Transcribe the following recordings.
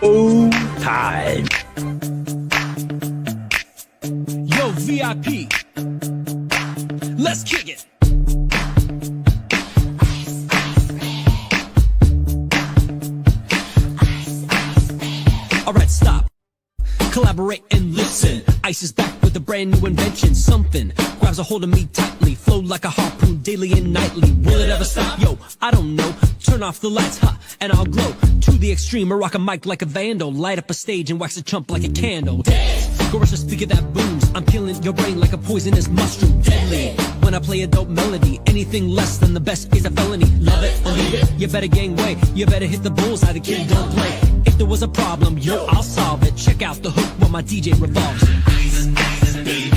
Time. Yo, VIP. Let's kick it. All right, stop. Collaborate and listen. Ice is back with a brand new invention. Something grabs a hold of me tightly. Flow like a harpoon daily and nightly. Will it ever stop? Yo, I don't know. Turn off the lights, and I'll glow to the extreme. Or rock a mic like a vandal. Light up a stage and wax a chump like a candle. Go rush a speaker that booms. I'm killing your brain like a poisonous mushroom. Deadly. When I play a dope melody, anything less than the best is a felony. Love it or leave it. You better gain weight. You better hit the bullseye. The kid don't play. If there was a problem, yo, I'll solve it. Check out the hook while my DJ revolves. Ice, ice, baby.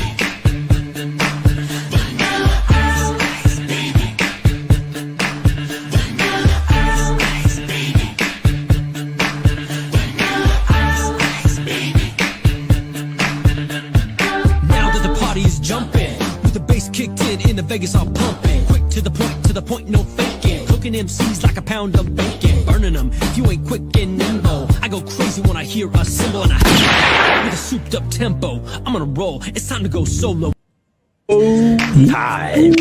In the Vegas, I'll pump it. Quick to the point, no faking. Cooking MCs like a pound of bacon. Burning them if you ain't quick and nimble. I go crazy when I hear a cymbal and I with a souped up tempo. I'm on a roll, it's time to go solo. Time.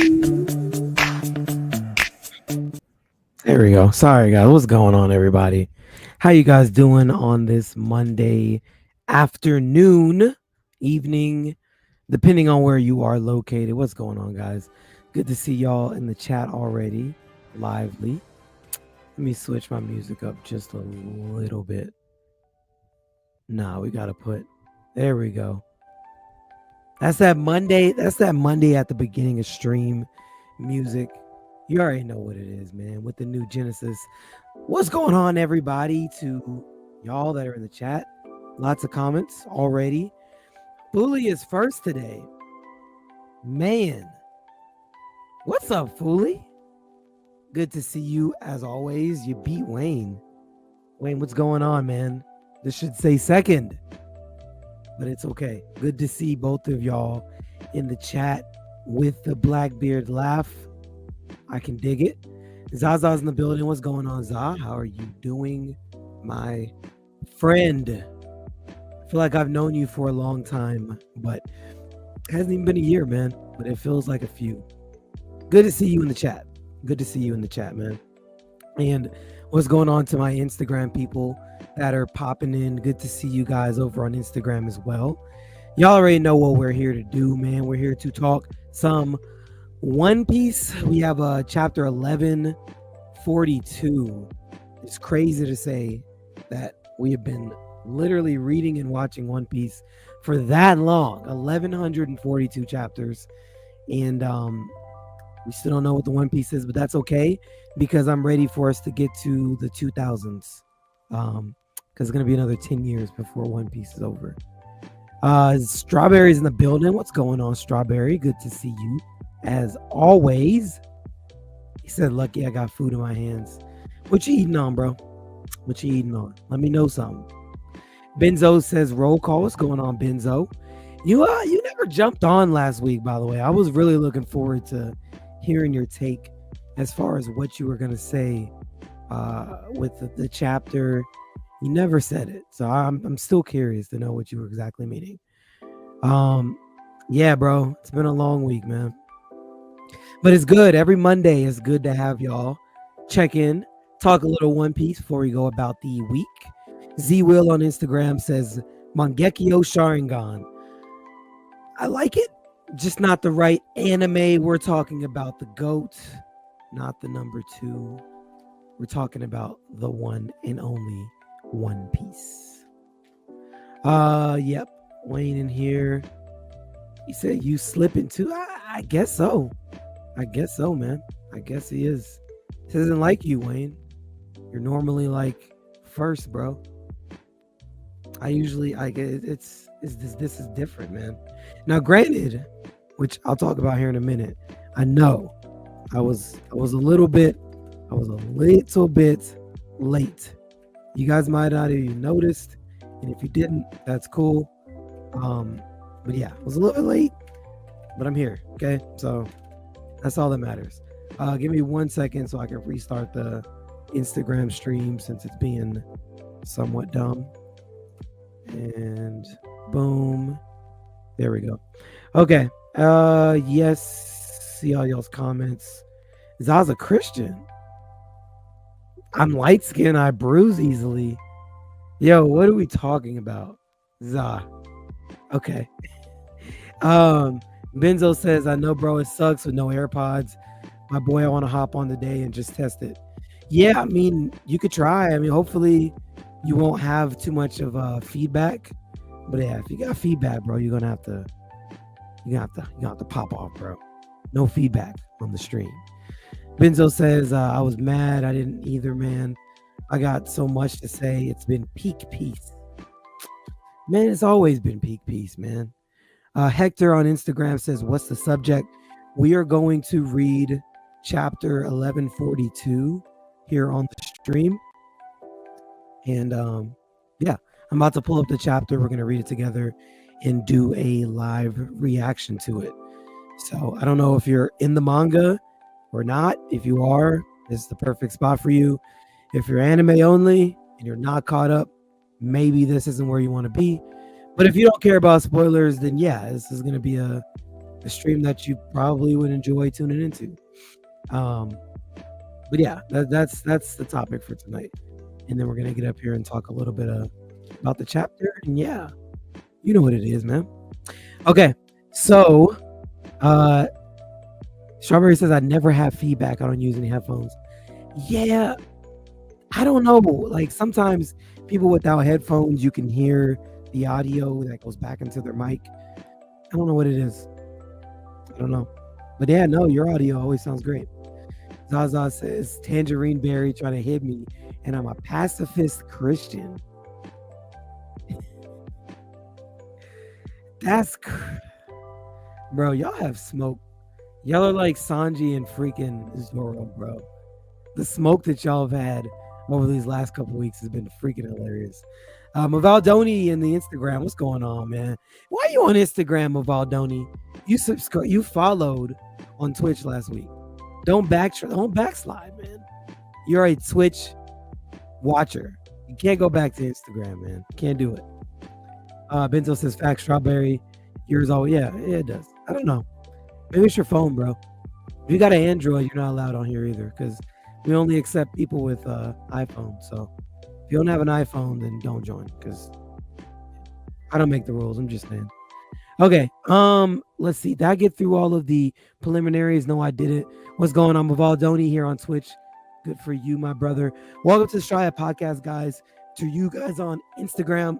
There we go. Sorry, guys. What's going on, everybody? How you guys doing on this Monday afternoon, evening? Depending on where you are located. What's going on, guys? Good to see y'all in the chat already. Lively. Let me switch my music up just a little bit. Nah, we gotta put. There we go. That's that Monday. That's that Monday at the beginning of stream music. You already know what it is, man. With the new Genesis. What's going on, everybody? To y'all that are in the chat. Lots of comments already. Fooly is first today. Man. What's up, Fooly? Good to see you as always. You beat Wayne. Wayne, what's going on, man? This should say second. But it's okay. Good to see both of y'all in the chat with the Blackbeard laugh. I can dig it. Zaza's in the building. What's going on, Za? How are you doing, my friend? I feel like I've known you for a long time, but it hasn't even been a year, man. But it feels like a few. Good to see you in the chat. Good to see you in the chat, man. And what's going on to my Instagram people that are popping in? Good to see you guys over on Instagram as well. Y'all already know what we're here to do, man. We're here to talk some One Piece. We have a chapter 1142. It's crazy to say that we have been literally reading and watching One Piece for that long. 1142 chapters. And we still don't know what the One Piece is, but that's okay because I'm ready for us to get to the 2000s. Because it's going to be another 10 years before One Piece is over. Strawberry's in the building. What's going on, Strawberry? Good to see you as always. He said, lucky I got food in my hands. What you eating on, bro? What you eating on? Let me know something. Benzo says roll call. What's going on, Benzo? You never jumped on last week, by the way. I was really looking forward to hearing your take as far as what you were going to say with the chapter. You never said it, so I'm still curious to know what you were exactly meaning. Yeah, bro, it's been a long week, man, but it's good. Every Monday is good to have y'all check in, talk a little One Piece before we go about the week. Z Will on Instagram says Mangekyo Sharingan. I like it, just not the right anime. We're talking about the GOAT, not the number 2. We're talking about the one and only One Piece. Yep. Wayne in here. He said you slipping too. I guess so. I guess so, man. I guess he is. This isn't like you, Wayne. You're normally like first, bro. This is different, man. Now, granted, which I'll talk about here in a minute. I know I was a little bit late. You guys might not have even noticed, and if you didn't, that's cool. But yeah, I was a little bit late, but I'm here. Okay, so that's all that matters. Give me 1 second so I can restart the Instagram stream since it's being somewhat dumb. And boom. There we go. Okay. Yes. See all y'all's comments. Zaza Christian. I'm light skinned. I bruise easily. Yo, what are we talking about? Za. Okay. Benzo says, I know, bro, it sucks with no AirPods. My boy, I want to hop on today and just test it. Yeah, I mean, you could try. I mean, hopefully you won't have too much of feedback. But yeah, if you got feedback, bro, you're gonna have to pop off, bro. No feedback on the stream. Benzo says, I was mad. I didn't either, man. I got so much to say. It's been peak peace. Man, it's always been peak peace, man. Hector on Instagram says, what's the subject? We are going to read chapter 1142 here on the stream. And yeah, I'm about to pull up the chapter. We're going to read it together and do a live reaction to it. So I don't know if you're in the manga or not. If you are, this is the perfect spot for you. If you're anime only and you're not caught up, maybe this isn't where you want to be. But if you don't care about spoilers, then yeah, this is going to be a stream that you probably would enjoy tuning into. But yeah, that's the topic for tonight. And then we're going to get up here and talk a little bit about the chapter. And yeah, you know what it is, man. Okay, so Strawberry says, I never have feedback. I don't use any headphones. Yeah, I don't know. Like sometimes people without headphones, you can hear the audio that goes back into their mic. I don't know what it is. I don't know. But yeah, no, your audio always sounds great. Zaza says, Tangerine Berry trying to hit me, and I'm a pacifist Christian. Bro, y'all have smoke. Y'all are like Sanji and freaking Zoro, bro. The smoke that y'all have had over these last couple weeks has been freaking hilarious. Mavaldoni in the Instagram, what's going on, man? Why are you on Instagram, Mavaldoni? You followed on Twitch last week. Don't backslide, man. You're a Twitch watcher. You can't go back to Instagram, man. Can't do it. Bento says, fact, Strawberry. Yours all, yeah, it does. I don't know. Maybe it's your phone, bro. If you got an Android, you're not allowed on here either, because we only accept people with iPhone. So if you don't have an iPhone, then don't join, because I don't make the rules. I'm just saying. Okay. Let's see. Did I get through all of the preliminaries? No, I didn't. What's going on? Mavaldoni here on Twitch. Good for you, my brother. Welcome to the Straya Podcast, guys. To you guys on Instagram,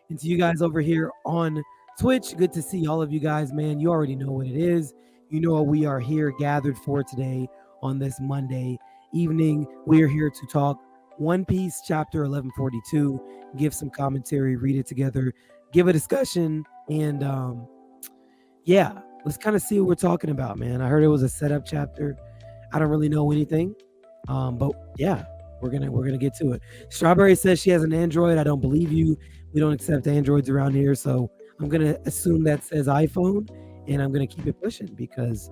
and to you guys over here on Twitch. Good to see all of you guys, man. You already know what it is. You know what we are here gathered for today on this Monday evening. We are here to talk One Piece chapter 1142, give some commentary, read it together, give a discussion, and yeah, let's kind of see what we're talking about, man. I heard it was a setup chapter. I don't really know anything, but yeah, we're gonna get to it. Strawberry says she has an Android. I don't believe you. We don't accept Androids around here, so I'm gonna assume that says iPhone, and I'm gonna keep it pushing because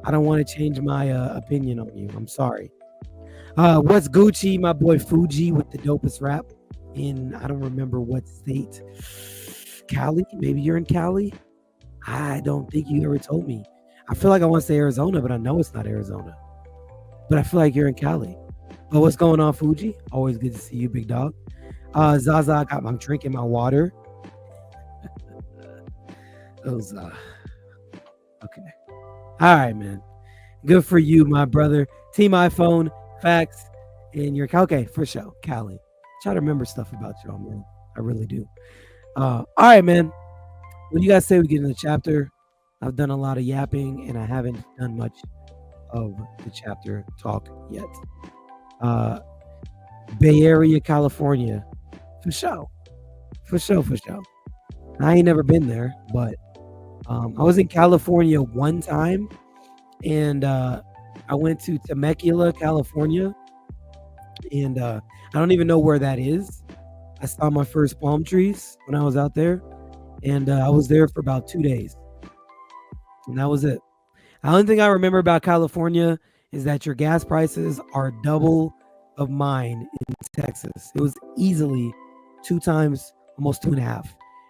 I don't want to change my opinion on you. I'm sorry. What's Gucci? My boy Fuji with the dopest rap in I don't remember what state. Cali? Maybe you're in Cali? I don't think you ever told me. I feel like I want to say Arizona, but I know it's not Arizona. But I feel like you're in Cali. Oh, what's going on, Fuji? Always good to see you, big dog. Zaza, I'm drinking my water. Those okay. All right, man. Good for you, my brother. Team iPhone, facts, and you're okay for sure. Cali. Try to remember stuff about y'all, man. I really do. All right, man. What do you guys say we get in the chapter? I've done a lot of yapping, and I haven't done much of the chapter talk yet. Bay Area, California. For sure. I ain't never been there, but I was in California one time, and I went to Temecula, California, and I don't even know where that is. I saw my first palm trees when I was out there, and I was there for about 2 days, and that was it. The only thing I remember about California is that your gas prices are double of mine in Texas. It was easily 2 times almost 2.5.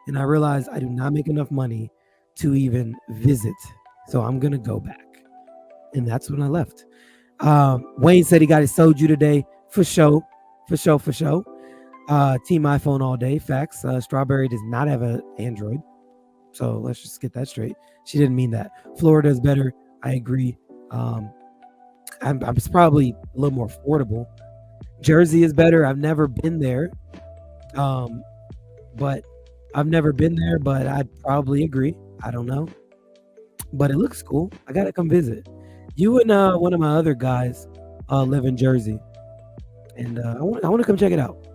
And I realized I do not make enough money to even visit. So I'm going to go back. And that's when I left. Wayne said he got his soju today. For sure. Team iPhone all day. Facts. Strawberry does not have an Android. So let's just get that straight. She didn't mean that. Florida is better. I agree. It's probably a little more affordable. Jersey is better. I've never been there. But I'd probably agree. I don't know. But it looks cool. I got to come visit. You and one of my other guys live in Jersey. And I want to come check it out.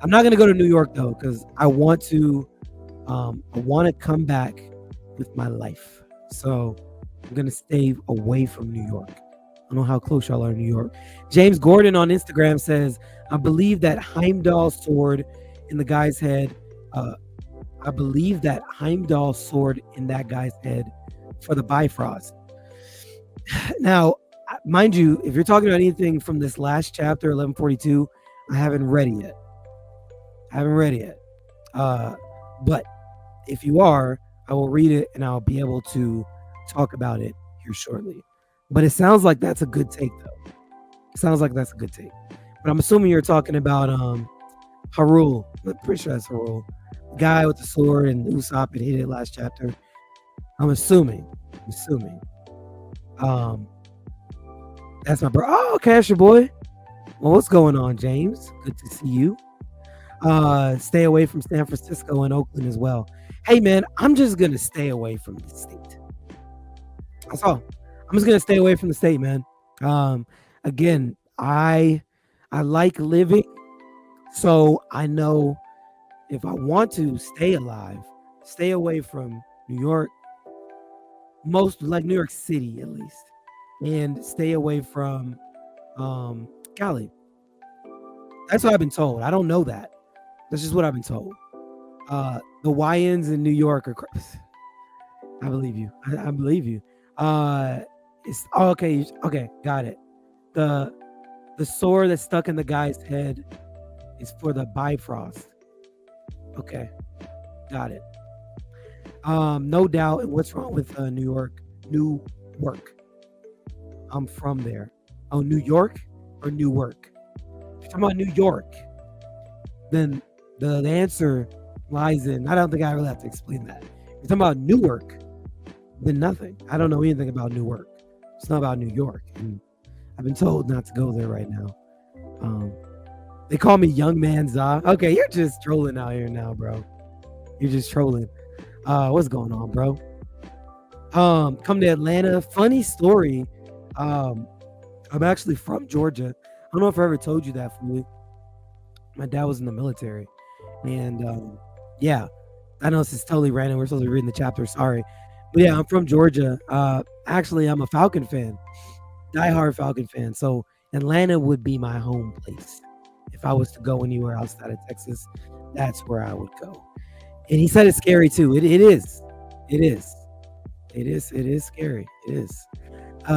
I'm not going to go to New York, though, because I want to come back with my life. So I'm going to stay away from New York. I don't know how close y'all are to New York. James Gordon on Instagram says, I believe that Heimdall sword in the guy's head. I believe that Heimdall sword in that guy's head for the Bifrost. Now, mind you, if you're talking about anything from this last chapter, 1142, I haven't read it yet. But if you are, I will read it and I'll be able to talk about it here shortly. But it sounds like that's a good take, though. But I'm assuming you're talking about Harul. I'm pretty sure that's Harul. The guy with the sword and Usopp had hit it last chapter. I'm assuming. That's my bro. Oh, okay, that's your boy. Well, what's going on, James? Good to see you. Stay away from San Francisco and Oakland as well. Hey, man, I'm just going to stay away from the state. That's all. I'm just going to stay away from the state, man. Again, I like living, so I know if I want to stay alive, stay away from New York, most like New York City at least, and stay away from Cali. That's what I've been told. I don't know that. That's just what I've been told. The YNs in New York are crazy. I believe you. I believe you. It's okay. Okay, got it. The sword that's stuck in the guy's head is for the Bifrost. Okay, got it. No doubt. What's wrong with New York? Newark. I'm from there. Oh, New York or Newark? If you're talking about New York, then the answer lies in. I don't think I really have to explain that. If you're talking about Newark, then nothing. I don't know anything about Newark. It's not about New York, and I've been told not to go there right now. They call me Young Man Za. Okay, you're just trolling out here now, bro. You're just trolling. What's going on, bro? Come to Atlanta. Funny story. I'm actually from Georgia. I don't know if I ever told you that fully. My dad was in the military, and yeah, I know this is totally random. We're supposed to be reading the chapter. Sorry, but yeah, I'm from Georgia. Actually, I'm a Falcon fan, diehard Falcon fan. So Atlanta would be my home place. If I was to go anywhere outside of Texas, that's where I would go. And he said it's scary too. It is scary. It is.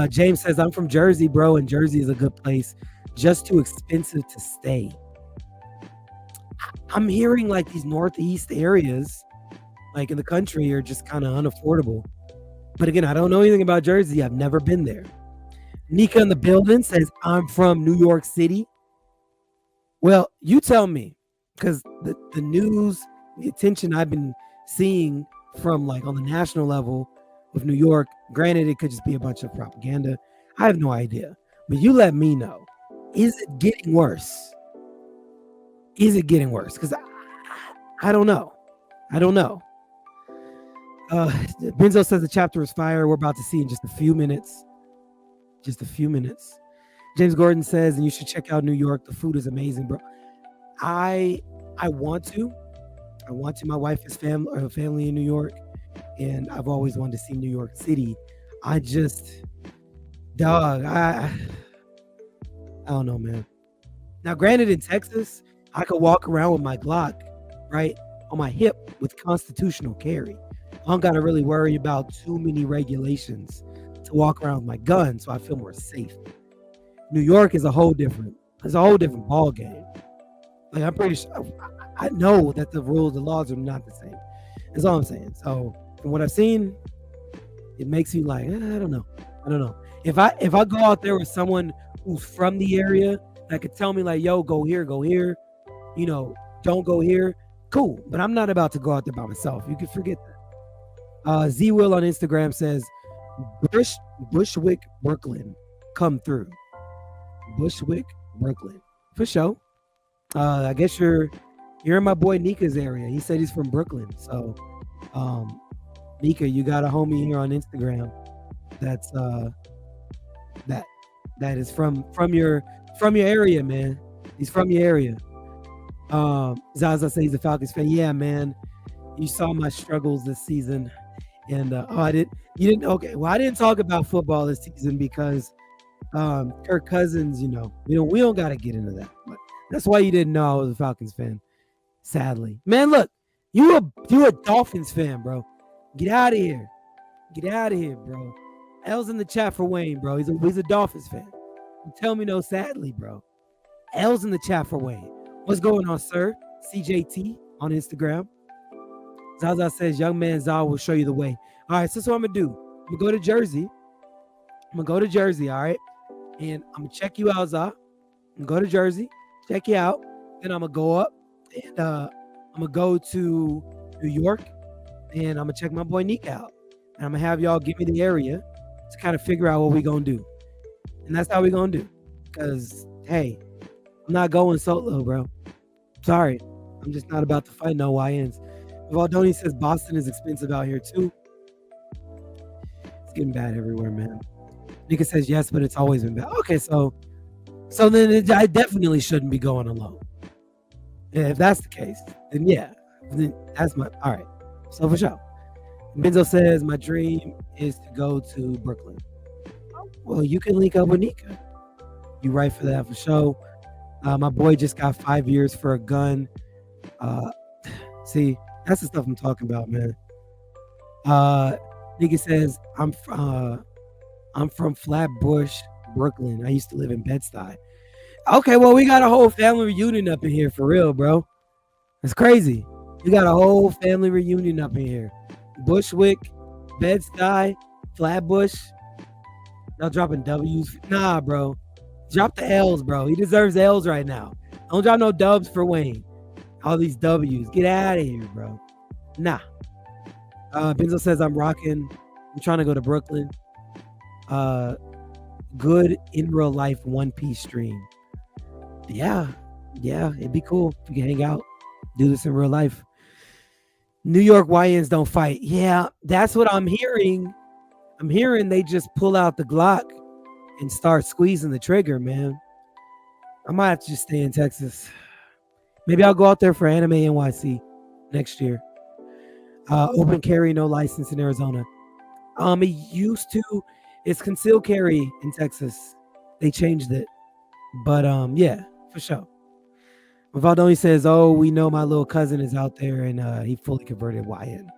James says, I'm from Jersey, bro, and Jersey is a good place. Just too expensive to stay. I'm hearing like these northeast areas, like in the country, are just kind of unaffordable. But again, I don't know anything about Jersey. I've never been there. Nika in the building says, I'm from New York City. Well, you tell me, because the news, the attention I've been seeing from like on the national level of New York, granted, it could just be a bunch of propaganda. I have no idea. But you let me know. Is it getting worse? Because I don't know. Benzo says the chapter is fire. We're about to see in just a few minutes. James Gordon says, and you should check out New York. The food is amazing, bro. I want to. My wife has family in New York, and I've always wanted to see New York City. I don't know, man. Now, granted, in Texas, I could walk around with my Glock, right, on my hip with constitutional carry. I don't got to really worry about too many regulations to walk around with my gun, so I feel more safe. New York is a whole different ball game. Like, I'm pretty sure. I know that the rules, the laws are not the same. That's all I'm saying. So from what I've seen, it makes me like, I don't know. I don't know. If I go out there with someone who's from the area that could tell me like, yo, go here, don't go here. Cool. But I'm not about to go out there by myself. You can forget that. Z Will on Instagram says Bushwick, Brooklyn. Come through. Bushwick, Brooklyn. For sure. I guess you're in my boy Nika's area. He said he's from Brooklyn. So Nika, you got a homie here on Instagram that's that is from your area, man. He's from your area. Zaza says he's a Falcons fan. Yeah, man. You saw my struggles this season. And you didn't okay. Well, I didn't talk about football this season because Kirk Cousins, we don't gotta get into that. But that's why you didn't know I was a Falcons fan. Sadly. Man, look, you a Dolphins fan, bro. Get out of here. Get out of here, bro. L's in the chat for Wayne, bro. He's a Dolphins fan. Tell me no, sadly, bro. L's in the chat for Wayne. What's going on, sir? CJT on Instagram. Zaza says, young man Zaza will show you the way. All right, so that's what I'm going to do. I'm going to go to Jersey. All right? And I'm going to check you out, Zaza. I'm going to go to Jersey, check you out. Then I'm going to go up, and I'm going to go to New York, and I'm going to check my boy Nick out. And I'm going to have y'all give me the area to kind of figure out what we're going to do. And that's how we're going to do. Because, hey, I'm not going solo, bro. Sorry. I'm just not about to fight no YNs. Valdoni says Boston is expensive out here too. It's getting bad everywhere, man. Nika says yes, but it's always been bad. Okay, so then I definitely shouldn't be going alone. Yeah, if that's the case, then yeah, then that's my all right. So for sure. Benzo says my dream is to go to Brooklyn. Well, you can link up with Nika. You right for that for sure. My boy just got 5 years for a gun. See. That's the stuff I'm talking about, man. Nigga says, I'm from Flatbush, Brooklyn. I used to live in Bed-Stuy. Okay, well, we got a whole family reunion up in here for real, bro. It's crazy. We got a whole family reunion up in here. Bushwick, Bed-Stuy, Flatbush. Y'all dropping W's. Nah, bro. Drop the L's, bro. He deserves L's right now. Don't drop no dubs for Wayne. All these W's. Get out of here, bro. Nah. Benzo says I'm rocking. I'm trying to go to Brooklyn. Good in real life One Piece stream. Yeah, it'd be cool if we can hang out, do this in real life. New York YNs don't fight. Yeah, that's what I'm hearing. I'm hearing they just pull out the Glock and start squeezing the trigger, man. I might have to just stay in Texas. Maybe I'll go out there for Anime NYC next year. Open carry, no license in Arizona. It used to. It's concealed carry in Texas. They changed it. But yeah, for sure. Valdoni says, oh, we know my little cousin is out there and he fully converted YN.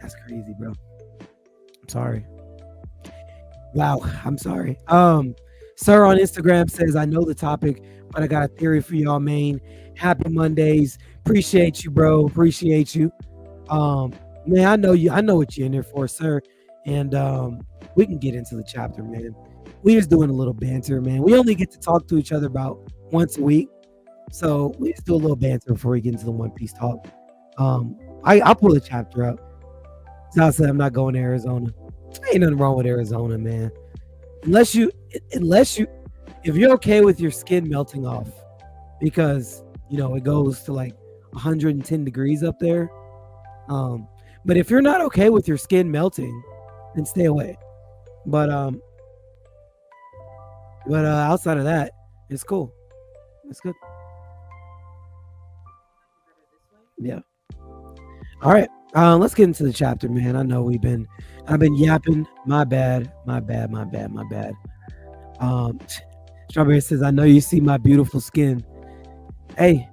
That's crazy, bro. I'm sorry. Wow, I'm sorry. Sir on Instagram says, I know the topic, but I got a theory for y'all, man. Happy Mondays. Appreciate you, bro. Appreciate you. Man, I know you. I know what you're in there for, sir. And we can get into the chapter, man. We just doing a little banter, man. We only get to talk to each other about once a week. So we just do a little banter before we get into the One Piece talk. I'll pull the chapter up. So I said I'm not going to Arizona. Ain't nothing wrong with Arizona, man. Unless you, if you're okay with your skin melting off, because it goes to like 110 degrees up there. But if you're not okay with your skin melting, then stay away. But outside of that, it's cool. It's good. Yeah. All right. Let's get into the chapter, man. I know I've been yapping. My bad. Strawberry says, I know you see my beautiful skin. Hey,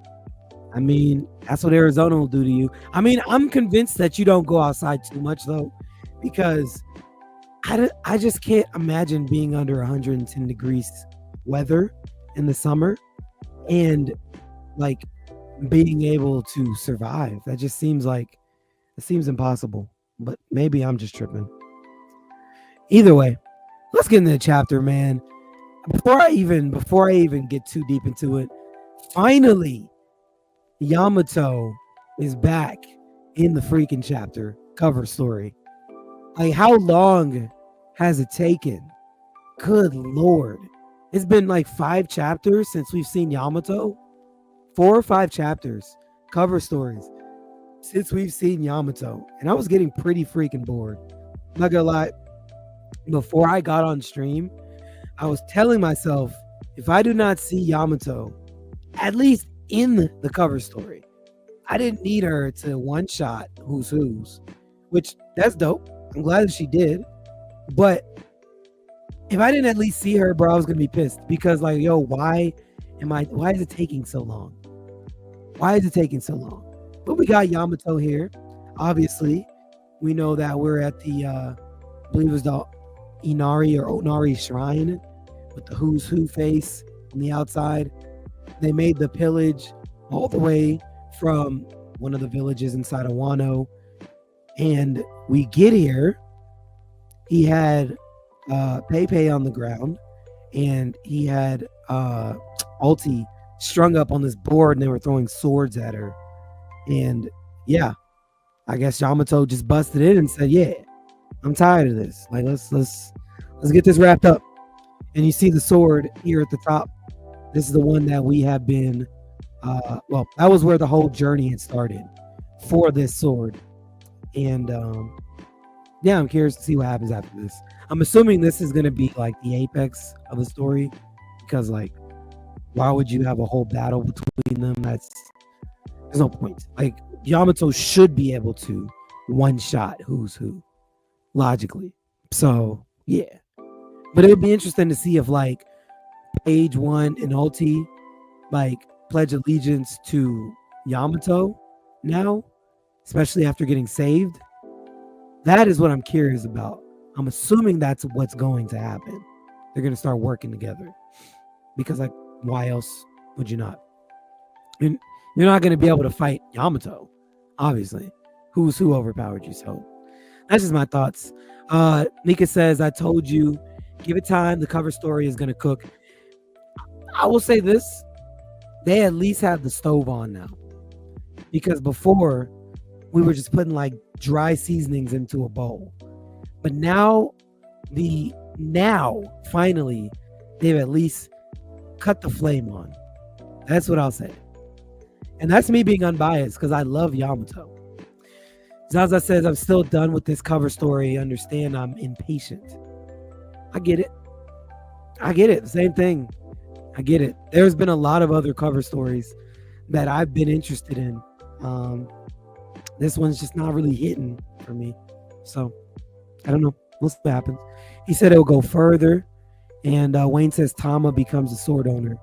I mean, that's what Arizona will do to you. I mean, I'm convinced that you don't go outside too much though, because I just can't imagine being under 110 degrees weather in the summer and like being able to survive. That just seems like it seems impossible. But maybe I'm just tripping. Either way, let's get into the chapter, man. Before I even get too deep into it, finally Yamato is back in the freaking chapter cover story. Like, how long has it taken? Good Lord. It's been like 5 chapters since we've seen Yamato. 4 or 5 chapters, cover stories, since we've seen Yamato. And I was getting pretty freaking bored. I'm not gonna lie. Before I got on stream, I was telling myself, if I do not see Yamato, at least in the cover story, I didn't need her to one-shot Who's Who's, which that's dope. I'm glad that she did. But if I didn't at least see her, bro, I was gonna be pissed because, like, yo, why is it taking so long? Why is it taking so long? But we got Yamato here. Obviously, we know that we're at the I believe it was the Inari or Onari shrine with the Who's Who face on the outside. They made the pillage all the way from one of the villages inside of Wano. And we get here. He had Pei on the ground, and he had Ulti strung up on this board, and they were throwing swords at her. And yeah, I guess Yamato just busted in and said, "Yeah, I'm tired of this. Like, let's get this wrapped up." And you see the sword here at the top. This is the one that we have been. Well, that was where the whole journey had started for this sword. And yeah, I'm curious to see what happens after this. I'm assuming this is going to be like the apex of the story, because like, why would you have a whole battle between them? There's no point. Like, Yamato should be able to one shot Who's Who logically. So yeah, but it would be interesting to see if like Page One and Ulti like pledge allegiance to Yamato now, especially after getting saved. That is what I'm curious about. I'm assuming that's what's going to happen. They're going to start working together, because like, why else would you not? And you're not going to be able to fight Yamato, obviously. Who's Who overpowered you? So that's just my thoughts. Nika says, I told you, give it time. The cover story is going to cook. I will say this. They at least have the stove on now, because before we were just putting like dry seasonings into a bowl. But now finally they've at least cut the flame on. That's what I'll say. And that's me being unbiased, because I love Yamato. Zaza says, I'm still done with this cover story. Understand I'm impatient. I get it. Same thing. I get it. There's been a lot of other cover stories that I've been interested in. This one's just not really hitting for me. So I don't know. We'll see what happens. He said it'll go further. And Wayne says Tama becomes a sword owner.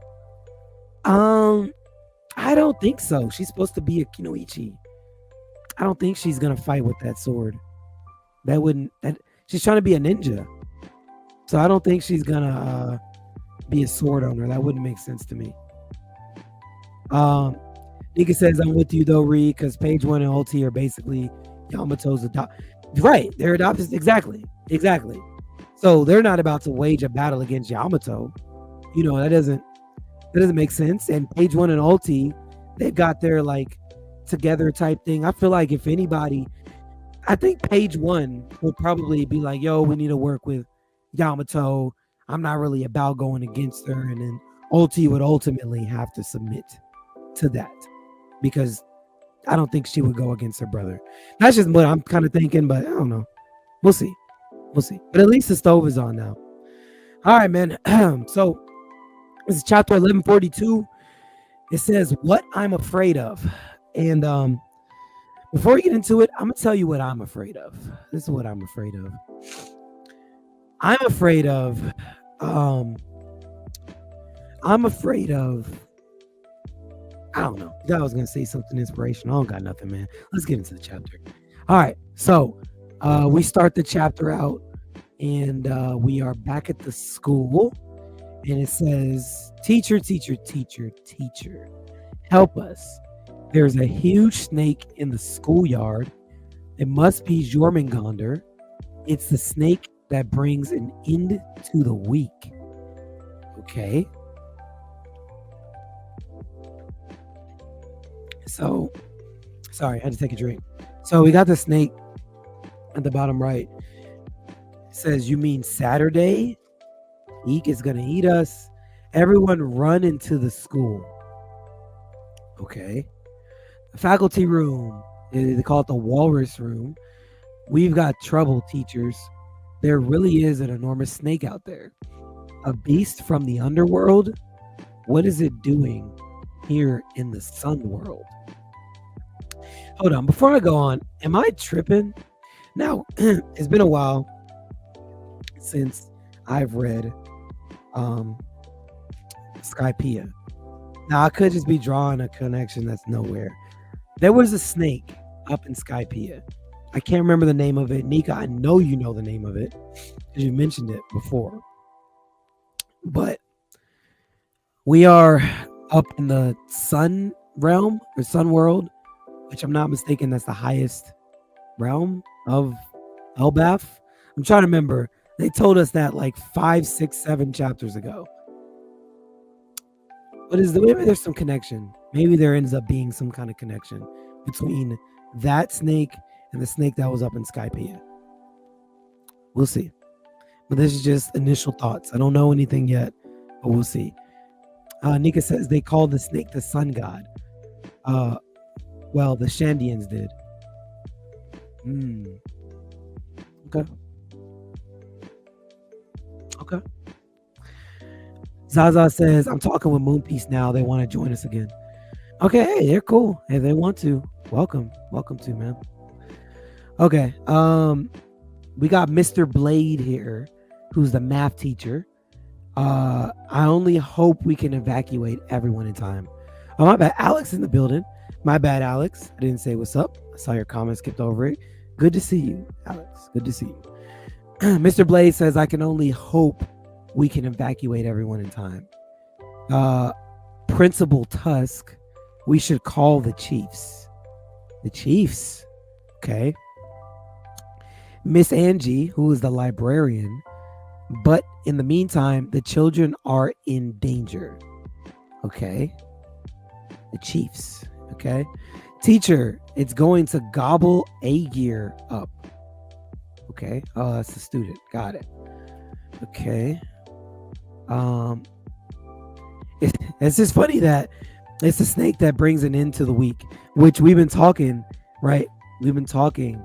I don't think so. She's supposed to be a Kunoichi. I don't think she's gonna fight with that sword. She's trying to be a ninja. So I don't think she's gonna be a sword owner. That wouldn't make sense to me. Nika says, I'm with you though, Ree, because Page One and Ulti are basically Yamato's right. They're adopted. Exactly. So they're not about to wage a battle against Yamato. You know, that doesn't make sense. And Page One and Ulti, they've got their like together type thing. I feel like if anybody, I think Page One would probably be like, yo, we need to work with Yamato. I'm not really about going against her. And then Ulti would ultimately have to submit to that, because I don't think she would go against her brother. That's just what I'm kind of thinking, but I don't know. We'll see. But at least the stove is on now. All right, man. So this is chapter 1142. It says, what I'm afraid of. And before we get into it, I'm going to tell you what I'm afraid of. This is what I'm afraid of. I'm afraid of I don't know. I was going to say something inspirational. I don't got nothing, man. Let's get into the chapter. All right. So we start the chapter out, and we are back at the school. And it says, teacher, teacher, teacher, teacher, help us. There's a huge snake in the schoolyard. It must be Jormungandr. It's the snake that brings an end to the week. Okay. So, sorry, I had to take a drink. So we got the snake at the bottom right. It says, you mean Saturday? Eek is going to eat us. Everyone run into the school. Okay. The faculty room. They call it the walrus room. We've got trouble, teachers. There really is an enormous snake out there. A beast from the underworld? What is it doing here in the sun world? Hold on. Before I go on, am I tripping? Now, it's been a while since I've read Skypiea. Now, I could just be drawing a connection that's nowhere. There was a snake up in Skypiea. I can't remember the name of it. Nika, I know you know the name of it because you mentioned it before. But we are up in the sun realm or sun world, which I'm not mistaken, that's the highest realm of Elbaf. I'm trying to remember. They told us that like 5, 6, 7 chapters ago. But maybe there's some connection. Maybe there ends up being some kind of connection between that snake and the snake that was up in Skypiea. We'll see. But this is just initial thoughts. I don't know anything yet, but we'll see. Nika says they called the snake the sun god. Well, the Shandians did. Okay. Okay. Zaza says, I'm talking with Moonpiece now. They want to join us again. Okay, hey, they're cool. Hey, they want to. Welcome. Welcome to, man. Okay. We got Mr. Blade here, who's the math teacher. I only hope we can evacuate everyone in time. Oh, my bad. Alex in the building. My bad, Alex. I didn't say what's up. I saw your comment, skipped over it. Good to see you, Alex. Good to see you. Mr. Blade says, I can only hope we can evacuate everyone in time. Principal Tusk, we should call the Chiefs. The Chiefs. Okay. Miss Angie, who is the librarian, but in the meantime, the children are in danger. Okay. The Chiefs. Okay. Teacher, it's going to gobble Aegir up. Okay. Oh, that's the student. Got it. Okay. It's just funny that it's the snake that brings an end to the week, which we've been talking, right? We've been talking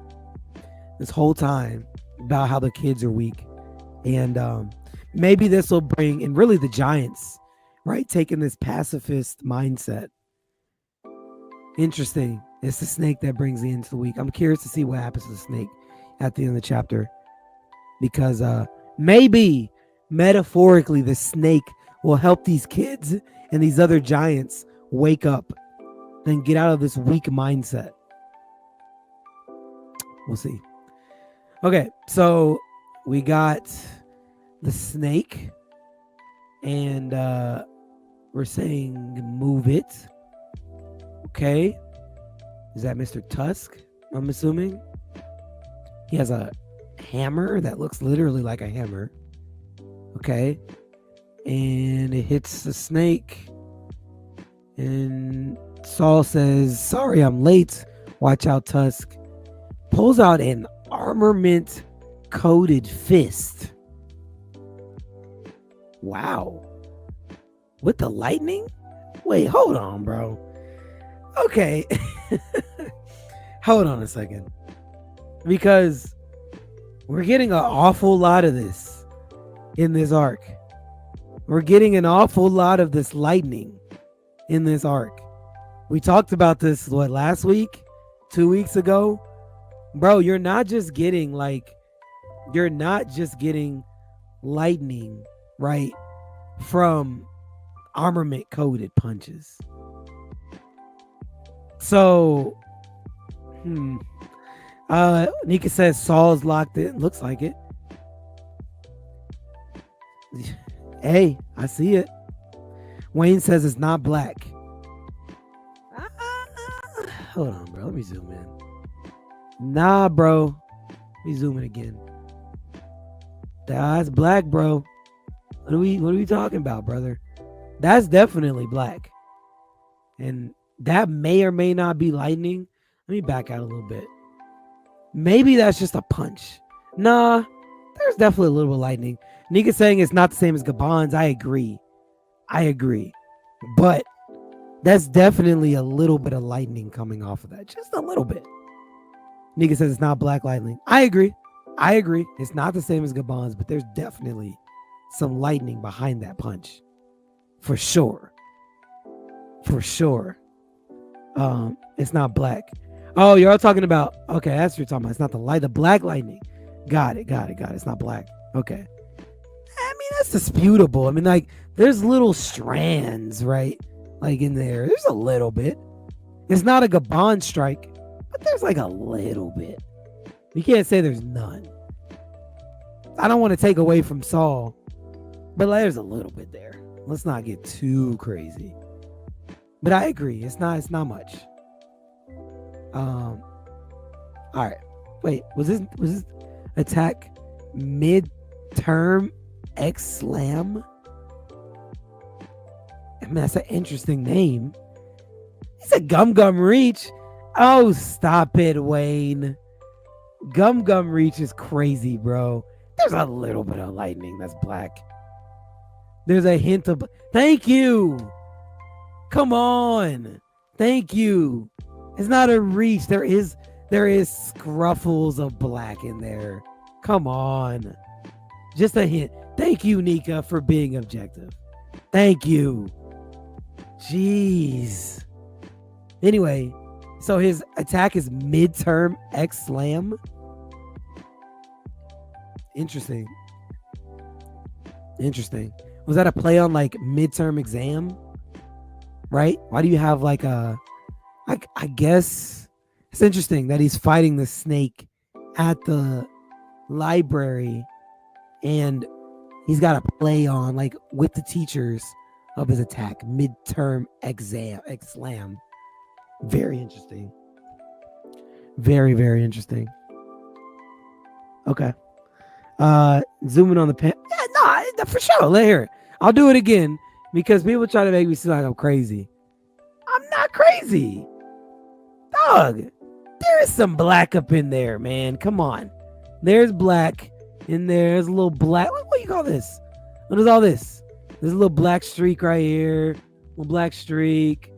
this whole time about how the kids are weak. And maybe this will bring, and really the Giants, right? Taking this pacifist mindset. Interesting. It's the snake that brings the end to the week. I'm curious to see what happens to the snake at the end of the chapter. Because maybe metaphorically the snake will help these kids and these other giants wake up and get out of this weak mindset. We'll see. Okay, so we got the snake and we're saying move it. Okay. Is that Mr. Tusk? I'm assuming. He has a hammer that looks literally like a hammer. Okay. And it hits the snake. And Saul says, sorry, I'm late. Watch out, Tusk. Pulls out an armament coated fist. Wow. With the lightning? Wait, hold on, bro. Okay. Hold on a second. Because we're getting an awful lot of this in this arc. We're getting an awful lot of this lightning in this arc. We talked about this, what, last week? 2 weeks ago? Bro, you're not just getting lightning, right, from armament coated punches. So, Nika says Saul's locked in. Looks like it. Hey, I see it. Wayne says it's not black. Hold on, bro. Let me zoom in. Nah, bro. Let me zoom in again. That's black, bro. What are we talking about, brother? That's definitely black. And that may or may not be lightning. Let me back out a little bit. Maybe that's just a punch. Nah, there's definitely a little bit of lightning. Nika's saying it's not the same as Gabon's. I agree. But that's definitely a little bit of lightning coming off of that. Just a little bit. Nika says it's not black lightning. I agree. It's not the same as Gabon's, but there's definitely some lightning behind that punch. For sure. It's not black. Oh, you're all talking about, okay, that's what you're talking about. It's not the black lightning. Got it. It's not black. Okay. I mean, that's disputable. I mean, like, there's little strands, right? Like in there. There's a little bit. It's not a Gabon strike, but there's like a little bit. You can't say there's none. I don't want to take away from Saul, but there's a little bit there. Let's not get too crazy. But I agree. It's not much. All right. Wait, was this attack mid-term X Slam? I mean, that's an interesting name. It's a Gum Gum Reach. Oh, stop it, Wayne. Gum Gum Reach is crazy, bro. There's a little bit of lightning that's black. There's a hint of... Thank you. Come on. Thank you. It's not a reach. There is scruffles of black in there. Come on. Just a hint. Thank you, Nika, for being objective. Thank you. Jeez. Anyway, so his attack is midterm X Slam. Interesting. Was that a play on like midterm exam? Right? Why do you have like a... I guess it's interesting that he's fighting the snake at the library and he's got a play on like with the teachers of his attack. Midterm exam, X-Slam. Very interesting. Very, very interesting. Okay. Zooming on the pen. Yeah, no, for sure. Let hear it. I'll do it again because people try to make me seem like I'm crazy. I'm not crazy. Dog, there is some black up in there, man. Come on. There's black in there. There's a little black. What do you call this? What is all this? There's a little black streak right here. A black streak.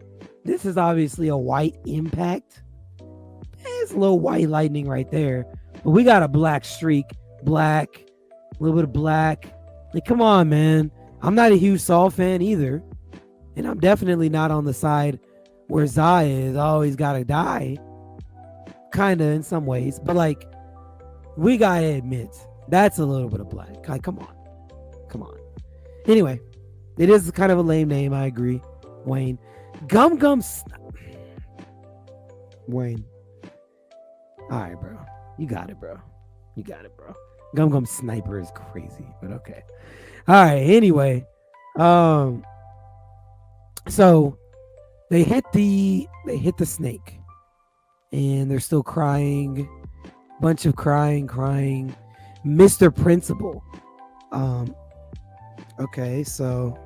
This is obviously a white impact. There's a little white lightning right there. But we got a black streak. Black. A little bit of black. Like, come on, man. I'm not a huge Saul fan either. And I'm definitely not on the side where Zai is. Oh, he's got to die. Kind of in some ways. But, like, we got to admit, that's a little bit of black. Like, come on. Anyway, it is kind of a lame name. I agree. Wayne. Gum Gum. Wayne. All right, bro. You got it, bro. Gum Gum Sniper is crazy, but okay. All right. Anyway, so they hit the snake, and they're still crying. Bunch of crying. Mr. Principal. Okay, so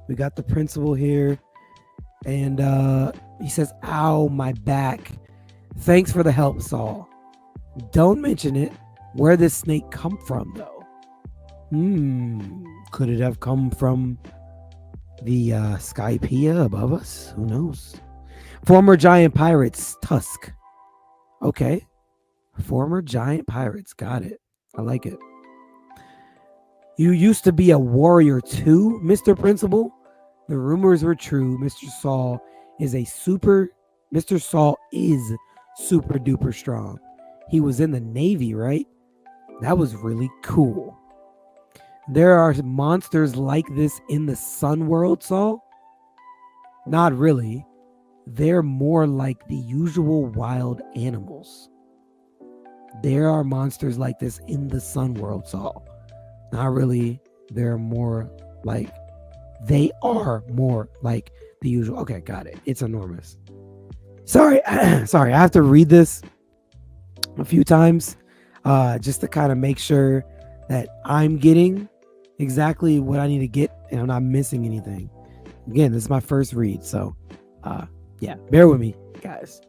we got the principal here, and he says, "Ow, my back. Thanks for the help, Saul. Don't mention it. Where this snake come from, though? Could it have come from the Skypiea above us? Who knows? Former giant pirates, Tusk. Okay. Former giant pirates. Got it. I like it. You used to be a warrior too, Mr. Principal? The rumors were true. Mr. Saul is super duper strong. He was in the Navy, right? That was really cool. There are monsters like this in the Sun World, Saul? Not really. They're more like the usual wild animals. There are monsters like this in the Sun World, Saul. Not really they're more like they are more like the usual. Okay, got it. It's enormous. Sorry, sorry. I have to read this a few times just to kind of make sure that I'm getting exactly what I need to get and I'm not missing anything. Again, this is my first read, so yeah, bear with me, guys.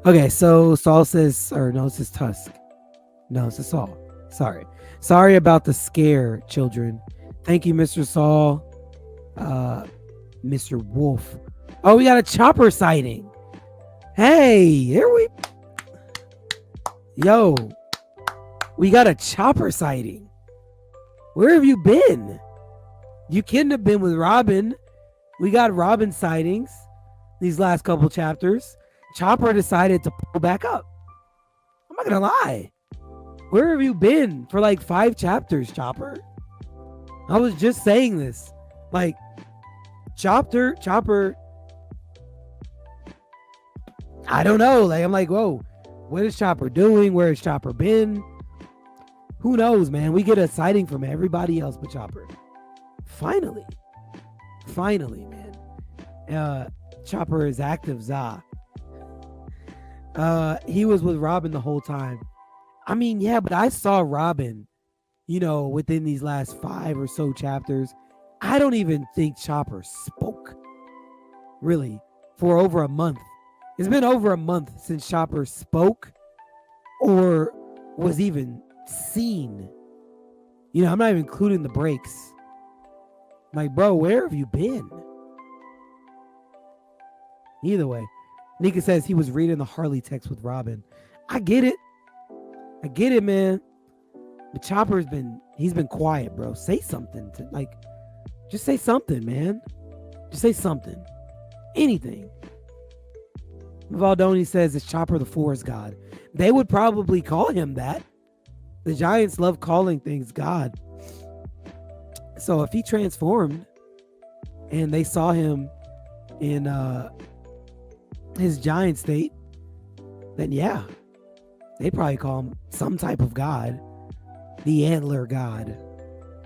Okay, so Saul says, or no, it says Tusk. No, it's Saul. Sorry about the scare, children. Thank you, Mr. Saul. Mr. Wolf. Oh, we got a chopper sighting. Hey, here we. Yo, we got a chopper sighting. Where have you been? You couldn't have been with Robin. We got Robin sightings these last couple chapters. Chopper decided to pull back up. I'm not gonna lie. Where have you been for like 5 chapters, Chopper? I was just saying this. Like, Chopper. I don't know. Like, I'm like, whoa, what is Chopper doing? Where has Chopper been? Who knows, man? We get a sighting from everybody else but Chopper. Finally, man. Chopper is active, Za. He was with Robin the whole time. I mean, yeah, but I saw Robin, within these last 5 or so chapters. I don't even think Chopper spoke, really, for over a month. It's been over a month since Chopper spoke or was even seen. I'm not even including the breaks. Like, bro, where have you been? Either way, Nika says he was reading the Harley text with Robin. I get it, man. But Chopper's he's been quiet, bro. Say something just say something, man. Just say something. Anything. Valdoni says it's Chopper the Forest God. They would probably call him that. The Giants love calling things God. So if he transformed and they saw him in his giant state, then yeah, they probably call him some type of god. The Antler God.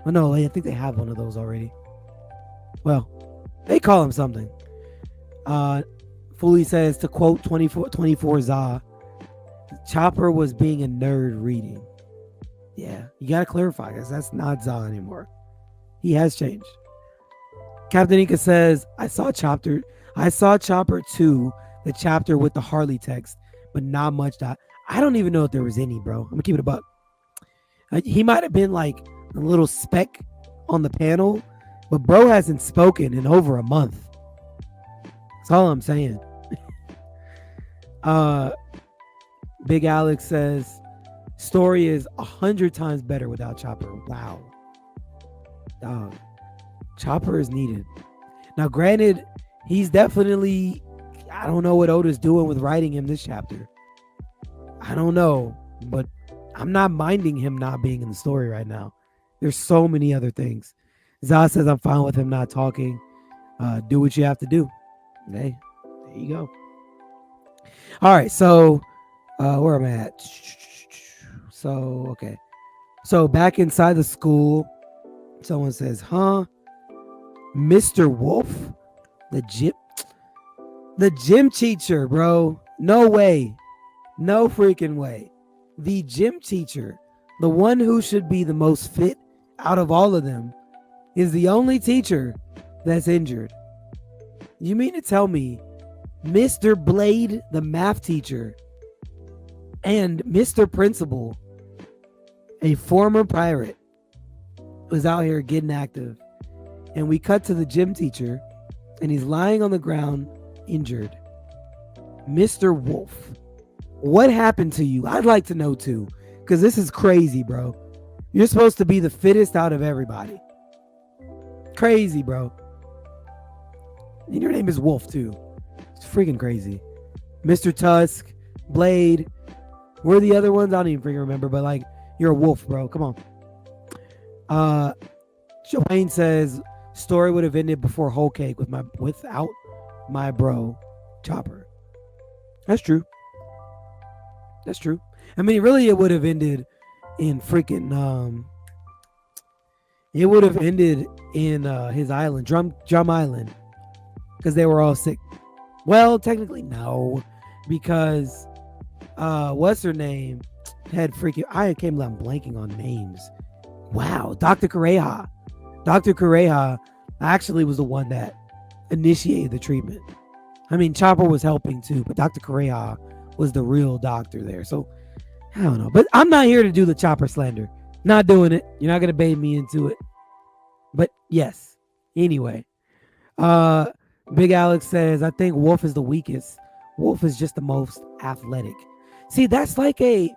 Oh no, I think they have one of those already. Well, they call him something. Fully says, to quote 24 Za, Chopper was being a nerd reading. Yeah, you gotta clarify, because that's not Za anymore. He has changed. Captain Ika says, I saw Chopper 2, the chapter with the Harley text, but not much. I don't even know if there was any, bro. I'm gonna keep it a buck. He might have been like a little speck on the panel, but bro hasn't spoken in over a month. That's all I'm saying. Big Alex says, story is 100 times better without Chopper. Wow. Dog. Chopper is needed. Now, granted, he's definitely, I don't know what Oda's doing with writing him this chapter. I don't know, but I'm not minding him not being in the story right now. There's so many other things. Zaz says I'm fine with him not talking. Do what you have to do. Hey, there you go. All right, so where am I at? So, okay. So back inside the school, someone says, huh? Mr. Wolf? The gym teacher, bro. No way. No freaking way. The gym teacher, the one who should be the most fit out of all of them, is the only teacher that's injured. You mean to tell me Mr. Blade, the math teacher, and Mr. Principal, a former pirate, was out here getting active, and we cut to the gym teacher, and he's lying on the ground, injured. Mr. Wolf, what happened to you? I'd like to know too, because this is crazy, bro. You're supposed to be the fittest out of everybody. Crazy, bro. And your name is Wolf too. It's freaking crazy. Mr. Tusk, Blade, where are the other ones? I don't even freaking remember, but like, you're a wolf, bro. Come on. Joanne says, story would have ended before Whole Cake without my bro, Chopper. That's true. That's true. I mean, really, it would have ended in freaking It would have ended in his island, Drum Island, because they were all sick. Well, technically no, because what's her name had freaking. I can't believe I'm blanking on names. Wow, Dr. Kureha. Dr. Kureha actually was the one that initiated the treatment. I mean, Chopper was helping too, but Dr. Kureha was the real doctor there. So I don't know, but I'm not here to do the Chopper slander. Not doing it. You're not gonna bait me into it. But yes. Anyway, Big Alex says, I think Wolf is the weakest. Wolf is just the most athletic. See, that's like I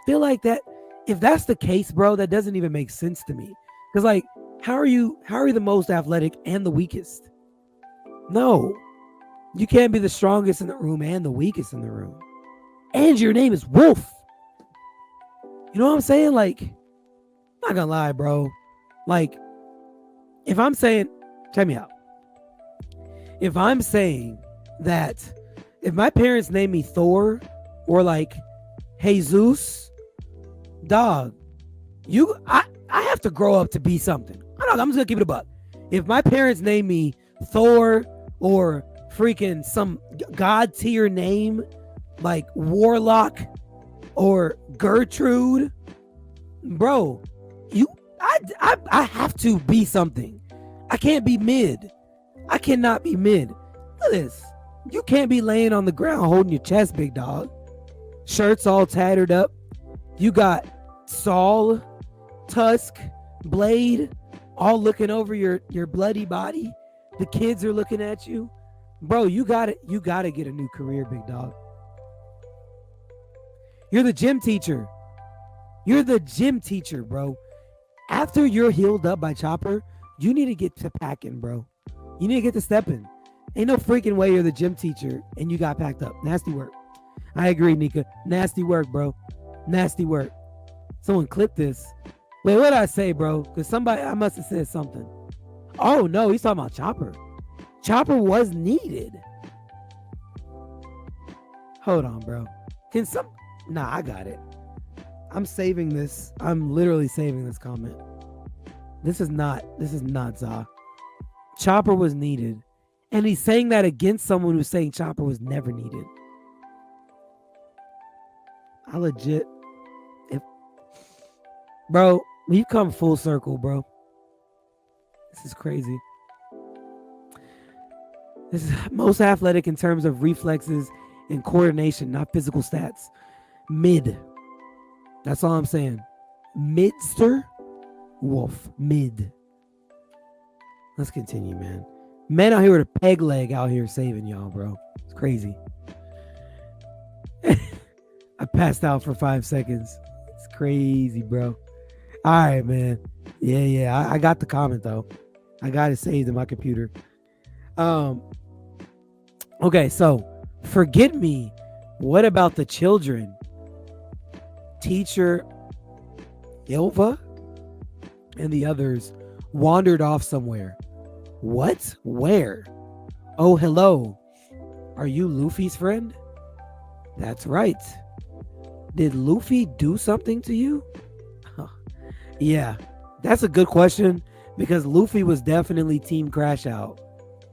feel like that if that's the case, bro, that doesn't even make sense to me. Because like, how are you the most athletic and the weakest? No. You can't be the strongest in the room and the weakest in the room. And your name is Wolf. You know what I'm saying? Like, I'm not gonna lie, bro. Like, if I'm saying, check me out. If I'm saying that if my parents name me Thor or like Jesus, dog, I have to grow up to be something. I'm just gonna keep it a buck. If my parents name me Thor or freaking some god tier name like Warlock or Gertrude, bro, I have to be something. I can't be mid. I cannot be mid. Look at this. You can't be laying on the ground holding your chest, big dog. Shirts all tattered up. You got Saul, Tusk, Blade, all looking over your bloody body. The kids are looking at you. Bro, you gotta get a new career, big dog. You're the gym teacher. You're the gym teacher, bro. After you're healed up by Chopper, you need to get to packing, bro. You need to get to stepping. Ain't no freaking way you're the gym teacher and you got packed up. Nasty work. I agree, Nika. Nasty work, bro. Nasty work. Someone clip this. Wait, what did I say, bro? Because I must have said something. Oh, no, he's talking about Chopper. Chopper was needed. Hold on, bro. Nah, I got it. I'm saving this. I'm literally saving this comment. This is not Za. Chopper was needed. And he's saying that against someone who's saying Chopper was never needed. I legit, bro, we've come full circle, bro. This is crazy. This is most athletic in terms of reflexes and coordination, not physical stats. Mid. That's all I'm saying. Midster Wolf. Mid. Let's continue, man. Men out here with a peg leg out here saving y'all, bro. It's crazy. I passed out for 5 seconds. It's crazy, bro. All right, man. Yeah. I got the comment, though. I got it saved in my computer. Okay, so forget me. What about the children? Teacher Ilva and the others wandered off somewhere. What? Where? Oh, hello. Are you Luffy's friend? That's right. Did Luffy do something to you? Yeah, that's a good question because Luffy was definitely Team Crash Out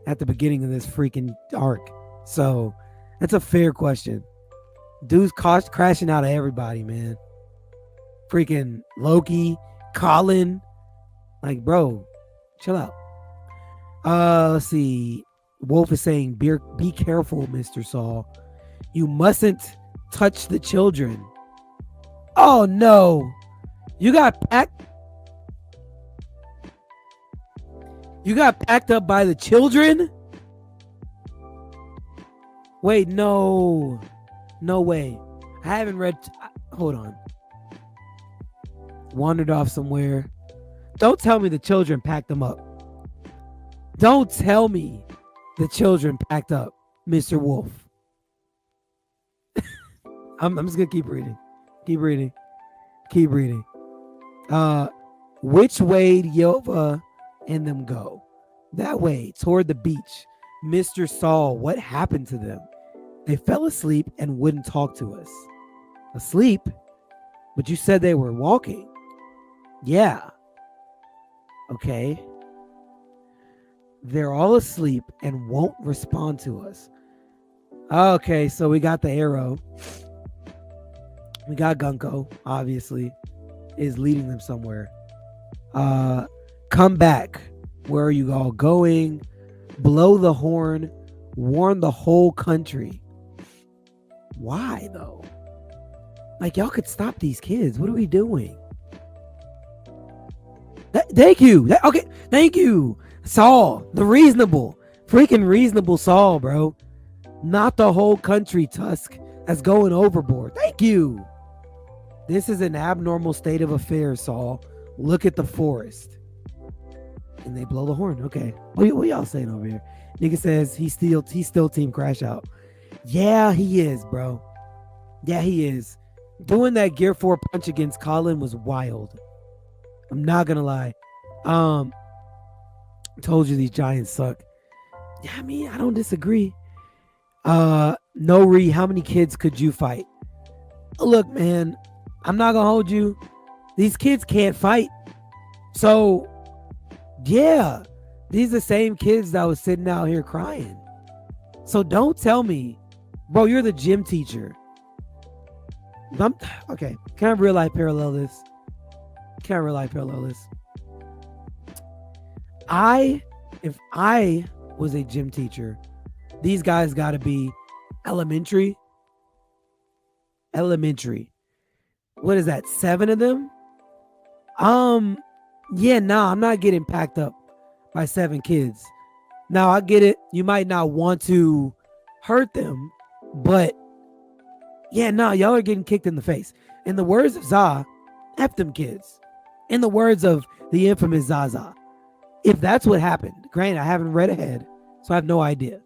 at the beginning of this freaking arc. So that's a fair question. Dude's crashing out of everybody, man. Freaking Loki, Colin. Like, bro, chill out. Let's see. Wolf is saying, be careful, Mr. Saul. You mustn't touch the children. Oh, no. You got packed up by the children? Wait, no. No way. I haven't read. Hold on. Wandered off somewhere. Don't tell me the children packed them up. Don't tell me the children packed up, Mr. Wolf. I'm just gonna keep reading. Keep reading. Which way did Yova and them go? That way, toward the beach. Mr. Saul, what happened to them? They fell asleep and wouldn't talk to us. Asleep? But you said they were walking. Yeah. Okay. They're all asleep and won't respond to us. Okay, so we got the arrow. We got Gunko, obviously, is leading them somewhere. Come back. Where are you all going? Blow the horn. Warn the whole country. Why, though? Like, y'all could stop these kids. What are we doing? Thank you. Okay, thank you. Saul, the reasonable. Freaking reasonable Saul, bro. Not the whole country, Tusk. That's going overboard. Thank you. This is an abnormal state of affairs, Saul. Look at the forest. And they blow the horn. Okay. What y'all saying over here? Nigga says he's still team Crash Out. Yeah, he is, bro. Yeah, he is. Doing that Gear 4 punch against Colin was wild. I'm not gonna lie. Told you these Giants suck. Yeah, I mean, I don't disagree. No Re, how many kids could you fight? Look, man, I'm not gonna hold you. These kids can't fight. So, yeah, these are the same kids that was sitting out here crying. So don't tell me, bro, you're the gym teacher. Okay, can I real life parallel this? If I was a gym teacher, these guys got to be elementary. What is that? 7 of them? Yeah, I'm not getting packed up by 7 kids. Now, I get it. You might not want to hurt them, but yeah, y'all are getting kicked in the face. In the words of Za, F them kids. In the words of the infamous Zaza. If that's what happened, granted, I haven't read ahead, so I have no idea.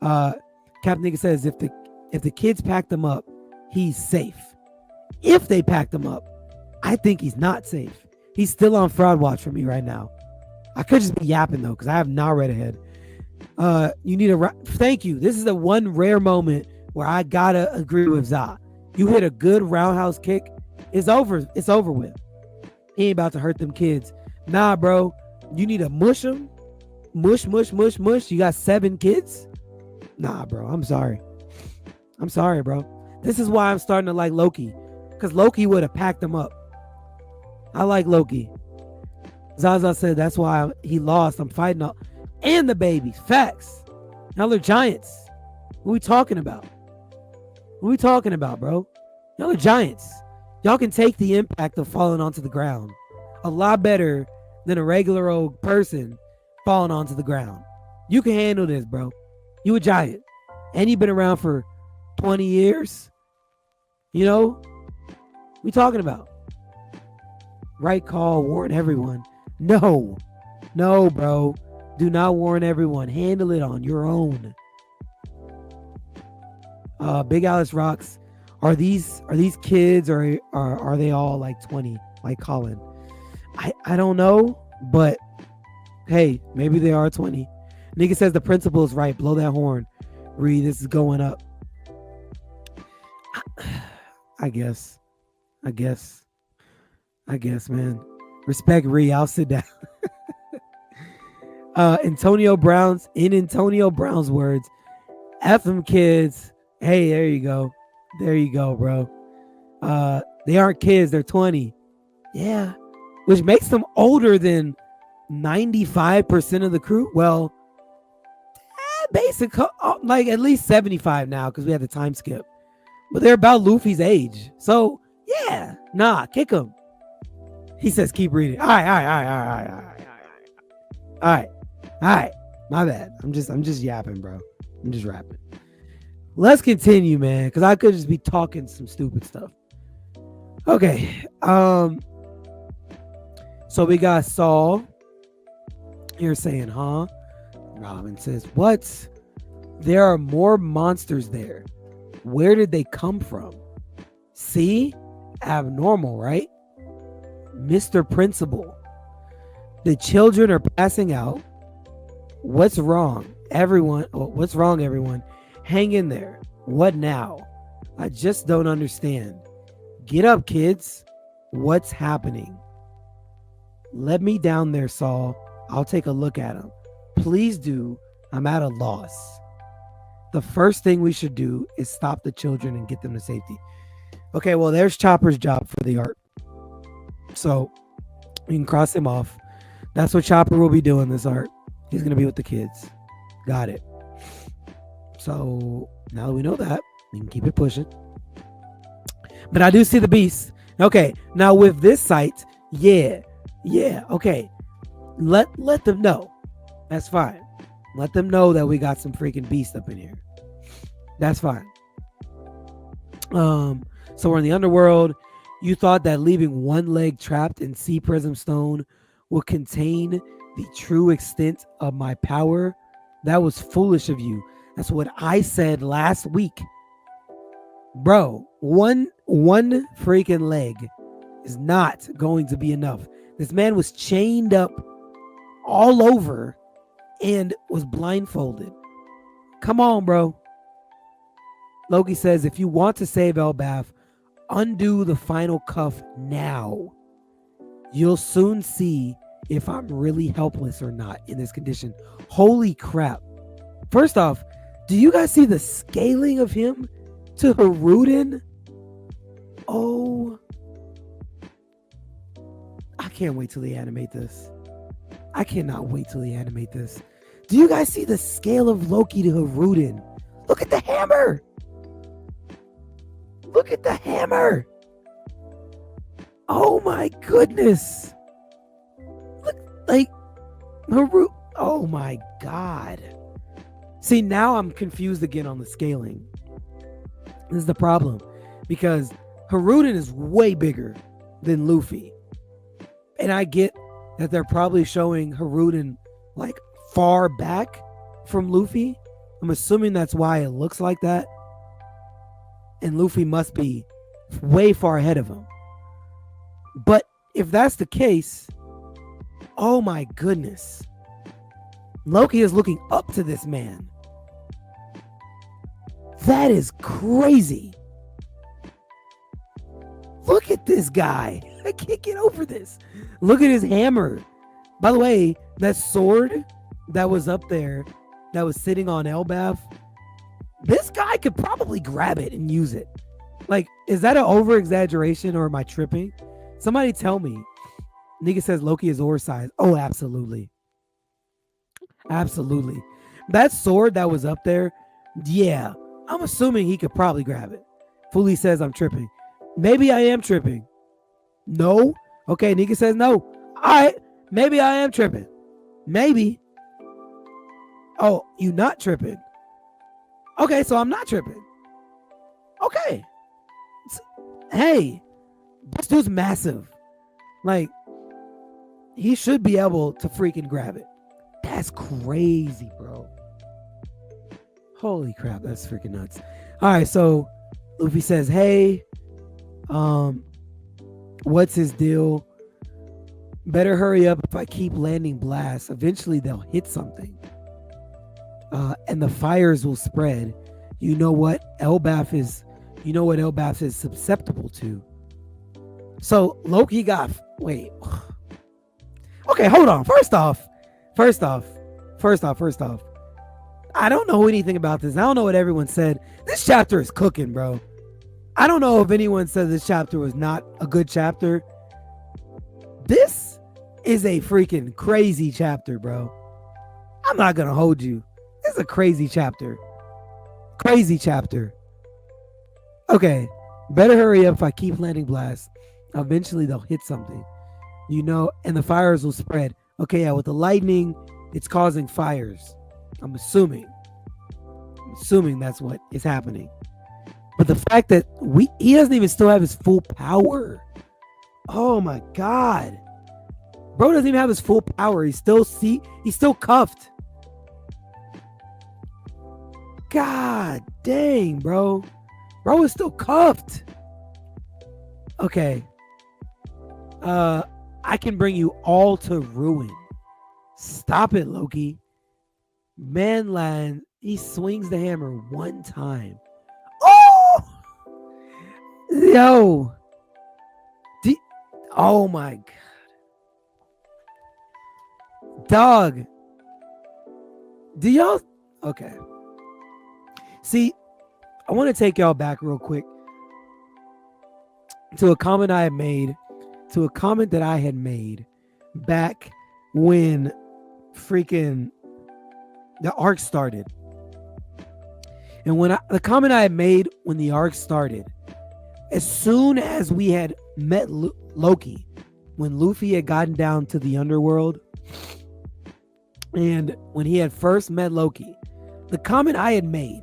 Captain Nigga says if the kids packed him up, he's safe. If they packed him up, I think he's not safe. He's still on fraud watch for me right now. I could just be yapping though, because I have not read ahead. You need thank you. This is the one rare moment where I gotta agree with Za. You hit a good roundhouse kick, it's over. It's over with. He ain't about to hurt them kids. Nah, bro. You need to mush them. Mush. You got 7 kids? Nah, bro. I'm sorry, bro. This is why I'm starting to like Loki. Because Loki would have packed him up. I like Loki. Zaza said that's why he lost. I'm fighting up. And the babies. Facts. Now they're Giants. What are we talking about? Bro? Y'all are Giants. Y'all can take the impact of falling onto the ground a lot better than a regular old person falling onto the ground. You can handle this, bro. You a Giant. And you've been around for 20 years. You know? We talking about. Right call, warn everyone. No, bro. Do not warn everyone. Handle it on your own. Big Alice rocks. Are these kids or are they all like 20 like Colin? I don't know, but hey, maybe they are 20. Nigga says the principal is right. Blow that horn. Reed, this is going up. I guess, man. Respect Ree. I'll sit down. Antonio Brown's words, F them kids. Hey, there you go, bro. They aren't kids, they're 20. Yeah, which makes them older than 95% of the crew. Well, basic, like at least 75 now because we had the time skip. But they're about Luffy's age. So yeah, kick him. He says keep reading. All right. My bad. I'm just yapping, bro. I'm just rapping. Let's continue, man, because I could just be talking some stupid stuff. Okay. So we got Saul here saying, huh? Robin says, what? There are more monsters there. Where did they come from? See? Abnormal, right? Mr. Principal. The children are passing out. What's wrong? What's wrong, everyone? Hang in there. What now? I just don't understand. Get up, kids. What's happening? Let me down there, Saul. I'll take a look at him. Please do. I'm at a loss. The first thing we should do is stop the children and get them to safety. Okay, well, there's Chopper's job for the art. So you can cross him off. That's what Chopper will be doing this art. He's going to be with the kids. Got it. So now that we know that, we can keep it pushing. But I do see the beast. Okay, now with this site, yeah, okay. Let them know. That's fine. Let them know that we got some freaking beast up in here. That's fine. So we're in the underworld. You thought that leaving one leg trapped in Sea Prism Stone would contain the true extent of my power? That was foolish of you. That's what I said last week. Bro, one freaking leg is not going to be enough. This man was chained up all over and was blindfolded. Come on, bro. Loki says, if you want to save Elbaf, undo the final cuff now. You'll soon see if I'm really helpless or not in this condition. Holy crap. First off, do you guys see the scaling of him to Haruden? Oh. I can't wait till they animate this. I cannot wait till they animate this. Do you guys see the scale of Loki to Haruden? Look at the hammer. Look at the hammer. Oh my goodness. Look, like, Haruden. Oh my God. See, now I'm confused again on the scaling. This is the problem. Because Haruden is way bigger than Luffy. And I get that they're probably showing Haruden like far back from Luffy. I'm assuming that's why it looks like that. And Luffy must be way far ahead of him. But if that's the case, oh my goodness. Loki is looking up to this man. That is crazy. Look at this guy. I can't get over this. Look at his hammer. By the way, that sword that was up there, that was sitting on Elbaf, this guy could probably grab it and use it. Like, is that an over exaggeration or am I tripping? Somebody tell me. Nigga says Loki is Zoro size. Oh, absolutely. Absolutely. That sword that was up there, yeah, I'm assuming he could probably grab it. Fully says I'm tripping. Maybe I am tripping. No. Okay, Nika says no. All right. Maybe I am tripping. Maybe. Oh, you not tripping. Okay, so I'm not tripping. Okay. Hey, this dude's massive. Like, he should be able to freaking grab it. That's crazy, bro. Holy crap, that's freaking nuts. All right, so Luffy says, hey, what's his deal? Better hurry up. If I keep landing blasts, eventually they'll hit something. And the fires will spread. You know what Elbaf is susceptible to. So Loki got, wait. Okay, hold on. First off. I don't know anything about this. I don't know what everyone said. This chapter is cooking, bro. I don't know if anyone said this chapter was not a good chapter. This is a freaking crazy chapter, bro. I'm not gonna hold you. This is a crazy chapter. Crazy chapter. Okay. Better hurry up. If I keep landing blasts, eventually they'll hit something. You know, and the fires will spread. Okay, yeah, with the lightning, it's causing fires. I'm assuming that's what is happening. But the fact that he doesn't even still have his full power. Oh my God. Bro doesn't even have his full power. He's still cuffed. God dang, bro. Bro is still cuffed. Okay. I can bring you all to ruin. Stop it, Loki. Manland, he swings the hammer one time. Oh! Yo. Oh my God. Dog. Do y'all? Okay. See, I want to take y'all back real quick to a comment I had made, to a comment that I had made back when freaking the arc started. And when the comment I had made when the arc started, as soon as we had met Loki, when Luffy had gotten down to the underworld, and when he had first met Loki, the comment I had made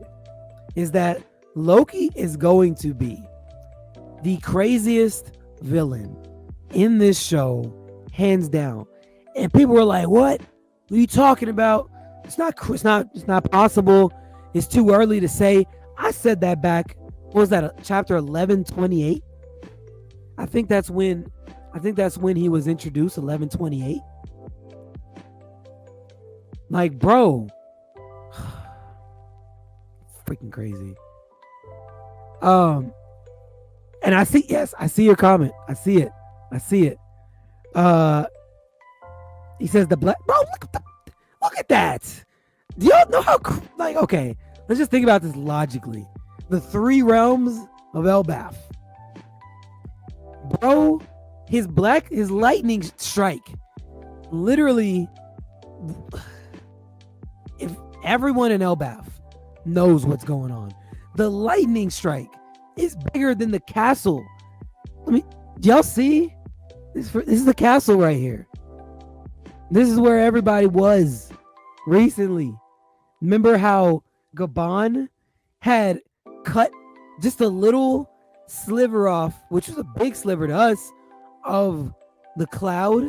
is that Loki is going to be the craziest villain in this show, hands down. And people were like, "What are you talking about? It's not possible. It's too early to say." I said that back. What was that? Chapter 1128. I think that's when he was introduced. 1128. Like, bro, freaking crazy. And I see your comment. I see it. He says the black, bro. Look at that. Do y'all know how? Like, okay, let's just think about this logically. The 3 realms of Elbaf, bro. His lightning strike, literally. If everyone in Elbaf knows what's going on, the lightning strike is bigger than the castle. Do y'all see? This is the castle right here. This is where everybody was recently. Remember how Gabon had cut just a little sliver off, which was a big sliver to us, of the cloud,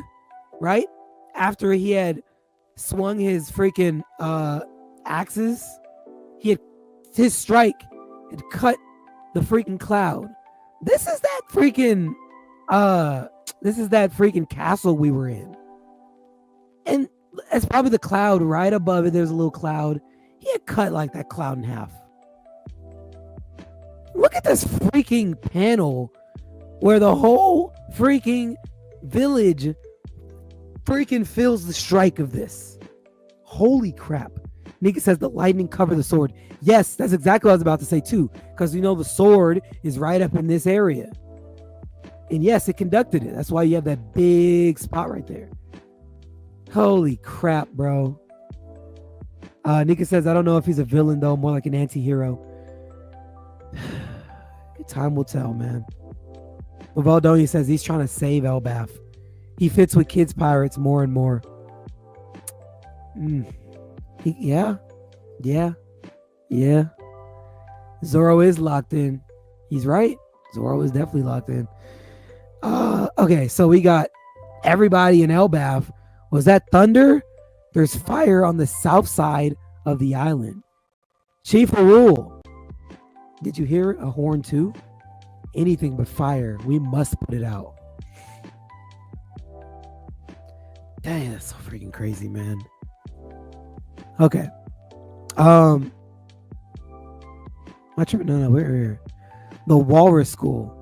right? After he had swung his freaking axes, his strike had cut the freaking cloud. This is that freaking castle we were in. And it's probably the cloud right above it. There's a little cloud. He had cut like that cloud in half. Look at this freaking panel where the whole freaking village freaking feels the strike of this. Holy crap. Nika says the lightning covered the sword. Yes, that's exactly what I was about to say too. Because the sword is right up in this area. And yes, it conducted it. That's why you have that big spot right there. Holy crap, bro. Nika says, I don't know if he's a villain though, more like an anti-hero. Time will tell, man. Valdoni says he's trying to save Elbaf. He fits with kids pirates more and more. Yeah. Zoro is locked in. He's right. Zoro is definitely locked in. Okay, so we got everybody in Elbaf. Was that thunder? There's fire on the south side of the island. Chief Rule. Did you hear a horn too? Anything but fire. We must put it out. Dang, that's so freaking crazy, man. Okay. My trip. No, we're here. The Walrus School.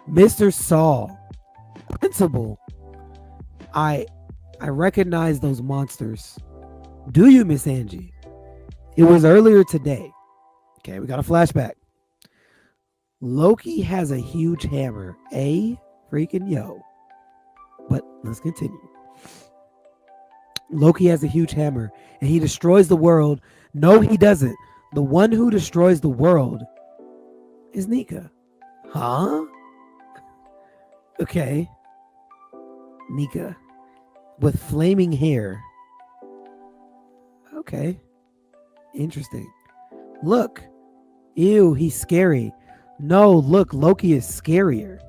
Mr. Saul. Principal. I recognize those monsters. Do you, Miss Angie? It was earlier today. Okay, we got a flashback. Loki has a huge hammer. Freaking yo. But let's continue. Loki has a huge hammer and he destroys the world. No, he doesn't. The one who destroys the world is Nika. Huh? Okay. Nika with flaming hair. Okay. Interesting. Look. Ew, he's scary. No, look, Loki is scarier.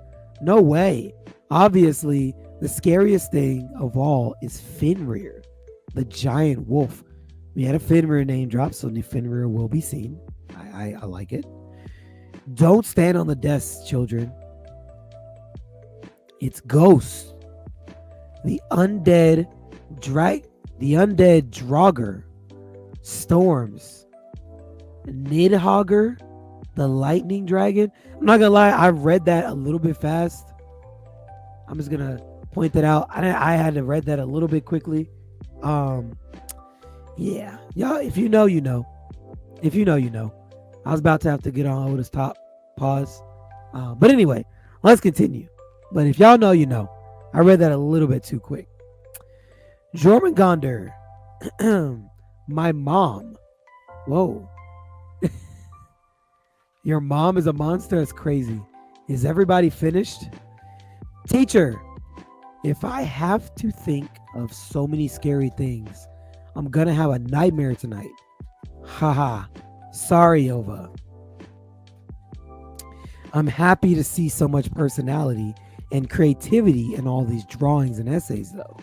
No way. Obviously, the scariest thing of all is Fenrir, the giant wolf. We had a Fenrir name drop, so Fenrir will be seen. I like it. Don't stand on the desks, children. It's ghosts. The undead Draugr, Storms, Nidhogger, the lightning dragon. I'm not gonna lie, I read that a little bit fast. I'm just gonna point that out. I had to read that a little bit quickly. Yeah, y'all. If you know, you know. If you know, you know. I was about to have to get on Otis top. Pause. But anyway, let's continue. But if y'all know, you know. I read that a little bit too quick. Jormungandr, my mom. Whoa. Your mom is a monster? That's crazy. Is everybody finished? Teacher, if I have to think of so many scary things, I'm gonna have a nightmare tonight. Haha. Sorry, Ova. I'm happy to see so much personality and creativity in all these drawings and essays, though.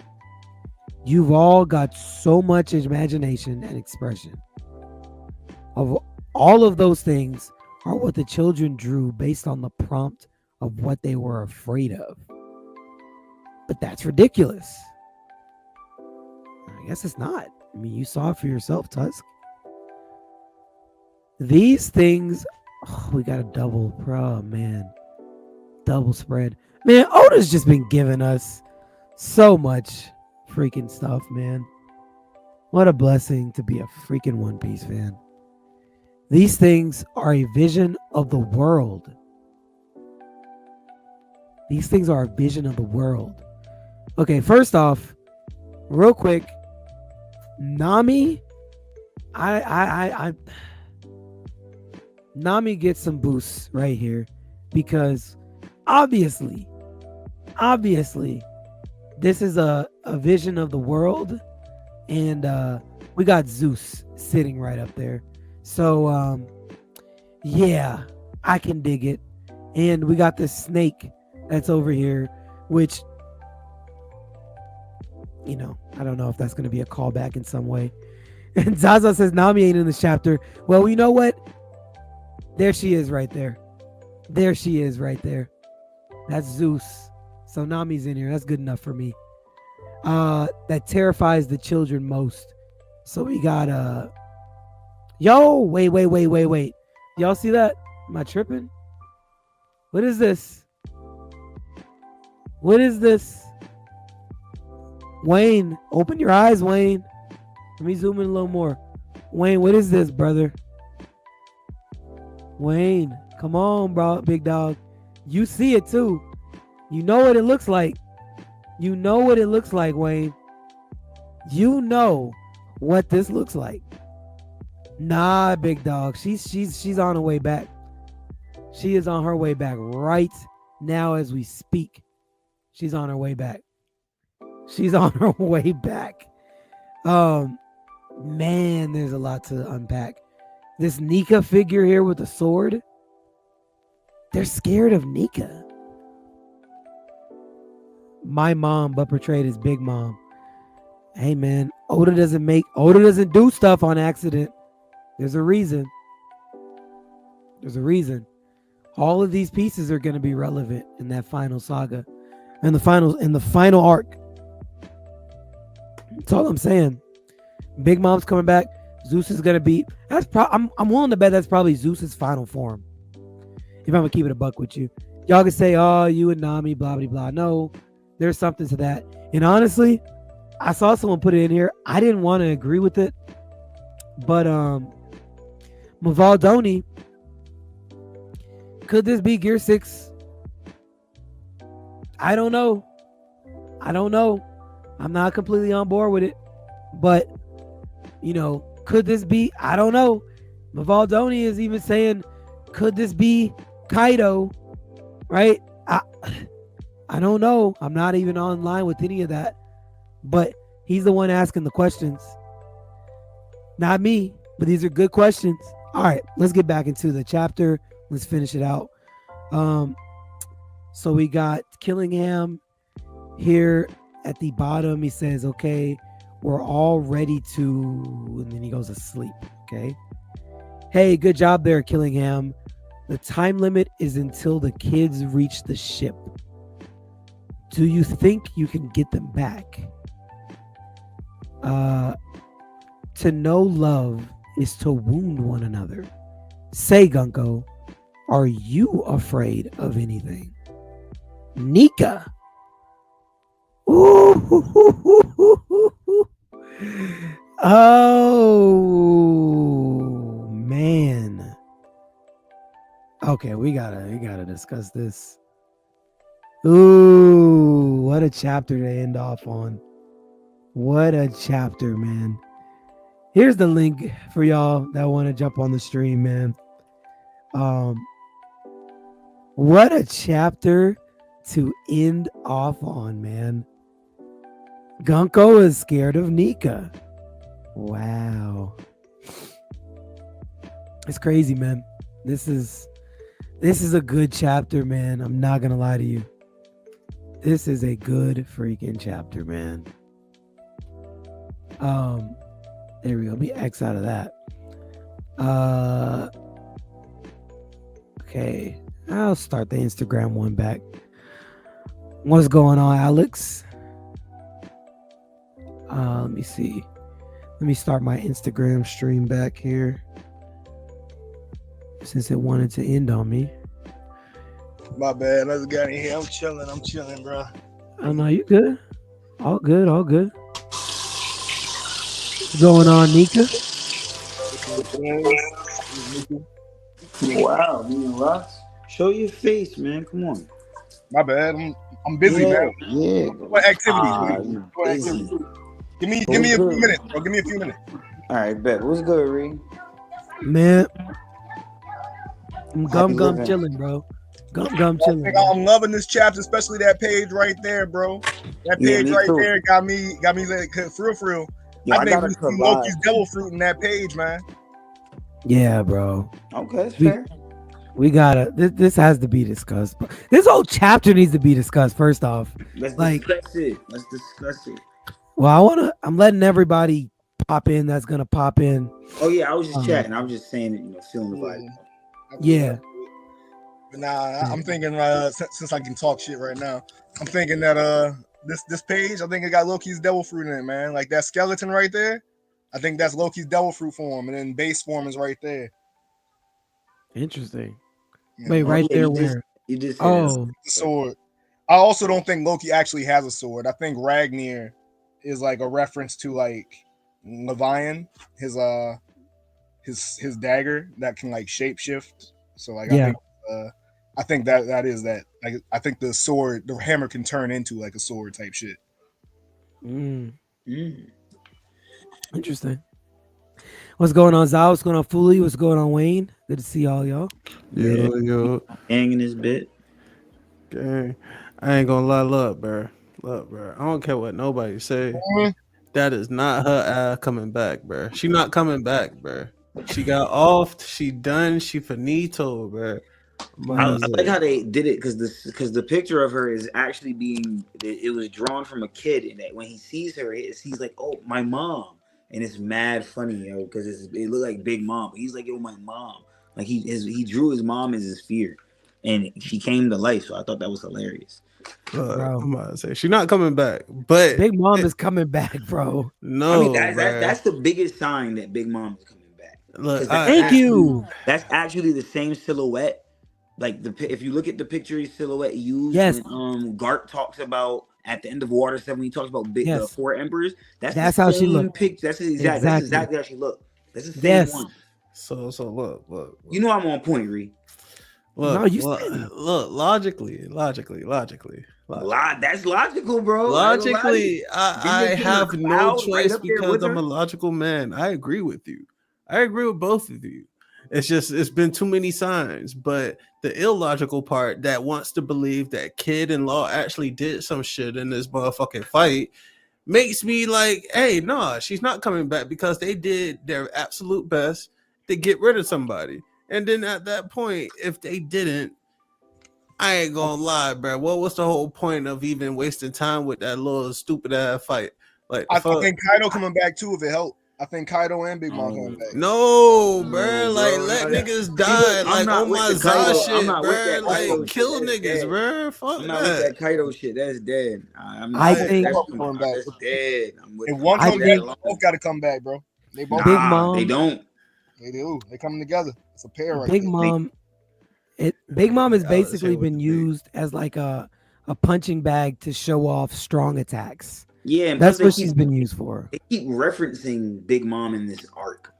You've all got so much imagination and expression. Of all of those things are what the children drew based on the prompt of what they were afraid of. But that's ridiculous. I guess it's not. I mean, you saw it for yourself, Tusk. These things, we got a double, bro, man. Double spread. Man, Oda's just been giving us so much freaking stuff, man. What a blessing to be a freaking One Piece fan. These things are a vision of the world. These things are a vision of the world. Okay, first off, real quick, Nami, Nami gets some boosts right here because obviously, this is a vision of the world, and we got Zeus sitting right up there. So, yeah, I can dig it. And we got this snake that's over here, which, you know, I don't know if that's going to be a callback in some way. And Zaza says Nami ain't in this chapter. Well, you know what? There she is right there. There she is right there. That's Zeus. So Nami's in here. That's good enough for me. That terrifies the children most. So we got yo, wait. Y'all see that? Am I tripping? What is this? What is this? Wayne, open your eyes, Wayne. Let me zoom in a little more. Wayne, what is this, brother? Wayne, come on, bro, big dog. You see it too. You know what it looks like. You know what it looks like, Wayne. You know what this looks like. Nah, big dog. She's on her way back. She is on her way back right now as we speak. She's on her way back. She's on her way back. Man, there's a lot to unpack. This Nika figure here with the sword. They're scared of Nika. My mom, but portrayed as Big Mom. Hey man, Oda doesn't do stuff on accident. There's a reason. There's a reason. All of these pieces are going to be relevant in that final saga, in the final arc. That's all I'm saying. Big Mom's coming back. Zeus is gonna be. I'm willing to bet that's probably Zeus's final form. If I'm gonna keep it a buck with you, y'all can say, "Oh, you and Nami, blah blah blah." No, there's something to that. And honestly, I saw someone put it in here. I didn't want to agree with it, but Mavaldoni, could this be Gear 6? I don't know. I'm not completely on board with it, but you know, could this be? I don't know. Mavaldoni is even saying, could this be Kaido? Right? I don't know. I'm not even online with any of that, but he's the one asking the questions, not me. But these are good questions. All right, let's get back into the chapter. Let's finish it out. So we got Killingham here at the bottom. He says, okay, we're all ready to, and then he goes to sleep. Okay. Hey, good job there, Killingham. The time limit is until the kids reach the ship. Do you think you can get them back? To know love is to wound one another. Say, Gunko, are you afraid of anything? Nika. Ooh, Oh man. Okay, we gotta discuss this. Ooh, what a chapter to end off on. What a chapter, man. Here's the link for y'all that want to jump on the stream, man. What a chapter to end off on, man. Gunko is scared of Nika. Wow. It's crazy, man. This is a good chapter, man. I'm not gonna lie to you. This is a good freaking chapter, man. There we go. Let me X out of that. Okay. I'll start the Instagram one back. What's going on, Alex? Let me see. Let me start my Instagram stream back here. Since it wanted to end on me. My bad. I just got in here. I'm chilling, bro. Oh no, you good? All good, all good. What's going on, Nika? Wow, man, Ross. Show your face, man. Come on. My bad. I'm busy, man. Yeah. What activities? You What busy. activities? Give me a few minutes, bro. Give me a few minutes. All right, bet. What's good, Reed? Man, I'm gum living. chilling, bro. Gum chilling. I'm loving this chapter, especially that page right there, bro. That Yeah, page me right too. there got me like for real. Yo, I think gotta we see collide. Loki's devil fruit in that page, man. Yeah, bro. Okay, that's We- fair. We gotta. This has to be discussed. This whole chapter needs to be discussed. First off, Let's like- discuss it. Let's discuss it. well, I'm letting everybody pop in. That's gonna pop in. Oh yeah, I was just Um, chatting. I was just saying it, feeling the vibe. Yeah. But nah, I'm thinking since I can talk shit right now, I'm thinking that this page, I think it got Loki's devil fruit in it, man. Like that skeleton right there, I think that's Loki's devil fruit form, and then base form is right there. Interesting. You Wait, know, right yeah, there you just- where? You just said Oh, the sword. I also don't think Loki actually has a sword. I think Ragnir is like a reference to like Leviathan, his dagger that can like shapeshift. So like Yeah. I think that is that. Like I think the sword, the hammer can turn into like a sword type shit. Interesting. What's going on, Zal? What's going on, Foolie? What's going on, Wayne? Good to see all y'all. Yo. hanging this bit. Okay. I ain't gonna lie, look, bro. I don't care what nobody say. That is not her ass coming back, bro. She not coming back, bro. She got off. She done. She finito, bro. I like how they did it because the picture of her is actually it was drawn from a kid, and that when he sees her, he's like, oh, my mom, and it's mad funny, yo, because it looked like Big Mom. He's like, yo, my mom. Like he drew his mom as his fear, and she came to life. So I thought that was hilarious. Bro. I'm about to say she's not coming back, but Big Mom is coming back, bro. no, I mean, bruh. that's the biggest sign that Big Mom is coming back. Look, 'Cause Thank you. That's actually the same silhouette. Like if you look at the picture silhouette used Yes. when Garp talks about at the end of Water 7, he talks about the Yes. 4 emperors. That's That's the how she same looked. picture. That's exactly how she looked. That's the same Yes. one. So look. You know I'm on point, Ree. No, you look, said- look, logically. That's logical, bro. Logically, I Didn't you have see her no cloud right choice up there because with I'm her? a logical man. I agree with you. I agree with both of you. It's been too many signs, but the illogical part that wants to believe that Kid and Law actually did some shit in this motherfucking fight makes me like, hey, nah, she's not coming back because they did their absolute best to get rid of somebody. And then at that point, if they didn't, I ain't gonna lie, bro. What was the whole point of even wasting time with that little stupid ass fight? Like, I think Kaido coming back too if it helped. I think Kaido and Big Mom coming back. no, bro. No, Like, bro. let No, niggas look, die. I'm Like, not on with my the Kaido. Za I'm shit, not with that bro. Kaido Like, shit. kill That's niggas, dead. bro. Fuck I'm not with that. that Kaido shit. That's dead. I'm I not with think- that. Coming back. That's dead. I'm with If one I comes back, think- they both got to come back, bro. They both. Big Nah, Mom- they don't. They do. They coming together. It's a pair right Big there. Mom. Big Mom has Yeah, let's basically hear what been you think. used as like a punching bag to show off strong attacks. Yeah, and That's plus what she's been used for. they keep referencing Big Mom in this arc.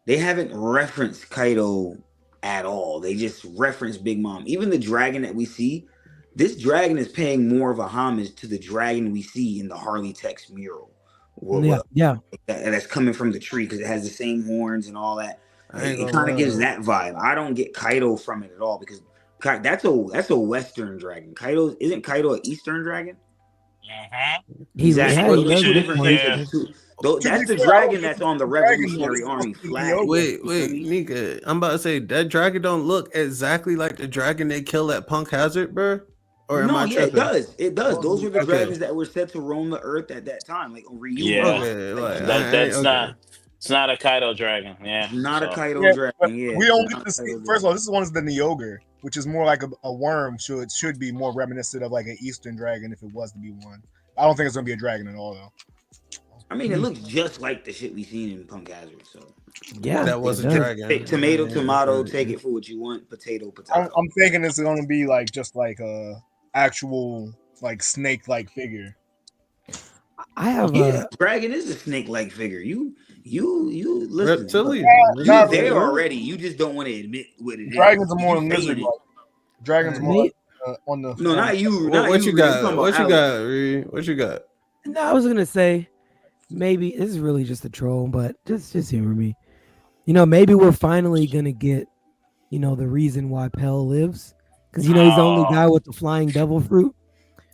They haven't referenced Kaido at all. They just reference Big Mom. Even the dragon that we see, this dragon is paying more of a homage to the dragon we see in the Harley text mural. Yeah. That's coming from the tree because it has the same horns and all that. I ain't It gonna kind of lie. gives that vibe. I don't get Kaido from it at all because that's a Western dragon. Isn't Kaido an Eastern dragon? He Exactly. yeah, Well, he those does two look different more things. Eastern. That's the fair, dragon that's on the dragon, Revolutionary though. Army It's flag. Yoga. Wait, You feel wait, me? Nika. I'm about to say that dragon don't look exactly like the dragon they killed at Punk Hazard, bro. Or am No, I yeah, it tripping? does. It does. Those were the Okay. dragons that were set to roam the earth at that time, like Ryu. Yeah. Okay, like, That's okay. not. It's not a Kaido dragon. Yeah. Not a so. Kaido Yeah, dragon. but Yeah, we don't not get to a see. Kaido First of dragon. all, this is one is the Nyoga, which is more like a worm. Should be more reminiscent of like an Eastern dragon if it was to be one. I don't think it's gonna be a dragon at all though. I mean, it looks just like the shit we seen in Punk Hazard. So Yeah, That was it a does. dragon. tomato, Yeah, tomato. yeah. Take it for what you want. Potato, I'm, potato. I'm thinking it's gonna be like just like a actual like snake-like figure. I have Yeah, a dragon is a snake-like figure. You listen. Reptilian. Yeah, You not there really. already. You just don't want to admit what it is. Dragons are more You lizard. saying it. Dragons are more May- like, on the No, not you. What, Not what you Reed. I'm got? talking What about you Alex. got, Reed? What you got? no, I was gonna say maybe this is really just a troll, but just humor me. You know, maybe we're finally gonna get, you know, the reason why Pell lives. Because you know he's the only guy with the flying devil fruit.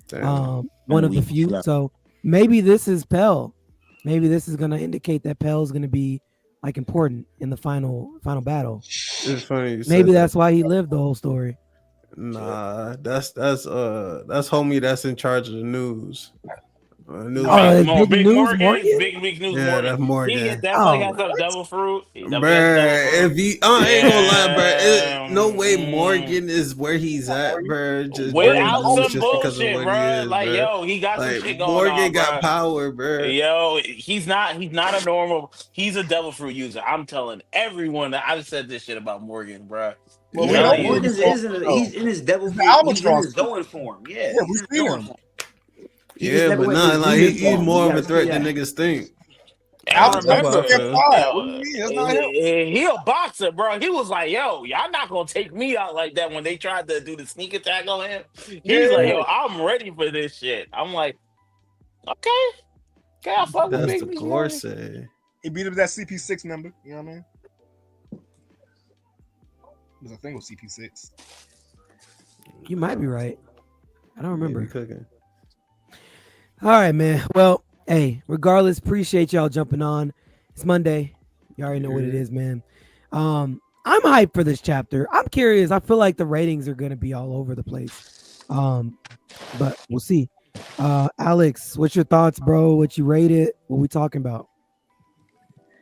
Damn. One of the weak few. slap. So maybe this is Pell. Maybe this is gonna indicate that Pell is gonna be like important in the final battle. It's funny. You Maybe said that's why he lived the whole story. that. Nah, that's homie that's in charge of the news. News. Oh, Big, Big News News Morgan. Morgan? Big News Yeah, Morgan. that's Morgan. He definitely Oh, has some devil fruit. He definitely Bruh, has devil fruit. if he, I ain't gonna lie, bruh. No way Mm. Morgan is where he's at, bruh. Just Without doing some just because of bullshit, what bro. he is, Like, bruh. yo, he got some Like shit going Morgan on, got bro. power, bruh. Yo, he's not a normal. He's a devil fruit user. I'm telling everyone that I've said this shit about Morgan, bro. Well, Yeah, we know Yeah, Morgan's Morgan's he's in his devil He's fruit. the He's in Albatross. his Zoan form. Yeah, Yeah, he's we in seen Zoan him. form. He just Yeah, never but went nah, to like human he's form. more You of a gotta threat see than that. niggas think. And Albatross remember, about can't to- fly. What do you mean? That's not him. he a boxer, bro. He was like, "Yo, y'all not gonna take me out like that." When they tried to do the sneak attack on him, he's like, "Yo, I'm ready for this shit." I'm like, "Okay, I fuck with That's Big the News Morgan." Corsair. He beat up that CP6 number. You know what I mean? Because I think it was CP6. You might be right. I don't remember. Maybe cooking. All right, man. Well, hey, regardless, appreciate y'all jumping on. It's Monday. You already know what it is, man. I'm hyped for this chapter. I'm curious. I feel like the ratings are gonna be all over the place. But we'll see. Alex, what's your thoughts, bro? What you rate it? What we talking about?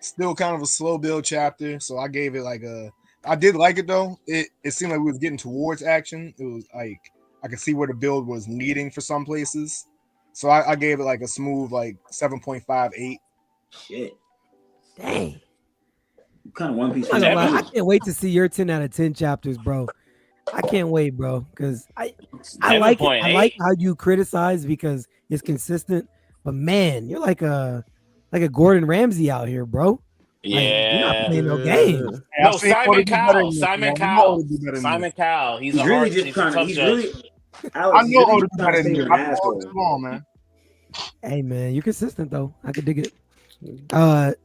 Still kind of a slow build chapter, so I gave it like a. I did like it though. It seemed like we was getting towards action. It was like I could see where the build was leading for some places. So I gave it like a smooth like 7.58. Shit. Dang. What kind of One Piece? I'm not gonna lie, I Seven? can't wait to see your 10 out of 10 chapters, bro. I can't wait, bro, because I like it. I 7.8. like how you criticize because it's consistent. But man, you're like a Gordon Ramsay out here, bro. Like, you're not Yeah. playing no games. No, I've seen Oda Simon do better Cowell. than this, Simon man. I know Cowell. Oda do better than Simon this. Cowell. He's He's a really hard. just He's a trying to. tough He's judge. really. I Alex, he's know really Oda do trying better to than say this. you're an I've been asshole. too long, man. Hey, man, you're consistent though. I could dig it.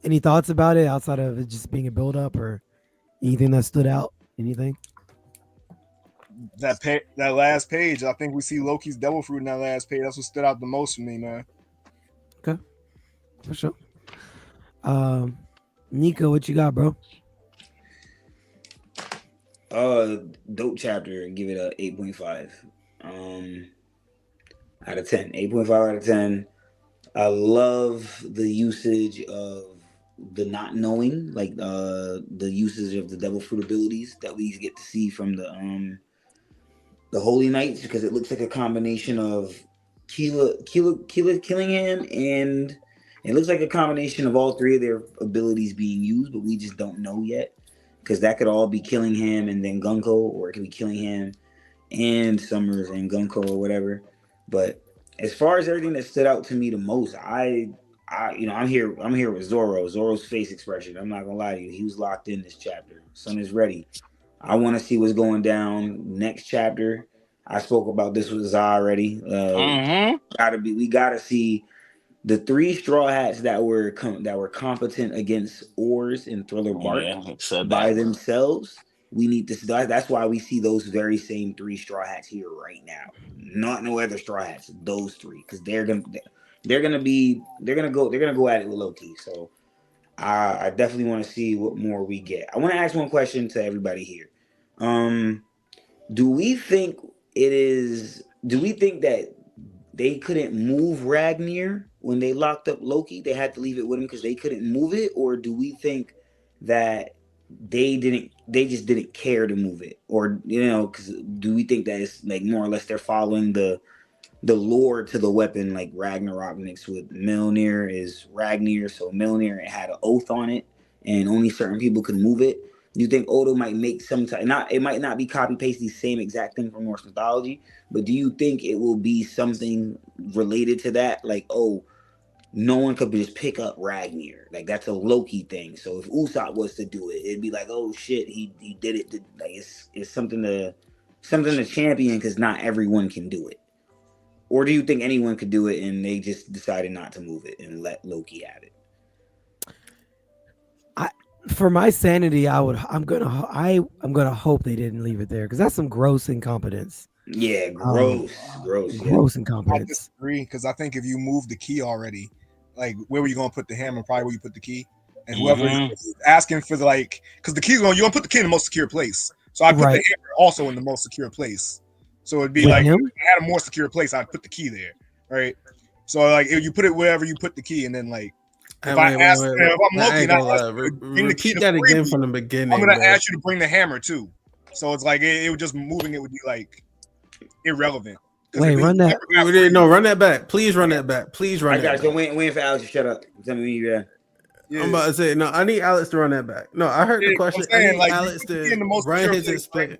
Any thoughts about it outside of it just being a build up or anything that stood out? Anything? That last page, I think we see Loki's devil fruit in that last page. That's what stood out the most for me, man. For sure. Nico, what you got, bro? Dope chapter. Give it a 8.5. Out of 10. 8.5 out of 10. I love the usage of the not knowing, like the usage of the devil fruit abilities that we get to see from the Holy Knights, because it looks like a combination of Killingham, and it looks like a combination of all three of their abilities being used, but we just don't know yet, because that could all be Killingham and then Gunko, or it could be Killingham and Summers and Gunko or whatever. But as far as everything that stood out to me the most, I'm here with Zoro. Zoro's face expression. I'm not gonna lie to you. He was locked in this chapter. Son is ready. I want to see what's going down next chapter. I spoke about this with Zah already. We gotta see the 3 straw hats that were competent against Oars and Thriller Bark by themselves. We need to. That's why we see those very same 3 straw hats here right now. Not no other straw hats. Those 3, because they're gonna go at it with Loki. So I definitely want to see what more we get. I want to ask one question to everybody here. Do we think that they couldn't move Ragnar when they locked up Loki? They had to leave it with him because they couldn't move it, or do we think that they just didn't care to move it? Or because do we think that it's like more or less they're following the lore to the weapon, like Ragnarok mixed with Mjolnir is Ragnar, so Mjolnir had an oath on it and only certain people could move it? You think Oda might make it might not be copy paste the same exact thing from Norse mythology, but do you think it will be something related to that? Like, oh, no one could just pick up Ragnar. Like, that's a Loki thing. So if Usopp was to do it, it'd be like, oh shit, he did it. Like, it's something to champion because not everyone can do it. Or do you think anyone could do it and they just decided not to move it and let Loki have it? For my sanity, I'm gonna hope they didn't leave it there, because that's some gross incompetence. Yeah, gross Gross incompetence. I disagree, because I think if you move the key already, like, where were you gonna put the hammer? Probably where you put the key. And whoever is asking for because the key you're gonna put the key in the most secure place. So I put the hammer also in the most secure place. So it'd be like, if I had a more secure place, I'd put the key there, right? So like, if you put it wherever you put the key, and then like, if I'm Loki, repeat that again from the beginning. I'm gonna ask you to bring the hammer too. So it's like it would just moving it would be like irrelevant. Wait, run that. Run that back. Please run that back. Please run. I got you. Waiting for Alex to shut up. Tell me when I'm about to say no. I need Alex to run that back. No, I heard the question. I need like, Alex to run his explain.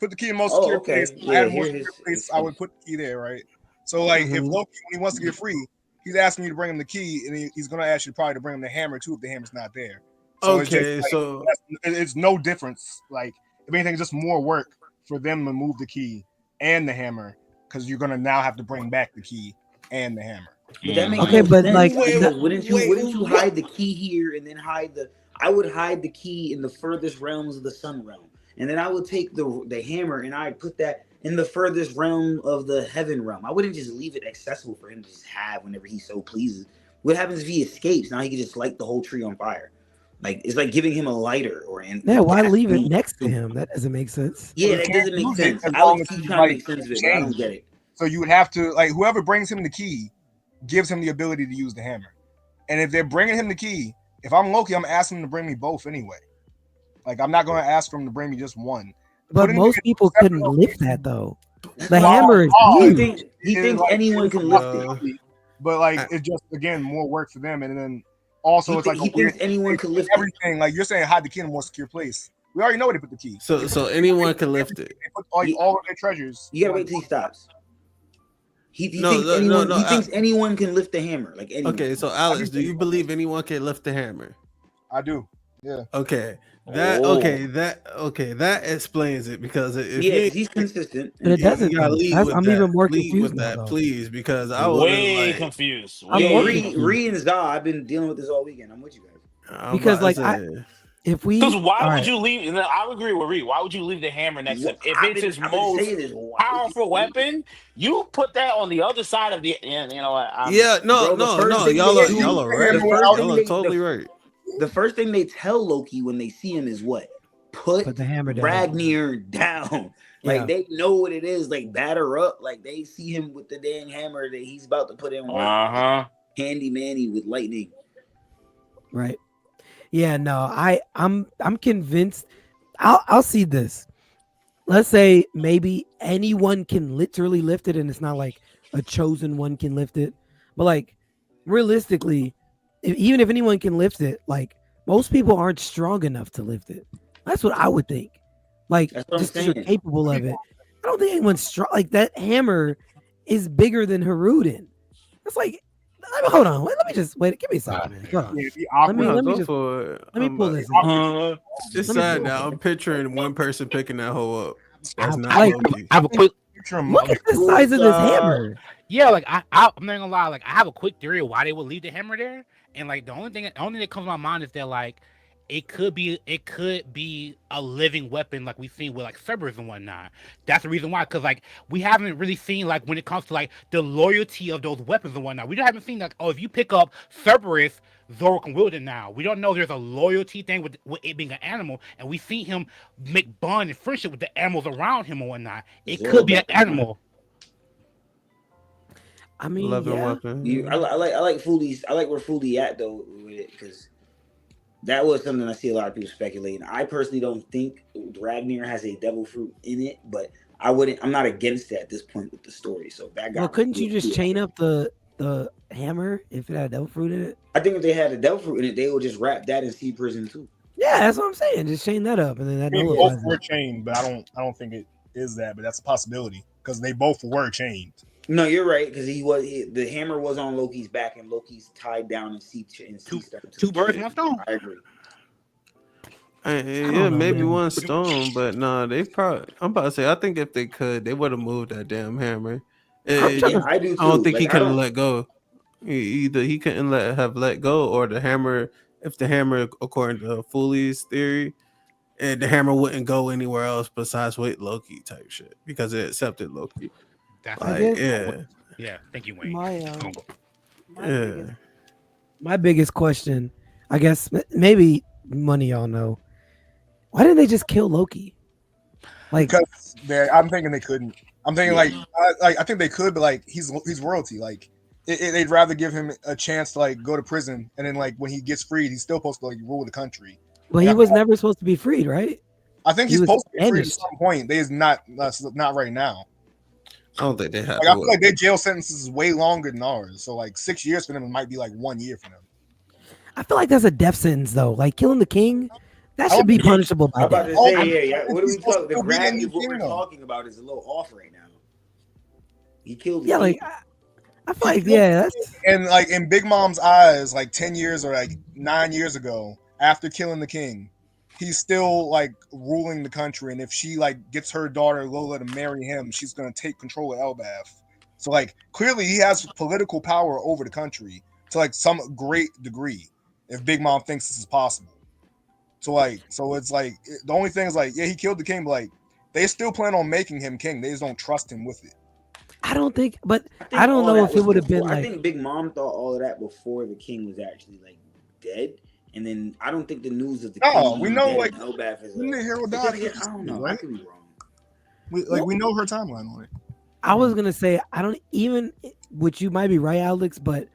Put the key in the most secure place. I had more secure place. I would put the key there, right? So like, if Loki, when he wants to get free, he's asking you to bring him the key, and he's gonna ask you probably to bring him the hammer too if the hammer's not there. So it's no difference. Like, if anything, it's just more work for them to move the key and the hammer, because you're gonna now have to bring back the key and the hammer. But that makes wouldn't you hide the key here and then I would hide the key in the furthest realms of the sun realm, and then I would take the hammer and I'd put that in the furthest realm of the heaven realm. I wouldn't just leave it accessible for him to just have whenever he so pleases. What happens if he escapes? Now he can just light the whole tree on fire. Like, it's like giving him a lighter why leave it next to him? That doesn't make sense. Yeah, that doesn't make sense. I would keep trying to make sense of it, but I don't get it. So you would have to, like, whoever brings him the key gives him the ability to use the hammer. And if they're bringing him the key, if I'm Loki, I'm asking them to bring me both anyway. Like, I'm not going to ask for him to bring me just one. But most people couldn't lift that though. The hammer is huge. He thinks anyone can lift it. But like, it's just, again, more work for them. And then also, he thinks anyone can lift everything. Like, you're saying, hide the key in a more secure place. We already know where they put the key. So anyone can lift it. They put all of their treasures. You gotta wait till he stops. He thinks anyone can lift the hammer. Like anyone. Okay, so Alex, do you believe anyone can lift the hammer? I do. Yeah. Okay. That explains it, because he's consistent. But it doesn't. I'm even more confused with that, please, because I was way confused. Ree and Zah, I've been dealing with this all weekend. I'm with you guys. Because why would you leave? And I would agree with Ree. Why would you leave the hammer next to him? If it's his most powerful weapon, you put that on the other side of the. You know what? Y'all are right. Y'all are totally right. The first thing they tell Loki when they see him is what? Put the hammer down. Ragnar down. Like, they know what it is. Like, batter up. Like, they see him with the dang hammer that he's about to put in work. Handy manny with lightning. Right. Yeah, no, I'm convinced. I'll see this. Let's say maybe anyone can literally lift it, and it's not like a chosen one can lift it. But like, realistically, even if anyone can lift it, like, most people aren't strong enough to lift it. That's what I would think. Like, just because you're capable of it. I don't think anyone's strong. Like, that hammer is bigger than Haruden. It's like, hold on. Let me just wait. Give me a second, man. Hold on. Yeah, it'd be Let me awkward. let me Go just for it. let me I'm pull about- this. It's Let me sad pull now. I'm picturing one person picking that hoe up. That's not Like, Loki. I have a quick. Picture him Look at the size of this hammer. Yeah, like I'm not gonna lie. Like I have a quick theory of why they would leave the hammer there, and like the only thing that comes to my mind is that like it could be a living weapon like we've seen with like Cerberus and whatnot. That's the reason why, because like we haven't really seen like when it comes to like the loyalty of those weapons and whatnot. We haven't seen like, oh, if you pick up Cerberus, Zorro can wield it now. We don't know there's a loyalty thing with it being an animal, and we see him make bond and friendship with the animals around him and whatnot. It Zorro could be an back then. animal. I mean, Loving yeah. weapon. I like Foolie's. I like where Foolie at though with it, because that was something I see a lot of people speculating. I personally don't think Ragnar has a devil fruit in it, but I'm not against it at this point with the story. So that guy. Well, couldn't you just chain up the hammer if it had devil fruit in it? I think if they had a devil fruit in it, they would just wrap that in Sea Prison too. Yeah, that's what I'm saying. Just chain that up, and then that I mean, nullifies both were it. chained, but I don't think it is that, but that's a possibility because they both were chained. No, you're right, because the hammer was on Loki's back, and Loki's tied down in sea. Two birds, one stone. I agree. Yeah, know, maybe man. one stone, but nah, they probably. I'm about to say, I think if they could, they would have moved that damn hammer. I'm trying Yeah, I do too. I don't think he Like, could have let go. Either he couldn't have let go, or the hammer. If the hammer, according to Foley's theory, the hammer wouldn't go anywhere else besides with Loki type shit because it accepted Loki. That's Like, guess- yeah, yeah. Thank you, Wayne. My biggest question, I guess, maybe one of y'all know, why didn't they just kill Loki? Like, Because I'm thinking they couldn't. I'm thinking I think they could, but like he's royalty. Like they'd rather give him a chance to like go to prison, and then like when he gets freed, he's still supposed to like rule the country. well, he was never supposed to be freed, right? I think He he's was supposed to be freed at banished. some point. They is not right now. I don't think they have. Like I feel like their jail sentences is way longer than ours. So like 6 years for them might be like 1 year for them. I feel like that's a death sentence, though. Like killing the king, that should be punishable by I'm about death. to say, Oh, yeah. What are we he's supposed talking? to The be in gravity the of what we're kingdom. talking about is a little off right now. He killed. The Yeah, king. like I feel like that's And like in Big Mom's eyes, like 10 years or like 9 years ago, after killing the king, he's still like ruling the country. And if she like gets her daughter Lola to marry him, she's gonna take control of Elbaf. So like clearly he has political power over the country to like some great degree. If Big Mom thinks this is possible. So it's like the only thing is like, yeah, he killed the king, but like they still plan on making him king. They just don't trust him with it. I don't think, but think I don't all know that if it was would have been before- I like. think Big Mom thought all of that before the king was actually like dead, and then I don't think the news of the No, king we being know, dead like, in Elbaf is. Didn't the hero It die? doesn't- I don't know. I Right? could be wrong. We know her timeline on it. I was gonna say I don't even, which you might be right, Alex, but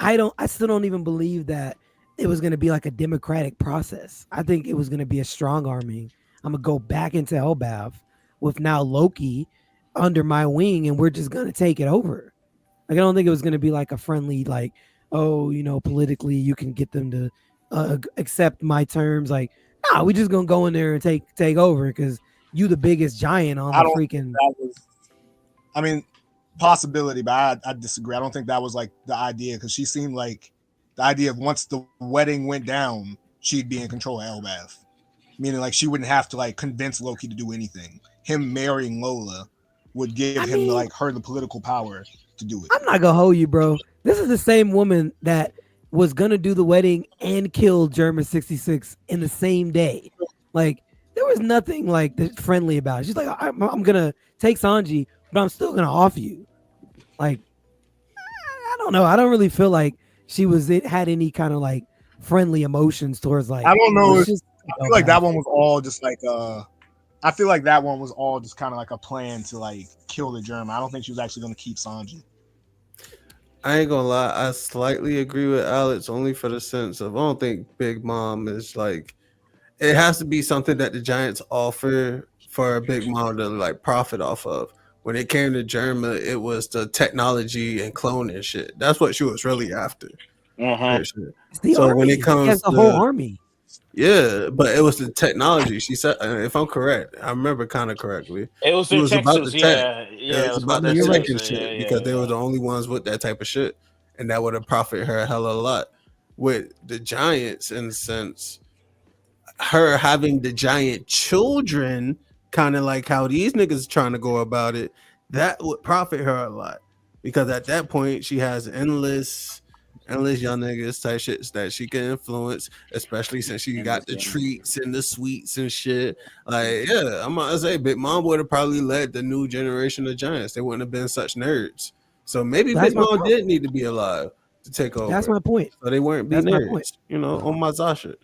I still don't even believe that it was gonna be like a democratic process. I think it was gonna be a strong arming. I'm gonna go back into Elbaf with now Loki under my wing, and we're just gonna take it over. Like I don't think it was gonna be like a friendly, like, oh, politically you can get them to accept my terms. Like, nah, we just gonna go in there and take over because you the biggest giant on I the don't freaking. That was, I mean, possibility, but I disagree. I don't think that was like the idea because she seemed like the idea of once the wedding went down, she'd be in control of Elbaf, meaning like she wouldn't have to like convince Loki to do anything. Him marrying Lola would give him like her the political power to do it. I'm not gonna hold you, bro. This is the same woman that was gonna do the wedding and kill German 66 in the same day. Like there was nothing like friendly about it. She's like, I'm gonna take Sanji, but I'm still gonna off you. Like I don't know. I don't really feel like she had any kind of like friendly emotions towards like. I don't know. let's If, just- I feel like that one was all just like I feel like that one was all just kind of like a plan to like kill the German. I don't think she was actually going to keep Sanji. I ain't gonna lie, I slightly agree with Alex only for the sense of I don't think Big Mom is like it has to be something that the Giants offer for Big Mom to like profit off of. When it came to Germa, it was the technology and cloning shit. That's what she was really after. Uh-huh. It's the So when army. it comes She has the to- whole army. Yeah, but it was the technology. She said, if I'm correct, I remember kind of correctly. It was It the was about Texas, the tech. yeah, It was about the You're tech right. and shit because they were the only ones with that type of shit, and that would have profited her a hell of a lot. With the Giants, in a sense, her having the giant children, kind of like how these niggas trying to go about it, that would profit her a lot because at that point she has endless young niggas type shits that she can influence, especially since she got the treats and the sweets and shit. Like, yeah, I'm gonna say Big Mom would have probably led the new generation of Giants. They wouldn't have been such nerds. So maybe That's Big my Mom point. did need to be alive to take over. That's my point. So they weren't be That's my nerds, point. you know, on my Zasha.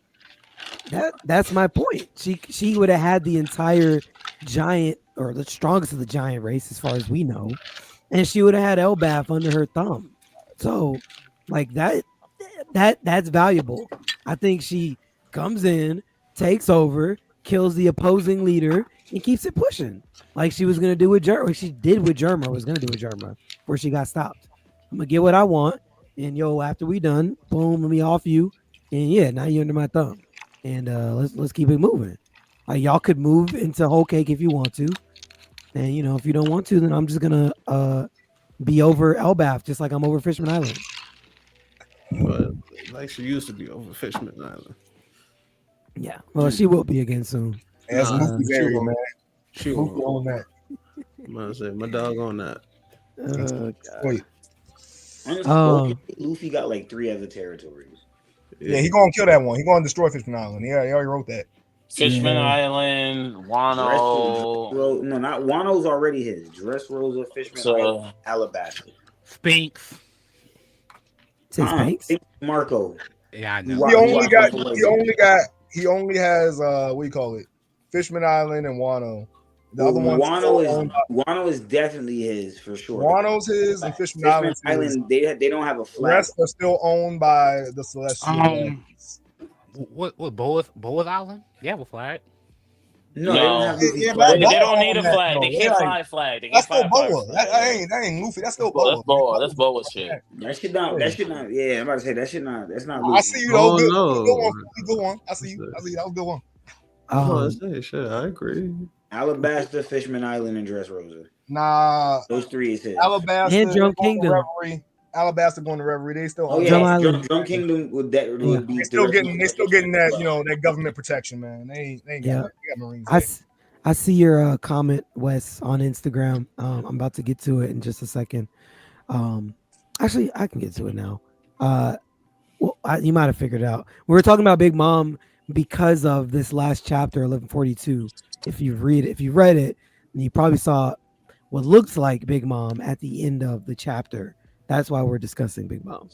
That's my point. She would have had the entire giant or the strongest of the giant race as far as we know, and she would have had Elbaf under her thumb. So, like that's valuable. I think she comes in, takes over, kills the opposing leader, and keeps it pushing. Like she was gonna do with Germa. She did with Germa. Was gonna do with Germa before she got stopped. I'm gonna get what I want, and yo, after we done, boom, let me off you, and yeah, now you're under my thumb. And let's keep it moving. Like y'all could move into Whole Cake if you want to, and you know if you don't want to, then I'm just gonna be over Elbaf just like I'm over Fishman Island. But like she used to be over Fishman Island. Yeah, well she will be again soon. That's Nah, Luffy's she area, won't. man. She Luffy won't. on that. I'm gonna say my dog on that. Wait. Luffy got like 3 other territories. Yeah, he gonna kill that one. He gonna destroy Fishman Island. Yeah, he already wrote that. Fishman Yeah. Island, Wano. No, not Wano's already his. Dressrosa, Fishman Island, Alabasta. Spinks. Say Spanx? Marco. Yeah, I He know. only has what do you call it? Fishman Island and Wano. The other one, Wano is definitely his for sure. Wano's his and Fishman Island. They don't have a The flag. rest are still owned by the Celestial. What Boa's Island? They have a flag. No, No. they don't have Luffy's Yeah, flag. They don't need a That, flag. though. They can't fly a flag. They That's can't still fly a Boa. flag. That ain't Luffy. That's still Boa. That's Boa shit. That should not. Yeah, I'm about to say that should not. That's not. I Luffy. see you though. Oh, Good, no. good one. I see you. That was a good one. Oh, shit, I agree. Alabasta, Fishman Island, and Dressrosa. Nah, Those 3 is his. Alabasta And Drum going to Kingdom. Reverie. Alabasta going to Reverie. They still. Oh own yeah, Drum that. Island. Drum Kingdom would be. They still getting that that government protection, man. They ain't Yeah. got Marines. I see your comment, Wes, on Instagram. I'm about to get to it in just a second. Actually, I can get to it now. You might have figured it out. We were talking about Big Mom because of this last chapter, 1142. If you read it, you probably saw what looks like Big Mom at the end of the chapter. That's why we're discussing Big Mom.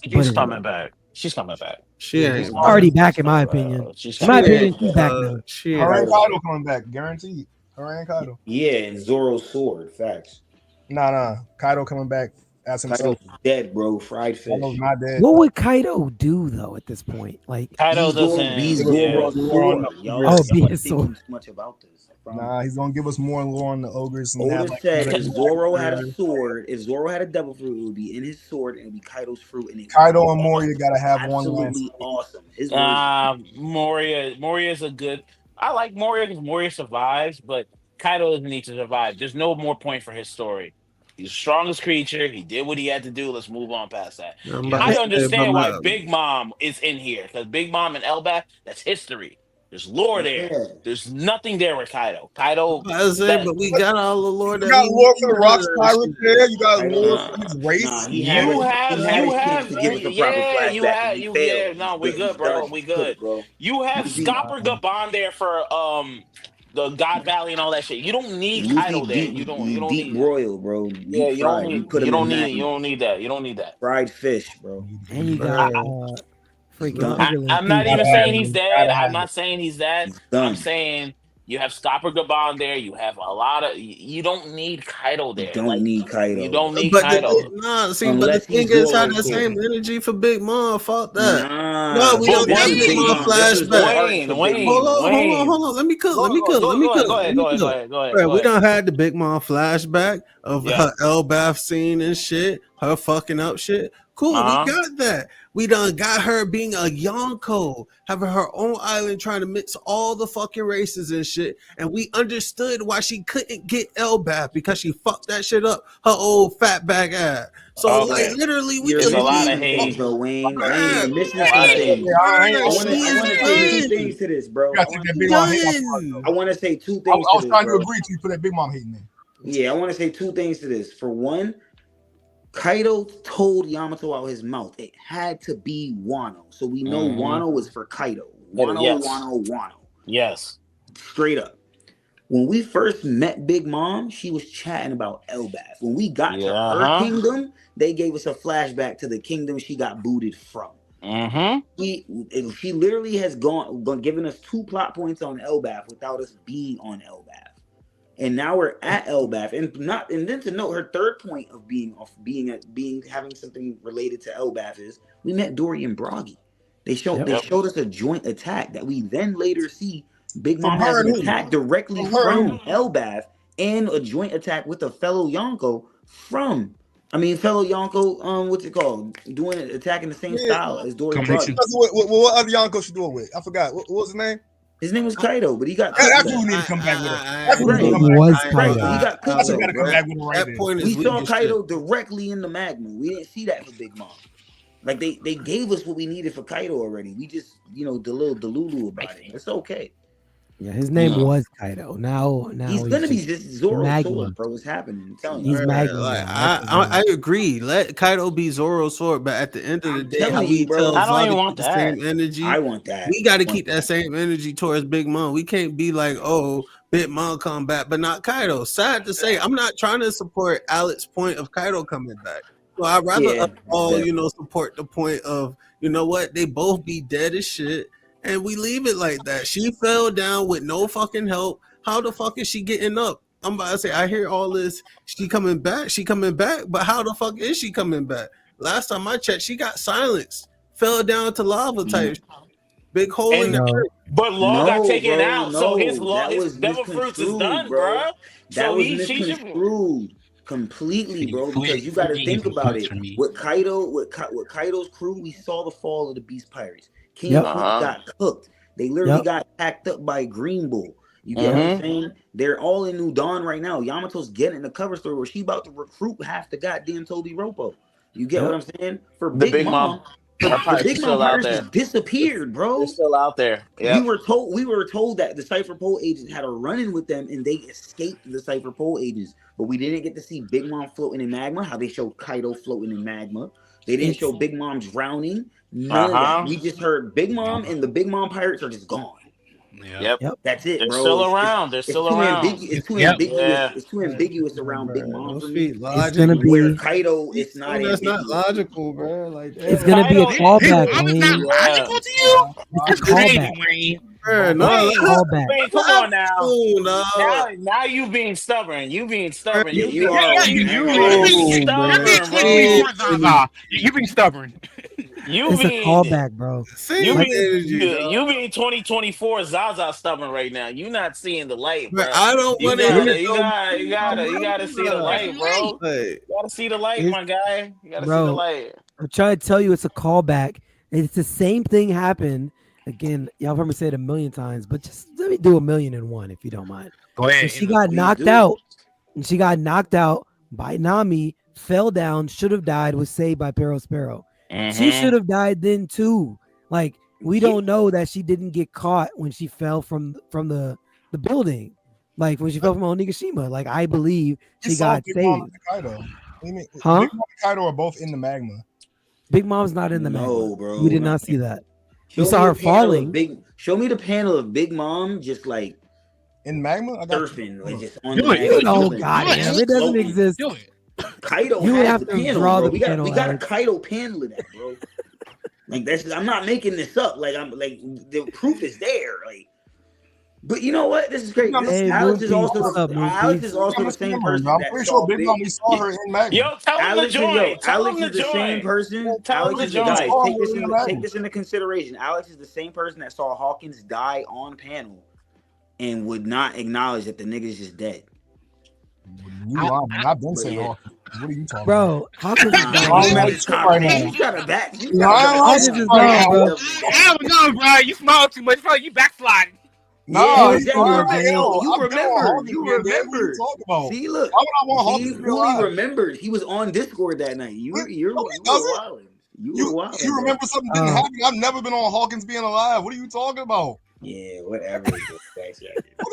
She's coming back. She's coming back. She ain't Already back, in my opinion. In my opinion, she's back now. She Her and ain't. Kaido coming back, guaranteed. Her and Kaido. Yeah, and Zoro's sword. Facts. Nah. Kaido coming back as himself. Kaido's dead, bro. Fried fish. Kaido's not dead. What would Kaido do though at this point? Like, Kaido doesn't. He's yeah. Zoro's sword. Y'all Oh, don't be think his too sword. much about this. Nah, he's gonna give us more lore on the ogres. And Oda have, like, said if another- Zoro had a sword, if Zoro had a devil fruit, it would be in his sword and it would be Kaido's fruit. And it Kaido and Moria gotta have one last. absolutely awesome. His words- Moria's a good. I like Moria because Moria survives, but Kaido doesn't need to survive. There's no more point for his story. He's the strongest creature. He did what he had to do. Let's move on past that. I understand why Big Mom is in here because Big Mom and Elbaf, that's history. There's lore there. Yeah. There's nothing there with Kaido. I say, but we got all the lore. You got lore for the Rocks Pirate there. You got lore for his race. Nah, You had it. have, He had you it have, to give us a proper yeah, flashback, you have, and you, he failed. yeah, no, we He's good, bro, done. we good. Bro. You have Scopper Gabon there for the God Valley and all that shit. You don't need Kaido there. You don't deep need. royal, bro. Yeah, you don't need. Put You him don't in need. that. You don't need that. You don't need that. Fried fish, bro. And you got freaking. I'm not even saying he's dead. I'm not saying he's dead. He's done. I'm saying you have Scopper Gabon there. You have a lot of. You don't need Kaido there. You don't need Kaido. You don't need But Kaido. but the Unless thing he's is, had Zoro's the sword. same energy for Big Mom. Fuck that. Nah, No, we don't But got Wayne- Big Mom flashback. Wayne. Hold on. Let me cook. Go ahead. Right, we done had the Big Mom flashback of Yeah. her Elbaf scene and shit. her fucking up shit. Cool, we got that. We done got her being a Yonko, having her own island, trying to mix all the fucking races and shit. And we understood why she couldn't get Elbaf because she fucked that shit up, her old fat bag ass. So like literally, we There's can a lot leave of hate, though, Wayne. Man, Wayne, you're missing Yeah, some things. I I want to say two done. things to this, bro. You gotta take that Big Mom hate off. I want to say two I things. was to trying this, to bro. agree to you put that Big Mom hate in there. Yeah, I want to say two things to this. For one, Kaido told Yamato out his mouth it had to be Wano. So we know Wano was for Kaido. Wano, Yes. Wano. Yes. Straight up. When we first met Big Mom, she was chatting about Elbaf. When we got to her kingdom, they gave us a flashback to the kingdom she got booted from. She literally has given us 2 plot points on Elbaf without us being on Elbaf. And now we're at Elbaf, and then to note her third point of having something related to Elbaf is we met Dory and Broggy. They showed us a joint attack that we then later see Big Mom has an attack directly from Elbaf and a joint attack with a fellow Yonko fellow Yonko, what's it called? Attacking the same style as Dory and Broggy. What other Yonko she do it with? I forgot. What was his name? His name was Kaido, but he got That's who need to come back with her. That's who Right. need to come It back was with her. Kaido. He got cooked. That's who gotta come back with her right That there. point is We weak saw as Kaido shit. directly in the Magma. We didn't see that for Big Mom. Like they gave us what we needed for Kaido already. We just the little delulu about it. It's okay. Yeah, his name was Kaido. Now He's gonna be just Zoro's Magma. sword, bro. It's happening. I'm telling He's you. Magma. Like, now. That's his name. I agree. Let Kaido be Zoro's sword, but at the end of the day, telling how you, we bro. tell I don't Zod even to want keep the that. same energy. I want that. We got to I want keep that same energy towards Big Mom. We can't be like, oh, Big Mom come back, but not Kaido. Sad to say, I'm not trying to support Alex's point of Kaido coming back. So I'd rather Yeah, us all, support the point of, you know what, they both be dead as shit, and we leave it like that. She fell down with no fucking help. How the fuck is she getting up? I'm about to say, I hear all this. She coming back, but how the fuck is she coming back? Last time I checked, she got silenced, fell down to lava type, big hole in the earth. But Law got taken bro, out, so his that was devil fruits is misconstrued, done, bro. bro. That So was she should. misconstrued completely, bro. Because you got to think about it. With Kaido's crew, we saw the fall of the Beast Pirates. King Cook got cooked. They literally got packed up by Green Bull. You get what I'm saying? They're all in New Dawn right now. Yamato's getting the cover story where she about to recruit half the goddamn Toby Roppo. You get what I'm saying? For The Big Mom, the Big Mom pirates just disappeared, bro. They're still out there. We were told that the Cypher Pole agents had a run-in with them and they escaped the Cypher Pole agents, but we didn't get to see Big Mom floating in magma. How they showed Kaido floating in magma. They didn't show Big Mom drowning. None of that. We just heard Big Mom and the Big Mom pirates are just gone. Yep. That's it, They're bro. still around. They're still around. It's too ambiguous. It's too ambiguous around Big Mom for me. It's gonna Where be. Kaido, it's not. That's not ambiguous. logical, bro. Like It's gonna be a callback, I was Wayne. not logical to you. It's a Crazy, callback. Wayne. bro, no, Wait, Callback. Wait, come on now. Oh, no. Now you being stubborn. You being stubborn. Yeah, You you are. being stubborn, bro. You being stubborn. You It's a being callback, bro. You Like- being 2024 Zaza stubborn right now. You not seeing the light, bro. I don't You want gotta see the light, bro. You gotta see the light, my guy. You gotta see Bro. the light. I'm trying to tell you, it's a callback. It's the same thing happened again. Y'all heard me say it a million times, but just let me do 1,000,001 if you don't mind. Go ahead. And she got knocked out. And she got knocked out by Nami. Fell down. Should have died. Was saved by Perospero. She should have died then too. Like we don't know that she didn't get caught when she fell from the building. Like when she fell from Onigashima. Like I believe she got Big Mom saved. and Kaido. Huh? Big Mom and Kaido are both in the magma. Big Mom's not in the magma. No, bro. You did not see that. You Show saw me her the panel of falling. Show me the panel of Big Mom just like In magma? I got you. surfing, like just on Do the it. magma, Oh chilling, god, Do it. damn, it doesn't floating. exist. Do it. Kaido You would has have the to panel, draw bro. the We got panel, a Alex. Kaido panel of that, bro. Like that's I'm not making this up. Like I'm like the proof is there. Like, but you know what? This is great. Hey, Alex is Moonpiece, also what's up, Alex Moonpiece? is also the same person I'm that pretty saw sure Big Mom, we saw her in magma. Yo, tell him to Alex, join. Tell Alex him is to the same join. person. Tell him Alex to is the join. guy. Oh, Take this in the into magma. consideration. Alex is the same person that saw Hawkins die on panel and would not acknowledge that the nigga's just dead. I've been But saying yeah. Hawkins. What are you talking about? Bro, Hawkins is Nah, Why gone. am I man, like it's shit right now? confident. You gotta back. You Why am I Hawkins shit is right gone, now? bro. I don't know, bro. You smile too much. Bro, you backsliding. Nah, Yeah, he's exactly. fine. You're right. Yo, You I've been on remember. Hawkins You being dead. What are you remember. talking about? See, look. Why would I want He Hawkins to be fully alive? remembered. He was on Discord that night. You No, were he doesn't. wilding. You You were wilding, you bro. remember something didn't happen? I've never been on Hawkins being alive. What are you talking about? Yeah, whatever. Bro. What are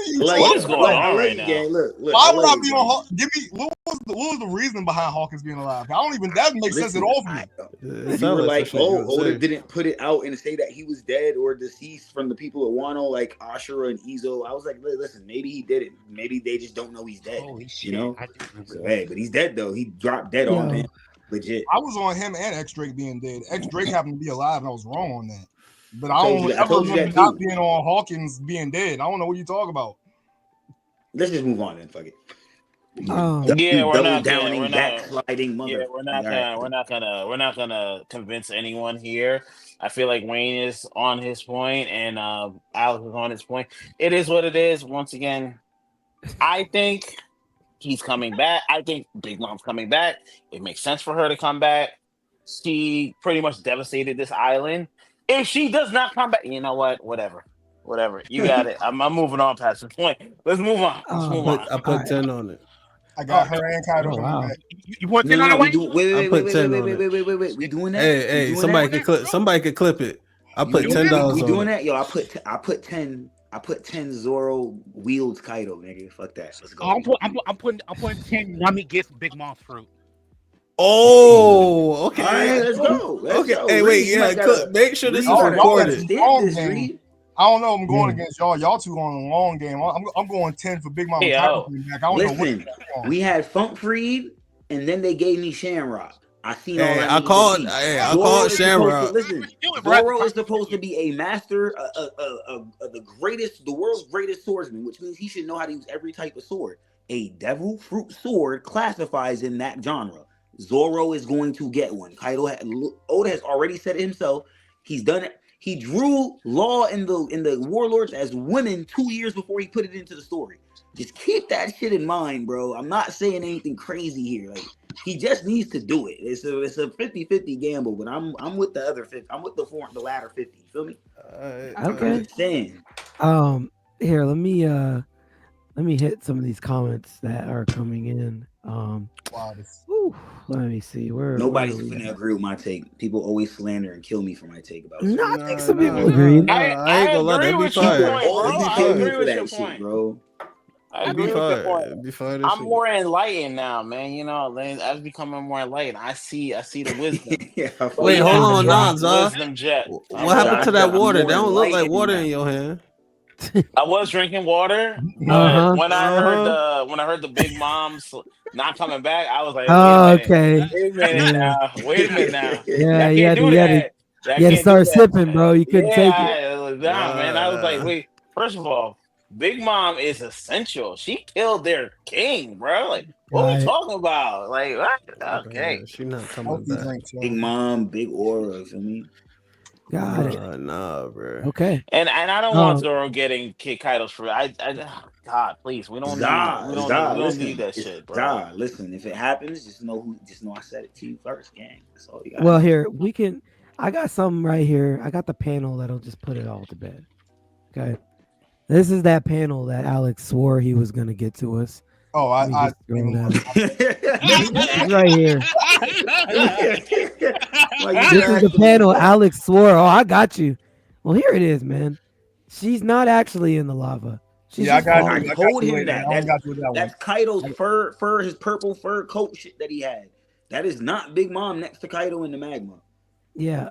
you Like, What talking is going about? on I love right you, now? gang. Look. Why I would love I you, be gang. on Hawkins? Give me what was the reason behind Hawkins being alive? I don't even that makes sense at all for me. You were like, oh, Oda didn't put it out and say that he was dead or deceased from the people at Wano, like Ashura and Izo. I was like, listen, maybe he did it. Maybe they just don't know he's dead. Holy shit. You know? I do remember So, that. hey, but he's dead though. He dropped dead on Yo. him. Legit. I was on him and X Drake being dead. X Drake happened to be alive, and I was wrong on that. But I don't ever told you remember that not too. being on Hawkins being dead. I don't know what you talking about. Let's just move on then. Fuck it. Yeah, we're not downing, we're not backsliding mother. yeah, we're not gonna convince anyone here. I feel like Wayne is on his point and Alex is on his point. It is what it is. Once again, I think he's coming back. I think Big Mom's coming back. It makes sense for her to come back. She pretty much devastated this island. If she does not come back, you know what? Whatever. You got it. I'm moving on past this point. Let's move on. I put 10 on it. I got her and Kaido coming wow. back. You want 10 on the we way? do. I Wait. put 10 on it. We doing that? Hey, somebody could clip it. I put $10 We on doing it. that? Yo, I put 10. I put 10 Zoro wields Kaido, nigga. Fuck that. Let's go. I'm putting 10 Nami gets Big Mom's fruit. Oh, okay. All right, let's go. Let's Okay. go. Hey, Reed, wait, you might yeah. gotta- Make sure this is Reed, you gotta recorded. understand this, Reed. I don't know. I'm going against y'all. Y'all two on a long game. I'm going 10 for Big Mom. Hey, Kaido coming back. I don't know Listen, what we had Funk Freed, and then they gave me Shamrock. I seen all Hey, that. I called Shamrock. Listen, Zoro is supposed to be a master, the world's greatest swordsman, which means he should know how to use every type of sword. A devil fruit sword classifies in that genre. Zoro is going to get one. Oda has already said it himself. He's done it. He drew Law in the Warlords as women 2 years before he put it into the story. Just keep that shit in mind, bro. I'm not saying anything crazy here. Like, he just needs to do it. It's a 50-50 gamble, but I'm with the other 50. I'm with the latter 50. You feel me? Okay. I'm just saying. Here, let me hit some of these comments that are coming in. Let me see. Nobody's gonna agree with my take. People always slander and kill me for my take about. No, I think some people agree. I ain't gonna let agree that be with your fire. point, bro. I agree with your shit, point. bro. I agree with your point. I'm more. more enlightened now, man. You know, I'm becoming more enlightened. I see the wisdom. Wait, hold on, Zah. Wisdom jet. What happened to that water? more That don't look like enlightened water now. in your hand. I was drinking water, but Uh-huh. when I heard the Big Moms not coming back, I was like, Okay. wait a minute now. Wait a minute now. Yeah, I you had can't do that. you had to start sipping, bro. You couldn't take it. Man. I was like, wait. First of all, Big Mom is essential. She killed their king, bro. Like, what are we talking about? Like, what? Okay. She's not coming back. Big Mom, big aura. For me. Got it. Nah, bro. Okay. And I don't want Zoro getting Kaido's fruit. God, please, we don't need that shit, bro. Zah, listen, if it happens, just know I said it to you first, gang. That's all you got. Well, here I got something right here. I got the panel that'll just put it all to bed. Okay. This is that panel that Alex swore he was gonna get to us. Oh, I It's right here. This is the panel Alex swore. Oh, I got you. Well, here it is, man. She's not actually in the lava. She's I got just you. Hold him that. I got you with that That's Kaido's fur, his purple fur coat shit that he had. That is not Big Mom next to Kaido in the magma. Yeah.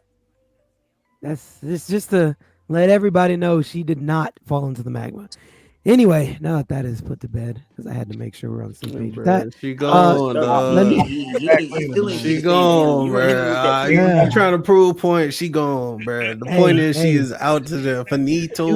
It's just to let everybody know she did not fall into the magma. Anyway, now that is put to bed, because I had to make sure we're on the same page with that. She gone, She gone, bro. You trying to prove a point? She gone, bro. The point is she is out to the finito.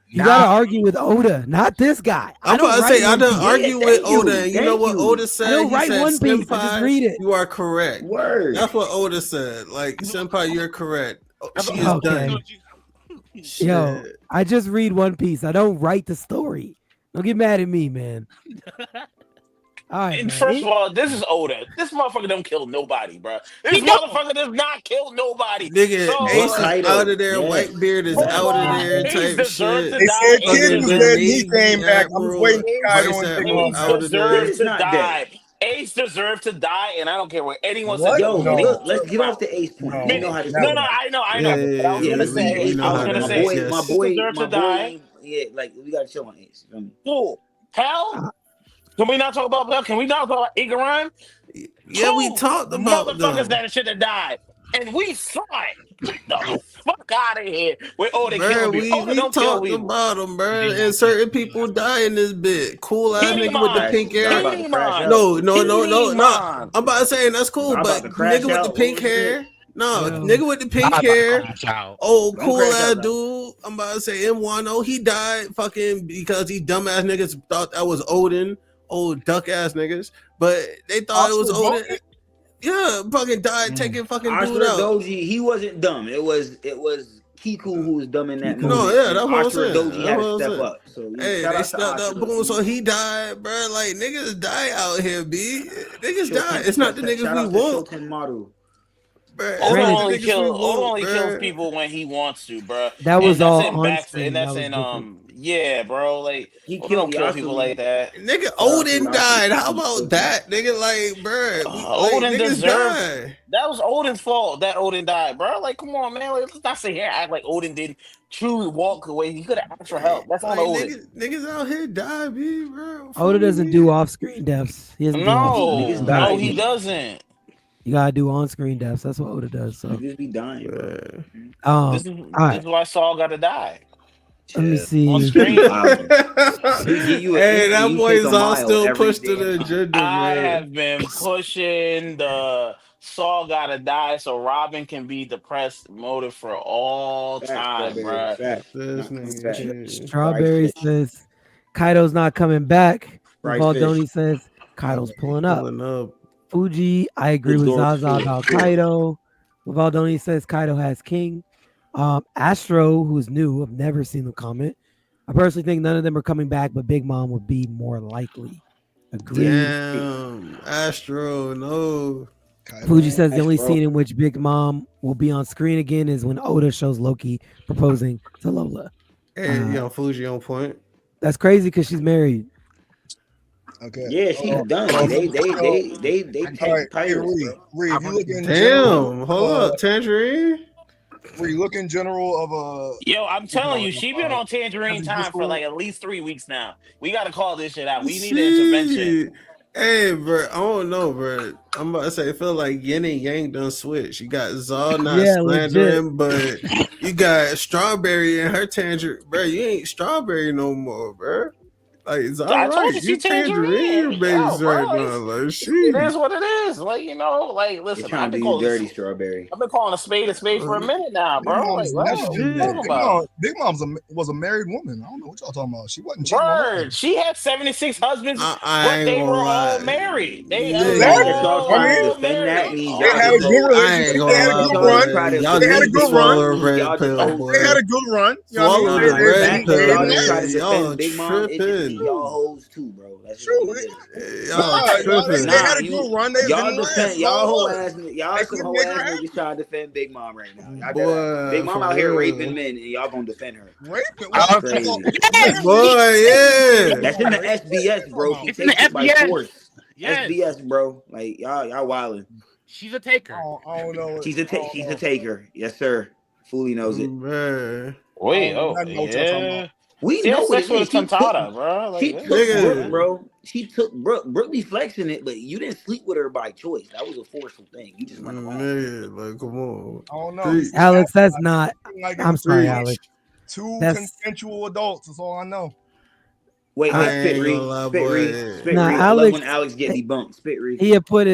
You gotta argue with Oda, not this guy. I'm about to say I done argue with Oda, and you know what Oda said? I don't He write said, One Piece. I just read it. You are correct. Word. That's what Oda said. Like, Senpai, you're correct. She is done. Yo, I just read One Piece. I don't write the story. Don't get mad at me, man. All right, And man. first of all, this is Oda. This motherfucker don't kill nobody, bro. This He don't. motherfucker does not kill nobody. Nigga, So, Ace is Kaido, out of there. yeah. Whitebeard is first out of all, of there. Ace Type deserves to shit. They die. said Ace Kid Fucking was deserves, dead and he Navy came back. I'm Admiral waiting for Kaido Vice and Big Admiral Mom. out of there. deserves It's to not die. Ace deserves to die, and I don't care what anyone What? says. Yo, No. look, let's get off the Ace point. No. We know how this No, goes. I know. Yeah, But I was yeah, gonna Let's leave say, we Ace know I was how gonna that say, is, yes. my Ace boy, deserves to die. yeah, like we gotta chill on Ace. You feel me? Cool. Hell, can we not talk about Hell? Can we not talk about Igaran? Yeah, we Two talked about motherfuckers them. that should have died, and we saw it. Get the fuck out of here with Oda Bruh, killing people. Oda we don't kill talked people. about them, bro. And certain people die in this bit. Cool ass nigga with the Kinemon. pink hair. Y'all about to crash out. No. I'm about to say that's cool, Y'all but about to crash nigga with the out pink over hair. No, Yeah. nigga with the pink I'm about to hair. crash out. Oh, Don't cool crash ass out, dude. I'm about to say M1O. He died fucking because these dumbass niggas thought that was Odin. Old duck ass niggas. But they thought it was Oscar Odin. Bowen? Yeah, fucking died taking fucking Ashura dude out. Doji, he wasn't dumb. It was Kiku who was dumb in that No, moment. yeah, that's what I'm Ashura saying. Doji That's had what to I'm step saying. up. So Hey, shout they out to stepped up, Ashura, boom. So man. he died, bro. Like niggas die out here, b. Niggas Shoten- die. It's not the shout niggas out we to want, Shoten Maru. bro. It's Oda not the only niggas we want, kills bruh. people when he wants to, bro. That was and that's all in on back, screen. and that's That was in different. yeah, bro. Like He Oda killed don't kill people Yasumi. like that. Nigga, out to Odin Yasumi. died. How about that, nigga? Like, bro, Odin niggas deserved. die. That was Odin's fault that Odin died, bro. Like, come on, man. Like, let's not sit here and act like Odin didn't truly walk away. He could have asked for help. That's on Like, Odin. niggas out here die, b, bro. Oda doesn't do off-screen deaths. He doesn't do off-screen Niggas No, die. no, he doesn't. You gotta do on-screen deaths. That's what Oda does. So, Niggas be dying, bro. This is right. this is why Saul got to die let me see. on screen. Give you an Hey, inch that and you boy's take a all mile still every pushed to day. the agenda, I man. have been pushing the Saul gotta die so Robin can be the press motive for all time, bro. This nigga. Strawberry says Kaido's not coming back. Fried Valdoni says Kaido's pulling up. Pulling up. Fuji, I agree with Good Lord, Zaza good. about Kaido. Valdoni says Kaido has King. Astro, who's new, I've never seen them comment. I personally think none of them are coming back, but Big Mom would be more likely. Agreed. Damn, Astro, no. Fuji says the only Astro. scene in which Big Mom will be on screen again is when Oda shows Loki proposing to Lola. Hey, yo, Fuji on point. That's crazy because she's married. Okay. Yeah, she's done. They All take right, hey, pirates, Reed, bro. Reed, if you look in general, Damn, hold up, Tangerine. Reed, you look in general of Yo, I'm telling you, she been on Tangerine Tangerine time for Discord. like at least 3 weeks now. We gotta call this shit out. We need an intervention. Shit. Hey, bro, I don't know, bro. I'm about to say, I feel like Yin and Yang done switch. You got Zal not Yeah, slandering, but you got Strawberry and her Tangerine. Bro, you ain't Strawberry no more, bro. Like, it's all I told right. you You she Tangerine. Tangerine babies Yo, right bro, now. Like, It shit. is what it is. Like, you know, like They're listen, trying I've to been do you calling dirty, Strawberry. I've been calling a spade for a minute now, Big bro. Mom's Like, never what been- you talking about? Big Mom's was a married woman. I don't know what y'all talking about. She wasn't cheating on Word, her. she had 76 husbands, I but ain't they gonna were lie. all married. They Yeah. were Exactly. Y'all all trying to I mean, defend that means They y'all had a just good hold- I ain't relationship. gonna They had a lie, good boy. run. Try to- Y'all They had a need to good swallow run. a red Y'all just pill, don't- boy. They had a good run. You know what I Swallow mean? the They- red they- pill, y'all they- just try to man. Y'all defend Big Mom. It just tripping. be y'all hoes too, bro. That's True. what it is. Y'all Nah, they tripping. had a good run. They y'all didn't defend last. y'all No whole more. ass y'all They some couldn't whole make ass her happy. niggas trying to defend Big Mom right now. Y'all Boy, dead ass. Big Mom for out here real. raping men and y'all gonna defend her. Raping. That's crazy. Yes! Boy, yeah. That's in the SBS, bro. She It's in the takes it by SBS. force. Yes, SBS, bro. Like y'all wildin'. she's a taker. I don't know. She's a taker. Yes, sir. Fully knows it. Man. Wait, I don't know what y'all talking yeah. about. We She know had what sex it with a is. She cantata, took, bro. Like, she this- took Nigga. Brooke, bro. She took Brooke. Brooke be flexing it, but you didn't sleep with her by choice. That was a forceful thing. You just went along. Man, like, come on. I don't know. Three. Alex, that's not. Like I'm it's sorry, two- Alex. Two That's- consensual adults. That's all I know. Wait, I Spit ain't Reed. gonna lie, Spit boy. Reed. Spit Nah, Reed. I love Alex- when Alex get debunked. Spit Reed. He had put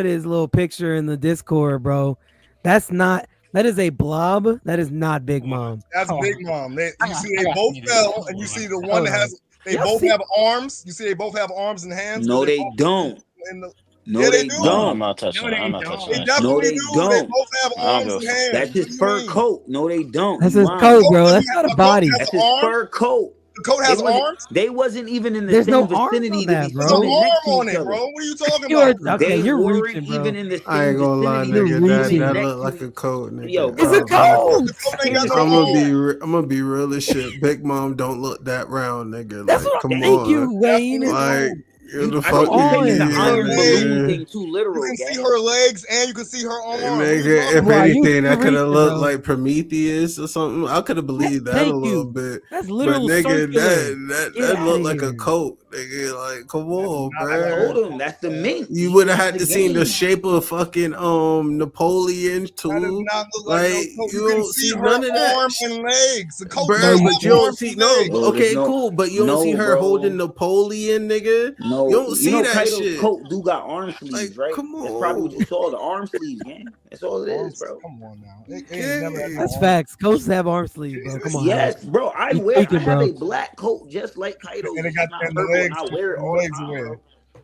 his little picture in the Discord, bro. That's not. That is a blob. That is not Big Mom. That's Oh. Big Mom. You see, I they got both you. fell, and you see the one that has. They Y'all both see- have arms. You see, they both have arms and hands. No, they both don't. in the- No, Yeah, they they do. I'm don't. not touching No, it. they I'm not don't. touching They it. definitely No, they do. don't. They both have I don't arms give a and fuck. hands. That's What his do you fur mean? coat. No, they don't. That's You his lying. coat, Both bro. of them That's have- not a both body. have That's his arms. fur coat. The coat has arms. They wasn't even in the There's same no arms vicinity on to that, be bro. There's an filming next arm to on each it, other. bro. What are you talking You're about? okay. They You're weren't reaching, even bro. in the I same ain't gonna lie, vicinity. You're nigga. That reaching. that Next look to like a coat, nigga. Yo, It's a bro, coat. The coat ain't got Here's no the I'm thing. arms. gonna be real as shit. Big Mom don't look that round, nigga. That's Like, what. come Thank on. you, Wayne. Like, You- the I fuck think you're taking the on, iron bro. balloon yeah. thing too You literal, can see gang. her legs and you can see her arm. What are you Nigga, talking if Bro, you anything, that could have reaching, looked bro. like Prometheus or something. I could have believed that a Thank little you. bit. That's But literal nigga, circular. that Get looked outta like a here. coat, nigga. Like, come on, not I like bro. told him that's the mint. You would have had The to seen the game. shape of fucking Napoleon That does too. not look like no Like, coat. you You can don't see see her none of that. arm and legs. The coat Bro, No, does you but you have don't arms see and no. legs. Yo, Okay, there's no- cool, but you don't see no, her bro. holding Napoleon, nigga. No, You don't see that Kaido's shit. coat do got arm sleeves, Like, right? come That's probably what on. you saw, the arm sleeves, gang. That's all it is, Arms- bro. Come on now. It ain't never had no That's arms. facts. Coats have arm sleeves, bro. Come on. Yes, Alex. bro. I You I tweaking, have bro. a black coat just like Kaido's. And it It's got not and the purple, and legs. I wear it And the all the legs are time, where? bro.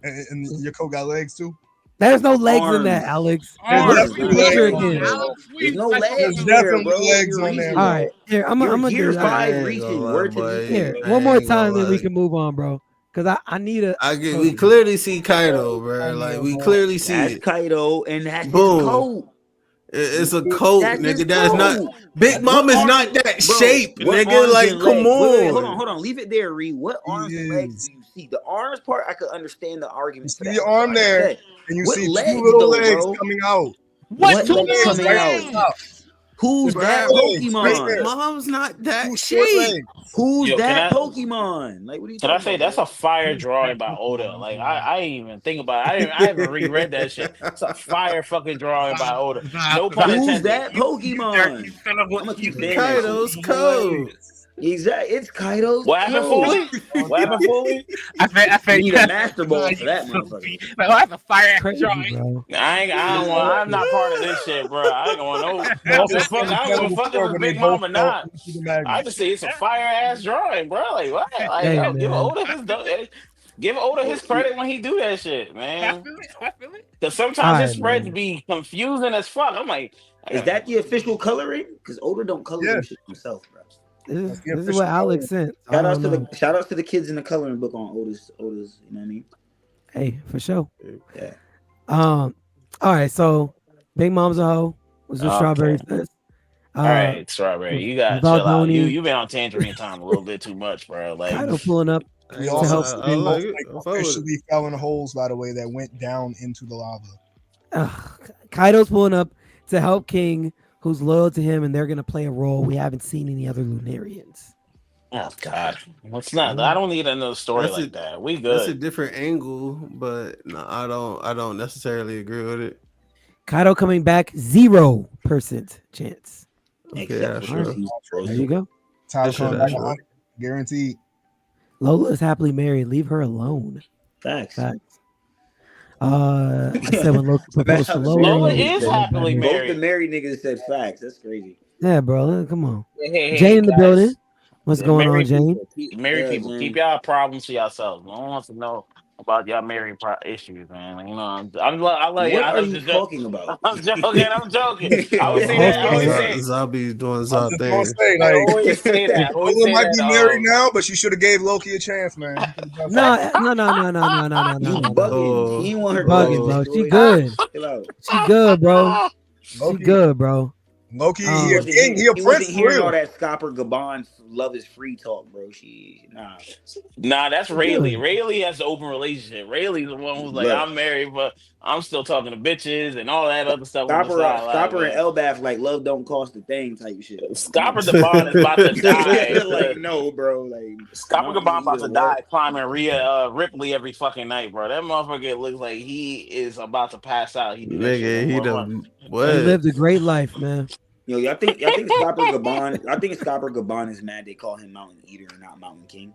And your coat got legs too. There's no legs in that, Arms. Alex. There's Look at definitely the picture legs on again. there. There's no There's legs there, definitely bro. legs You're on there, reaching. All bro. right, here I'm You're gonna do gear that. I 5 ain't reaching. gonna lie, Word to boy. this. Here, I one more ain't gonna time, then we lie. can move on, bro. Cause I need a. We clearly see Kaido, bro. On Like, there, we bro. clearly see That's it. Kaido, and that's his Boom. coat. It's a coat, That's his nigga. That is not. coat. Big Mom What is arms- not that Bro, shape, what nigga. arms Like, and come legs? Wait, on. hold on. Leave it there, Reed. What arms and legs Yes. do you see? The arms part, I could understand the You argument for see that. your That's arm what I there, said. and you What see two legs, little though, legs bro? coming out. What Two legs legs coming right out? at the top. Who's Two that legs right Pokemon? there. Mom's not that Two short shape. legs. Who's Yo, that Pokemon? Like, what are you can I talking say about, that's bro? a fire drawing by Oda? Like I ain't even think about it. I haven't reread that shit. It's a fire fucking drawing by Oda. No pun Who's intended. that Pokemon? I'm gonna keep saying that shit. Kaido's coat. Exactly. It's Kaido's What happened, coat. Foley? What happened, Foley? I You need a master ball for that motherfucker. Like, oh, that's a fire ass Crazy, drawing. bro. I'm not part of this shit, bro. I ain't going no. I don't give a fuck. I don't give a fuck if it's Big Mom or not. I just say it's a fire ass drawing, bro. Like what? Like Hey, yo, give man. Oda his give Oda his credit when he do that shit, I man. feel it. I feel it. Because sometimes his Alright, spreads man. be confusing as fuck. I'm like, Is that the official coloring? Because Oda don't color Yeah. them shit himself, bro. This the is official what Alex sent. I Shout outs don't to know. shout outs to the kids in the coloring book on Oda's. You know what I mean? Hey, for sure. Yeah. All right. So, Big Mom's a hoe. Was what Okay. Strawberry says. all right, Strawberry, you got to chill out. Valdoni. You been on Tangerine Time a little bit too much, bro. Like Kaido pulling up. We To also help see King. both, like, officially fell in holes, by the way, that went down into the lava. Kaido's pulling up to help King, who's loyal to him, and they're gonna play a role. We haven't seen any other Lunarians. oh god, it's not. I don't need another story That's like it. that. We That's a good. different angle, but no, I don't necessarily agree with it. Kaido coming back, 0% chance. Okay, Except yeah, for sure. he's supposed There to. you go. Tyler That's coming right, back that's right. 100, guaranteed. Lola is happily married. Leave her alone. Facts. Facts. I said when Loki proposed to Lola. Lola he is said, happily Both married. the married niggas said facts. That's crazy. Yeah, bro. Come on. Hey, Jane in the guys. building. What's Yeah, going on, married Jane? people, married Yeah, people, Jane. keep y'all problems to yourselves. No one wants to know about y'all married issues, man. Like, you know, I love What you. I are love you the joke. talking about? I'm joking. I'm joking. I always say that. I always say. Zombie's doing I'm Zob just gonna thing. say, I like, always say that. I always Lola say might that. be married now, but she should have gave Loki a chance, man. No. You No. bugging. Oh. He ain't want her Bugging, to bro. destroy She her. good. Chill out. She good, bro. She Loki, good, bro. Loki, Um, he a king, he a He prince wasn't for hearing all real. that Scopper Gabon love is free talk, bro. Nah, that's Rayleigh. Good. Rayleigh has the open relationship. Rayleigh's the one who's like, Look. I'm married, but I'm still talking to bitches and all that other stuff on the Scopper sideline. and Elbath like love don't cost a thing type shit. Scopper Gabon is about to die. Like no, bro. Like Scopper Gabon about to Either die what? climbing Ripley every fucking night, bro. That motherfucker looks like he is about to pass out. He did that shit Nigga, he one done month. He what? lived a great life, man. Yo, y'all think Scopper Gabon? I think Scopper Gabon is mad they call him Mountain Eater and not Mountain King.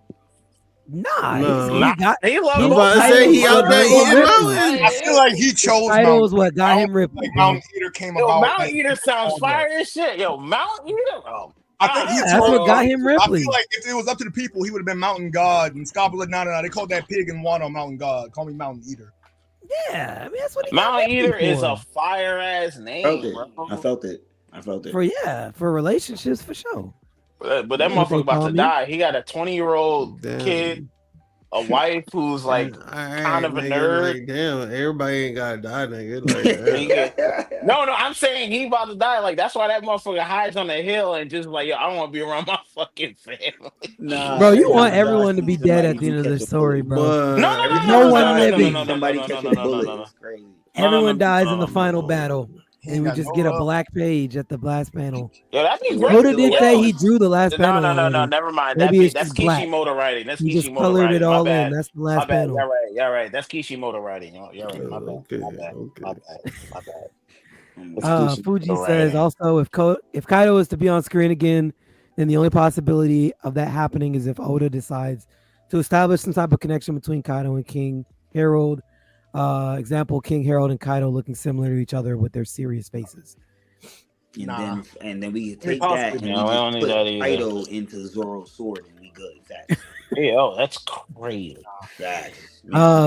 Nah, No. he got He loves I'm both about to say titles, he bro. out there eating mountains. I feel like he chose Kaido is Mountain. what got him ripped. Like bro. Mountain Eater came Yo, about. Mountain like, Eater sounds on fire as shit. Yo, Mountain Eater. Oh, I think he Yeah, that's what got him I Ripley. feel like if it was up to the people, he would have been Mountain God. And Scott was like, no. They called that pig and water Mountain God. Call me Mountain Eater. Yeah, I mean that's what he got Mountain Eater Ripley is for. a fire ass I felt name, it. bro. I felt it. For relationships for sure. But that What they motherfucker about call to me? die. He got a 20-year-old kid, a wife who's like kind of a nerd. Like, damn, everybody ain't gotta die, nigga. Like, Nigga. No, I'm saying he about to die. Like that's why that motherfucker hides on the hill and just like, yo, I don't want to be around my fucking family. Nah, Bro, you every want time everyone to Josh be sees dead somebody at the who end of the catch a story, bullet. bro. No, Every No time one Josh living. sees somebody catch a bullet, it's crazy. Everyone dies in the final battle, He and ain't we got just no get a love. black page at the last panel. Yo, that'd be The great. worst Oda did silhouette. say Yo, he drew the last panel no. already. Never mind. Maybe it's That's just black. Kishimoto writing. That's He just Kishimoto colored it writing. My all bad. in. That's the My last bad. panel. You're right. That's Kishimoto writing. You're right. My bad. okay, My bad. okay. My bad. My bad. Fuji Kishimoto says writing. also if Kaido is to be on screen again, then the only possibility of that happening is if Oda decides to establish some type of connection between Kaido and King Harold. Example: King Harold and Kaido looking similar to each other with their serious faces. And then we take possible. that and No, we we don't just need put that either. Kaido into Zoro's sword and we good. Facts. Yo, that's crazy. Facts.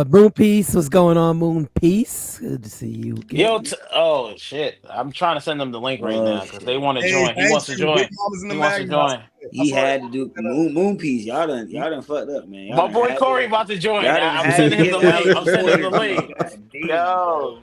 Moon Piece, what's going on, Moon Piece? Good to see you again. Yo, oh shit! I'm trying to send them the link right now because they want to join. He wants to join. Big Mama's in the He wants to magazine. join. He had to do Moon Piece. Y'all done fucked up, man. Y'all My done boy had Corey to- about to join. y'all done I'm had sending to him the give link. Alex I'm sending him the pointers. link. God damn, Yo,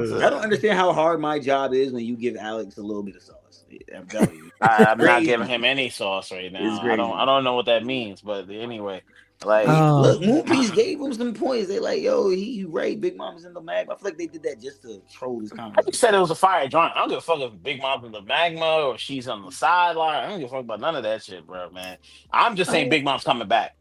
bro. I don't understand how hard my job is when you give Alex a little bit of sauce. I'm telling you. I'm not Crazy. giving him any sauce right It's now. crazy. I don't know what that means, but anyway, like Look, Moon Piece gave him some points. They like, yo, he right. Big Mama's in the mag. I feel like they did that just to troll this I conversation. just said it was a fire joint. I don't give a fuck if Big Mom's in the magma or she's on the sideline. I don't give a fuck about none of that shit, bro, man. I'm just saying Big Mom's coming back.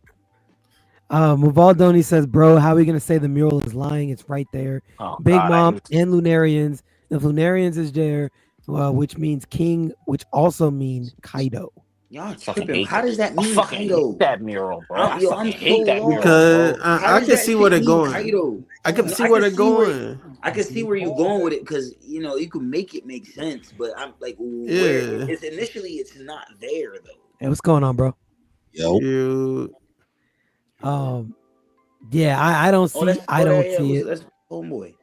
Muvaldoni says, bro, how are we gonna say the mural is lying? It's right there. Oh, Big God, Mom and Lunarians. If Lunarians is there, which means king, which also means Kaido. Y'all fucking tripping. hate How does that I mean fucking Kaido? hate that mural, bro. I Yo, fucking I'm hate so that lost. mural, Because bro. I How can does see that where shit they're mean going. Kaido? I can see where they're going. I can see where you're going with it because you can make it make sense, but I'm like, where? Yeah. It's initially it's not there though. Hey, what's going on, bro? You, Yeah, I don't see. I don't see it. That's homeboy.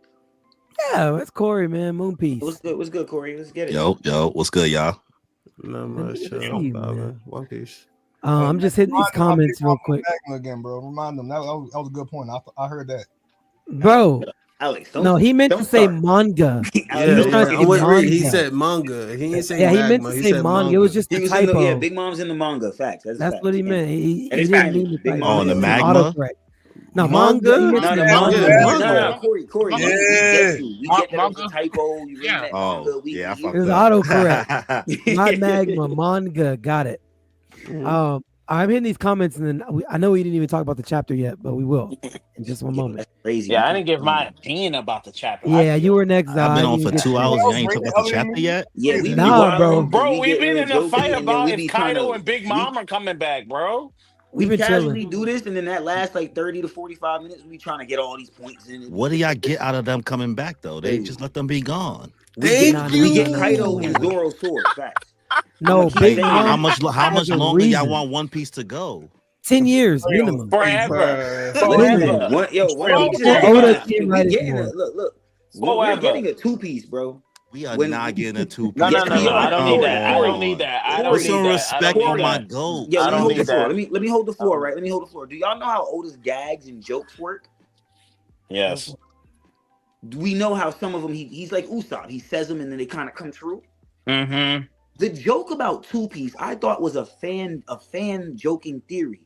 Yeah, that's Corey, man. Moon Piece. What's good? What's good, Corey? Let's get it. Yo, what's good, y'all? not much. see you, man. One Piece. I'm just hitting these comments real quick, Again, bro. Remind them that was a good point. I heard that. bro. Alex, No, he meant to don't say start. manga. Yeah, was trying to say I'm with Reed. He manga. said manga. He didn't say Yeah, he magma. meant to say said manga. It was just He a was in the, typo. Big Mom's in the manga. Facts. That's That's facts. what he meant. He And it's didn't canon. mean to Big typo. Mom Oh, the It's magma? autocorrect. No, Manga? He meant No, to no, say no, manga. no, Corey. Manga. We get you. We get that it was a Manga. typo. You read Yeah. that manga. Oh, We, yeah, I we- fucked It was up. autocorrect. Not magma, manga. Got it. I'm hitting these comments, and then I know we didn't even talk about the chapter yet, but we will in just one moment. That's crazy. Yeah, I didn't give my opinion about the chapter. Yeah, you were next. I've been I on didn't for get 2 to hours. it. You ain't talked about the chapter yet? Yeah, we Nah, bro. Bro, we've been in a fight about we if be Kaido tryna- and Big Mom are coming back, bro. We've We been casually chilling. do this, and then that last like 30 to 45 minutes, we trying to get all these points in. What do y'all get out of them coming back though? They Hey. just let them be gone. We Thank get you. Kaido and Zoro's sword. Facts. No, keep Big saying Mom. How much has a longer y'all reason. want One Piece to go? 10 years minimum. Forever. Listen, one piece is Oda fine. can't We write it getting more. a look. We're Forever. getting a 2-piece, bro. We are When- not getting a 2 piece. No, Yes, we are. I don't need that. I Corey. don't need that. I Put don't some need that. respect I don't on need my that. goat. Yeah, I let me don't hold the need floor. that. Let me hold the floor, right? Let me hold the floor. Do y'all know how Oda's gags and jokes work? Yes. We know how some of them he's like Usopp. He says them and then they kind of come true. Mm-hmm. The joke about 2-piece I thought was a fan joking theory.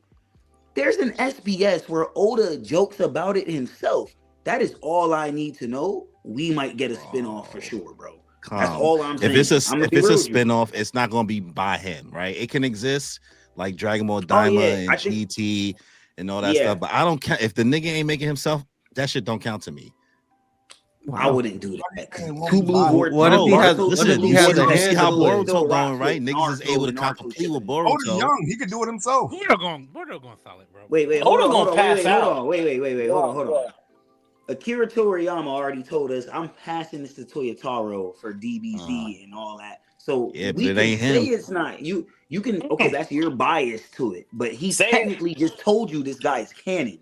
There's an SBS where Oda jokes about it himself. That is all I need to know. We might get a spin-off for sure, bro. That's all I'm saying. If it's a I'm gonna if be it's a real with you. spinoff, it's not gonna be by him, right? It can exist like Dragon Ball Oh, Daima yeah, and I think- GT and all that Yeah. stuff. But I don't count if the nigga ain't making himself. That shit don't count to me. I wouldn't do that. What Two blue board. What if he has- Listen, what if he you has see- a you hand see how to play? Boruto going, right? Niggas is able to cop a plea with Oda's Boruto. young. He could do it himself. Boruto going solid, bro. Wait, Oda hold gonna on, pass out. hold on. Wait, hold on. Akira Toriyama already told us I'm passing this to Toyotaro for DBZ and all that. So Yeah, but we it can ain't say him. it's not you. You can okay, that's your bias to it, but he Say it. technically just told you this guy's canon.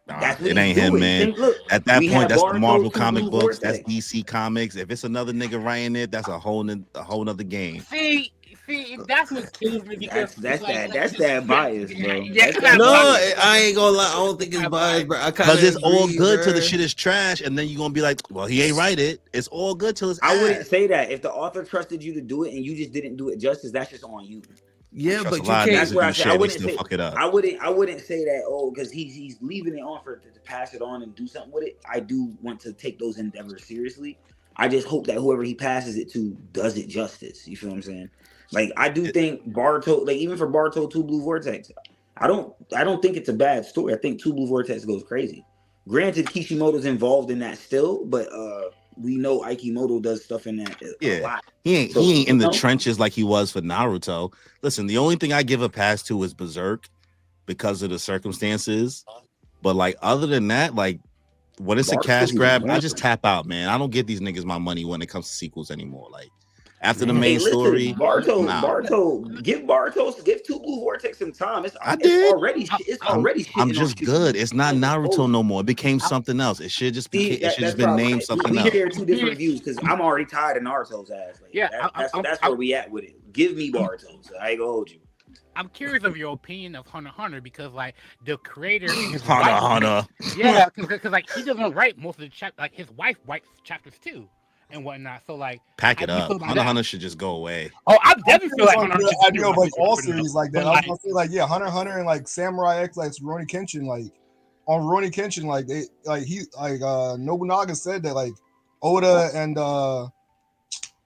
Nah, That's what it ain't he's him, doing. man. Think, look, At that we point, have that's the Boruto, Marvel two comic blue books. That's vortex. DC Comics. If it's another nigga writing it, that's a whole nother game. See, See, that's what kills me because That's that bias, bro. Yeah, That's that No, bias. I ain't gonna lie. I don't think it's biased, bro. I kind Because of it's all agree, good till the bro. shit is trash, and then you're gonna be like, well, he ain't write it. It's all good till it's I wouldn't ass. say that. If the author trusted you to do it and you just didn't do it justice, that's just on you. Yeah, Trust but a you lot of can't. That's what I do said. shit, I they wouldn't still say. fuck it up. I wouldn't say that. Because he's leaving it on to pass it on and do something with it. I do want to take those endeavors seriously. I just hope that whoever he passes it to does it justice. You feel what I'm saying? Like I do think Barto, like even for Barto 2 Blue Vortex, I don't think it's a bad story. I think 2 Blue Vortex goes crazy. Granted, Kishimoto's involved in that still, but we know Aikimoto does stuff in that a lot. He ain't in the trenches like he was for Naruto. Listen, the only thing I give a pass to is Berserk because of the circumstances. But like other than that, like when it's a cash grab, I just tap out, man. I don't give these niggas my money when it comes to sequels anymore. Like after the main story, give 2 Blue Vortex some time. It's already shit. I'm just good. It's not Naruto no more. It became something else. It should just be. It should just been named something else. We share 2 different views because I'm already tired of Naruto's ass. Like, that's where we at with it. Give me Boruto. So I ain't gonna hold you. I'm curious of your opinion of Hunter x Hunter because like the creator Hunter. Yeah, because like he doesn't write most of the chapters. Like his wife writes chapters too and whatnot. So like pack it up. Hunter x Hunter should just go away. Oh, I definitely feel like Hunter x Hunter. I do like all series like that. I was gonna say like Hunter x Hunter and like Samurai X, like Rurouni Kenshin, like on Rurouni Kenshin, like they Nobunaga said that like Oda and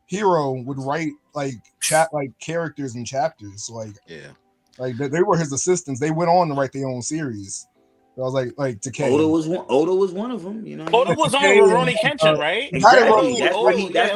Hiro would write like characters and chapters. So, like they were his assistants. They went on to write their own series. So I was like Takei. Oda was one of them. You know, Oda was on Rurouni Kenshin, right? Exactly. That's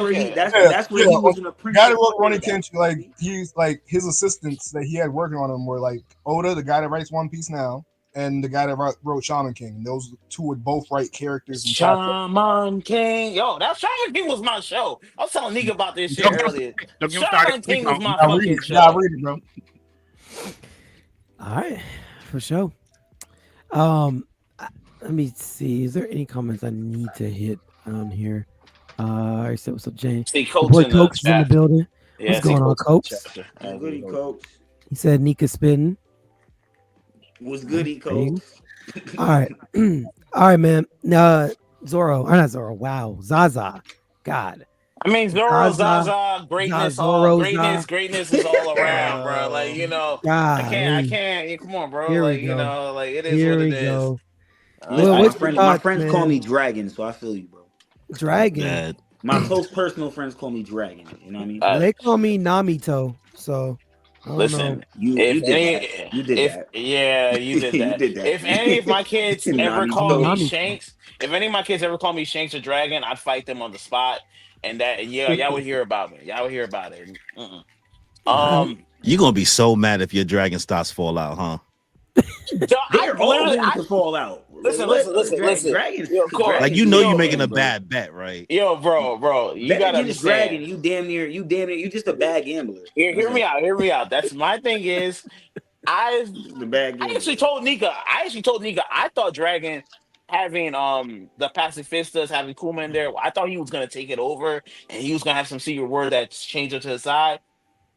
where he was an apprentice. The guy that wrote Rurouni Kenshin, like he's like his assistants that he had working on him were like Oda, the guy that writes One Piece now, and the guy that wrote Shaman King. Those two would both write characters. And Shaman King, that Shaman King was my show. I was telling Nigga about this shit earlier. Shaman King was my fucking show. Yeah, read it, bro. All right, for sure. Let me see. Is there any comments I need to hit on here? All right, so what's up, James? See, boy Coke's in the building. Yeah, what's going on, Coke? Goody Coke. He said Nika spitting. Was goody Coke. All right, all right, man. Zoro, or not Zoro. Wow, Zaza. God. I mean, Zaza, greatness, greatness is all around, bro. Like, you know, God, I can't. Come on, bro. Here like, we you go. know, like it is Here what we it is. go. My friends call me Dragon, so I feel you, bro. Dragon. My close personal friends call me Dragon. You know what I mean? They call me Namito. So listen, you did that. Yeah, you did that. If any of my kids ever call me Shanks, if any of my kids ever call me Shanks or Dragon, I'd fight them on the spot. And that, y'all would hear about me. Y'all would hear about it. You're gonna be so mad if your dragon starts fall out, huh? They're all going to fall out. Listen. Dragons, like you're making a bad bet, right? Yo, bro, you gotta understand. Dragon, you damn near, you just a bad gambler. Hear me out. That's my thing is, I actually told Nika, I thought Dragon having the pacifistas, having Kuma in there, I thought he was gonna take it over and he was gonna have some secret word that's changed it to the side.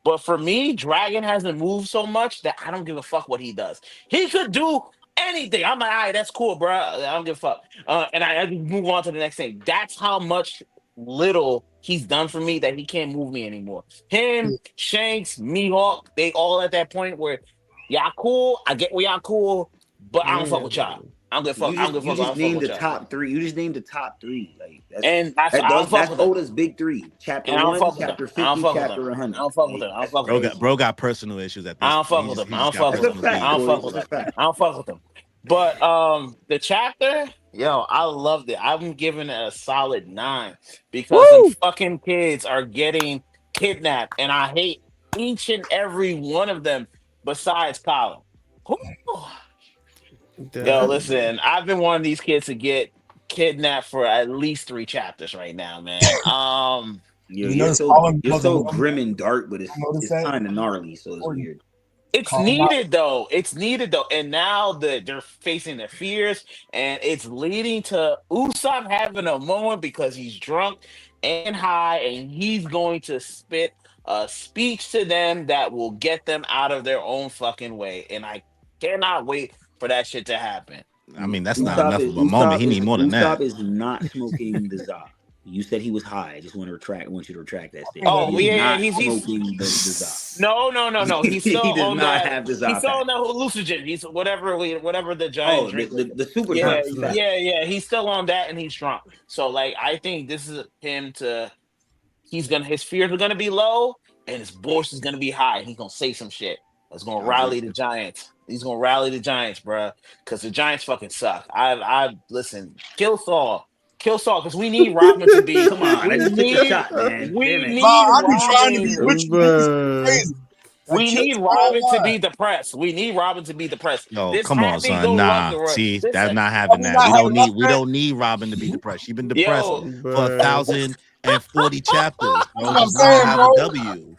But for me, Dragon hasn't moved so much that I don't give a fuck what he does. He could do anything. I'm like, all right, that's cool, bro. I don't give a fuck. And I move on to the next thing. That's how much little he's done for me that he can't move me anymore. Him, Shanks, Mihawk, they all at that point where y'all cool. I get where y'all cool, but I don't fuck with y'all. I don't give a fuck. You just named the top three. You just named the top three. Like that's Oda's big three. Chapter 1, chapter 50, chapter 100. I don't fuck with them. Bro got personal issues at this. I don't fuck with them. I don't fuck with them. But the chapter, I loved it. I'm giving it a solid 9 because the fucking kids are getting kidnapped, and I hate each and every one of them besides Colin. Yo, listen, I've been one of these kids to get kidnapped for at least 3 chapters right now, man. You're so grim and dark, but it's kind of gnarly, so it's weird. It's needed though. And now that they're facing their fears, and it's leading to Usopp having a moment because he's drunk and high, and he's going to spit a speech to them that will get them out of their own fucking way, and I cannot wait for that shit to happen. I mean, that's not enough of a moment. He need more than that. Usopp is not smoking the Za. You said he was high. I just want you to retract that statement. Oh, He is yeah, not he's smoking the Za. No. He's still He does on not that. have the Za He's still pack. on that hallucinogen. He's whatever the giant Oh, drink. the super Yeah, drink. yeah. He's still on that, and he's drunk. So, like, I think this is him to. His fears are gonna be low, and his voice is gonna be high. And he's gonna say some shit that's gonna rally the Giants. He's gonna rally the Giants, bruh, because the Giants fucking suck. I listen. Kill Saul, because we need Robin to be. Come on, I just took a shot, man. We Damn it. need I've been trying to be Robin. with you. This is crazy. We Like, need kill Robin Saul to be depressed. We need Robin to be depressed. Yo, This come on, happy son. go Nah, lucky, right? see, This that's is- not having we that. not having that? We don't need Robin to be depressed. She's been depressed Yo, for 1,040 chapters. Bro. That's what I'm She's saying, not have bro. a W.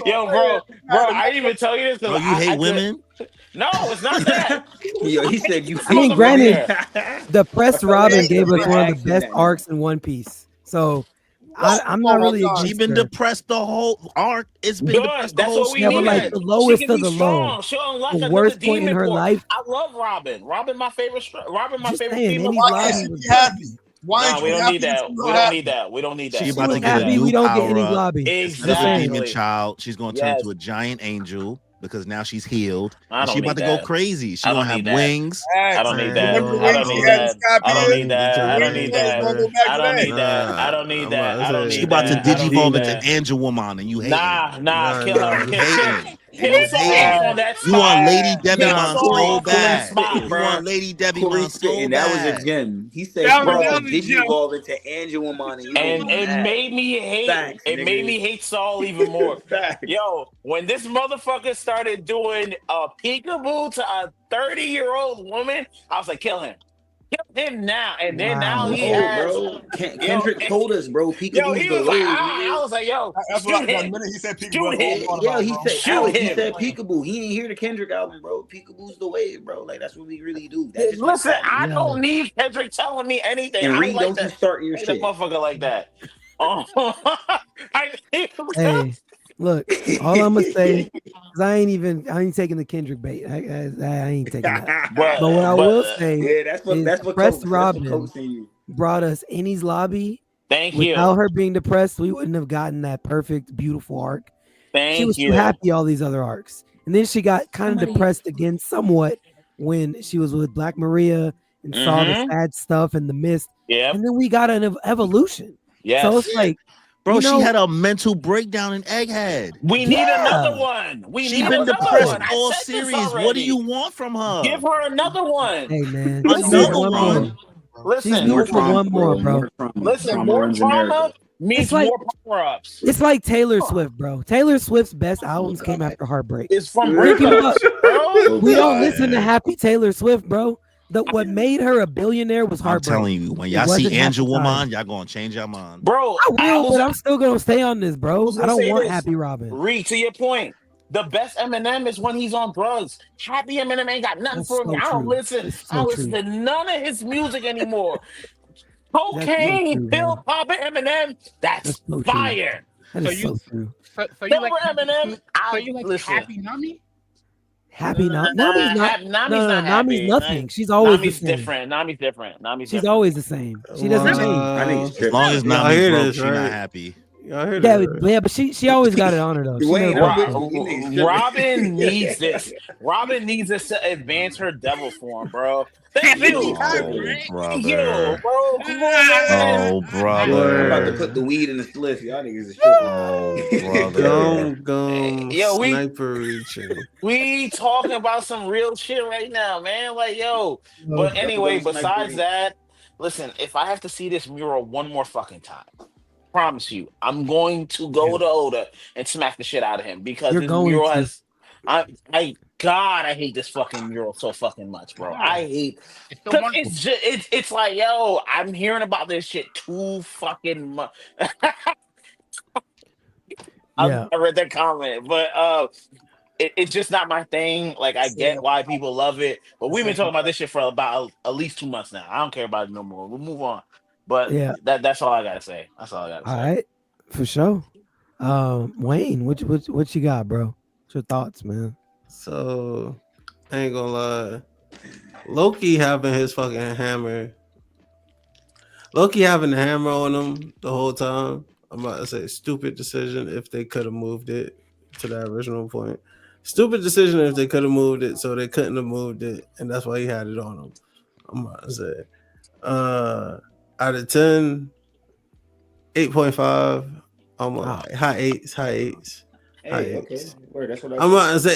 yo, bro, I didn't even tell you this Bro, because you hate women? No, it's not that. Yo, he said you. I mean, granted, Yeah. Depressed Robin gave us We're one of the asking best that. arcs in One Piece. So I'm not really Oh my God. She against been her. depressed the whole arc. It's been Good. depressed the That's whole what we Yeah, but need. like That. the lowest She can of be the strong. low, She'll unlock the another worst point in demon her for life. I love Robin. Robin, my favorite. Robin, my Just favorite saying, female. any Why lobby can't she was be good. happy? Why Nah, ain't we you don't happy need that that. she's We not don't happy? need that. We don't need that. She She about was to get a happy new we don't get any power up. lobby. Instead of a Exactly. demon Exactly. child, she's gonna turn Yes. into a giant angel because now she's healed. I And don't she about need to go that. crazy. She's I gonna don't have need that. wings. I don't need that. Remember the I wings don't she need had in that. Sky I don't Pill? need that. I don't need Wings that. gonna go back I to don't that. need that. I don't need that. I don't She need about to that. I don't need digivolve into that. Angel Woman, and you hating. Nah, kill her. You Kill hating. Kill You Saul hating. off on that You want spot. Lady Debbie Kill Mon Saul so off on that bad. spot, You bro. want Lady Debbie Corey Mon so spitting. That was a bad. gem. He said, That was "Bro, a did gem. you evolve into Angel Woman?" And you gonna And be it mad. made me hate. Facts, It nigga. made me hate Saul even more. Facts. Yo, when this motherfucker started doing a peekaboo to a 30-year-old woman, I was like, kill him. Kill him now. And then now Wow. he No, has. bro. Kendrick told us, bro. Yo, Peekaboo's he the was like, wave. I was like, yo, That's what shoot I him. minute he said Shoot people. him. Yeah, he said Shoot Alex, he him. said peekaboo. He didn't hear the Kendrick album, bro. Peekaboo's the wave, bro. Like that's what we really do. That just Listen, makes I sense. don't need Kendrick telling me anything. And I Reed, like don't you that. start your I like a shit. motherfucker like that. Hey, look, all I'm gonna say is I ain't taking the Kendrick bait. I ain't taking that. But what I will say Yeah, that's what is that's what Depressed Coach, Robin that's what Coach in you. brought us Annie's lobby. Thank Without you. her being depressed, we wouldn't have gotten that perfect, beautiful arc. She Thank was you. too happy all these other arcs. And then she got kind of depressed again somewhat when she was with Black Maria and saw the Mhm. sad stuff and the mist. Yep. And then we got an evolution. Yes. So it's like, Bro, you know, she had a mental breakdown in Egghead. We need Yeah. another one. We She need been another depressed one. I all said this series. What do already. you want from her? Give her another one. hey man, Another she needs one. more. She's Listen, due for one more, bro. listen. More runs trauma America. means It's like- more power ups. It's like Taylor Swift, bro. Taylor Swift's best albums came after Heartbreak. It's from Think about- breakups, bro. We don't God. listen to happy Taylor Swift, bro. What made her a billionaire was I'm Heartbreak. telling you, when It y'all see wasn't Angel Happy Time. Woman, y'all gonna change your mind. Bro, I will, but I'm still gonna stay on this, bro. was I gonna don't say want this. Happy Robin. Reed, to your point, the best Eminem is when he's on drugs. Happy Eminem ain't got nothing That's for me. so I don't true. listen. That's I so don't listen true. to none of his music anymore. so Cocaine, true, pill man. popping Eminem, that's That's so true. fire. That So is you- so true. So you Silver like Eminem, So I you like listen. Happy Nami? Happy Nami's not. Nami's No, not Nami's happy. nothing. She's always Nami's the same. different. Nami's different. Nami's She's different. always the same. She doesn't change. I think it's As long as Y'all Nami's hear broke, this, she right? not happy. Y'all hear Yeah, that? but, yeah, but she always got it on her though. She Wait, never what? broke. Robin needs this. Robin needs this to advance her devil form, bro. Thank you. Oh, Thank you, brother. bro. Come on, man. Oh, I'm about to brother. put the weed in the spliff. Y'all niggas is Oh, brother. Gum, Yo, we- sniper reaching. We talking about some real shit right now, man. Like, yo. But anyway, besides that, listen, if I have to see this mural one more fucking time, promise you, I'm going to go to Oda and smack the shit out of him because You're this going mural to. has. I hate this fucking mural so fucking much, bro. I hate It's so because wonderful. it's just it's like, yo, I'm hearing about this shit too fucking much. Yeah. I read that comment, but it's just not my thing. Like, I get why people love it, but we've been talking about this shit for about at least 2 months now. I don't care about it no more. We'll move on. But Yeah. that's all I gotta say. That's all I gotta All say. right, for sure. Wayne, what you got, bro? What's your thoughts, man? So I ain't gonna lie. Loki having his fucking hammer. Loki having the hammer on him the whole time. I'm about to say stupid decision if they could have moved it to that original point. Stupid decision if they could have moved it, so they couldn't have moved it, and that's why he had it on him. I'm about to say. Out of 10, 8.5. Almost high eights. Hey, okay. Word, that's what I'm about to say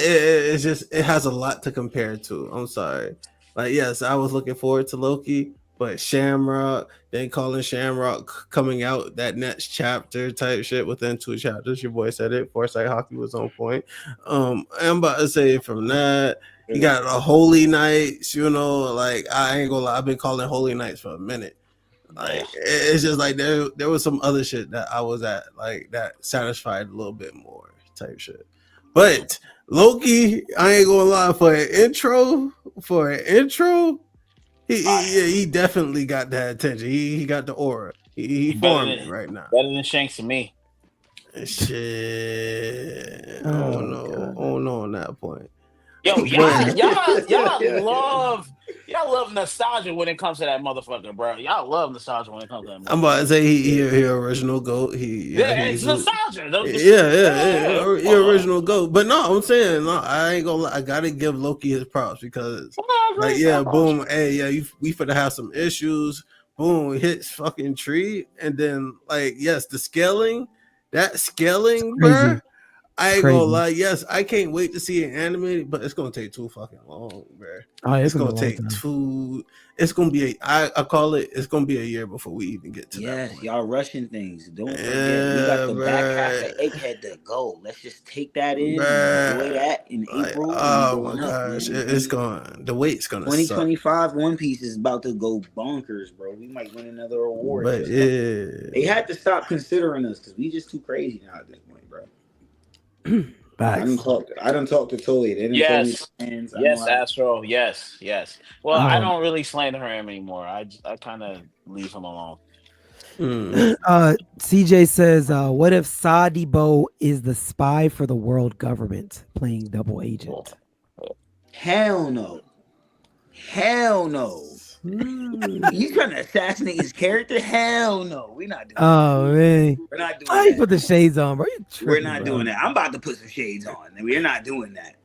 it's just it has a lot to compare to. I'm sorry. Like, yes, I was looking forward to Loki, but Shamrock, then calling Shamrock coming out that next chapter type shit within 2 chapters. Your boy said it. Foresight Hockey was on point. I'm about to say from that, you got the Holy Knights, like I ain't gonna lie, I've been calling Holy Knights for a minute. Like it's just like there was some other shit that I was at like that satisfied a little bit more type shit. But Loki, I ain't gonna lie, for an intro, he definitely got that attention. He got the aura. He formed it right now. Better than Shanks to me. Shit. Oh no, on that point. Yo, y'all love nostalgia when it comes to that motherfucker, bro. Y'all love nostalgia when it comes to that. I'm about to say he original GOAT. It's nostalgia. He original GOAT. But no, I'm saying I ain't gonna lie. I gotta give Loki his props because boom, hey, we finna have some issues. Boom, hits fucking tree, and then the scaling, bro. I ain't gonna lie. Yes, I can't wait to see it animated, but it's gonna take too fucking long, bro. It's gonna take too. It's gonna be I call it. It's gonna be a year before we even get to that. Yes, y'all rushing things. Don't forget, we got the back half of Egghead to go. Let's just take that in, and enjoy that in April. Oh my gosh, it's going. The wait's gonna. 2025 One Piece is about to go bonkers, bro. We might win another award. But they had to stop considering us because we just too crazy now at this point, bro. I done talked to Tully. They yes, Astro. Yes. Well, I don't really slander him anymore. I kind of leave him alone. CJ says, "What if Sadibo is the spy for the world government playing double agent?" Hell no. You trying to assassinate his character? Hell no. We're not doing that. Man. We're not doing Why you put the shades on, bro? We're not doing that. I'm about to put some shades on. We're not doing that.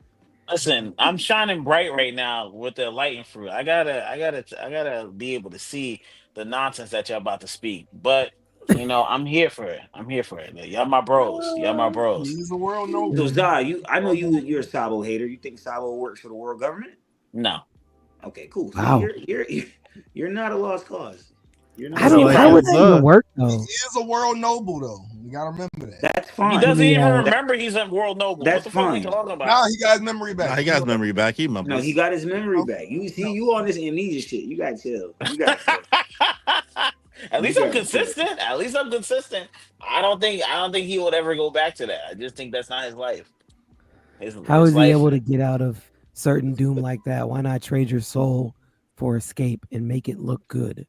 Listen, I'm shining bright right now with the lighting fruit. I gotta be able to see the nonsense that y'all about to speak. But I'm here for it. Y'all my bros. He's a world noble. So Zah, I know you're a Sabo hater. You think Sabo works for the world government? No. Okay, cool. So wow. You're not a lost cause. You're not. How would that even work though? He is a world noble though. You gotta remember that. That's fine. He doesn't even remember he's a world noble. That's what the fuck fine. are you talking about? Now he got his memory back. He got his memory back. He got his memory back. You see, you on this amnesia shit. You gotta chill. At least I'm consistent. I don't think he would ever go back to that. I just think that's not his life. How is he able to get out of certain doom like that? Why not trade your soul for escape and make it look good?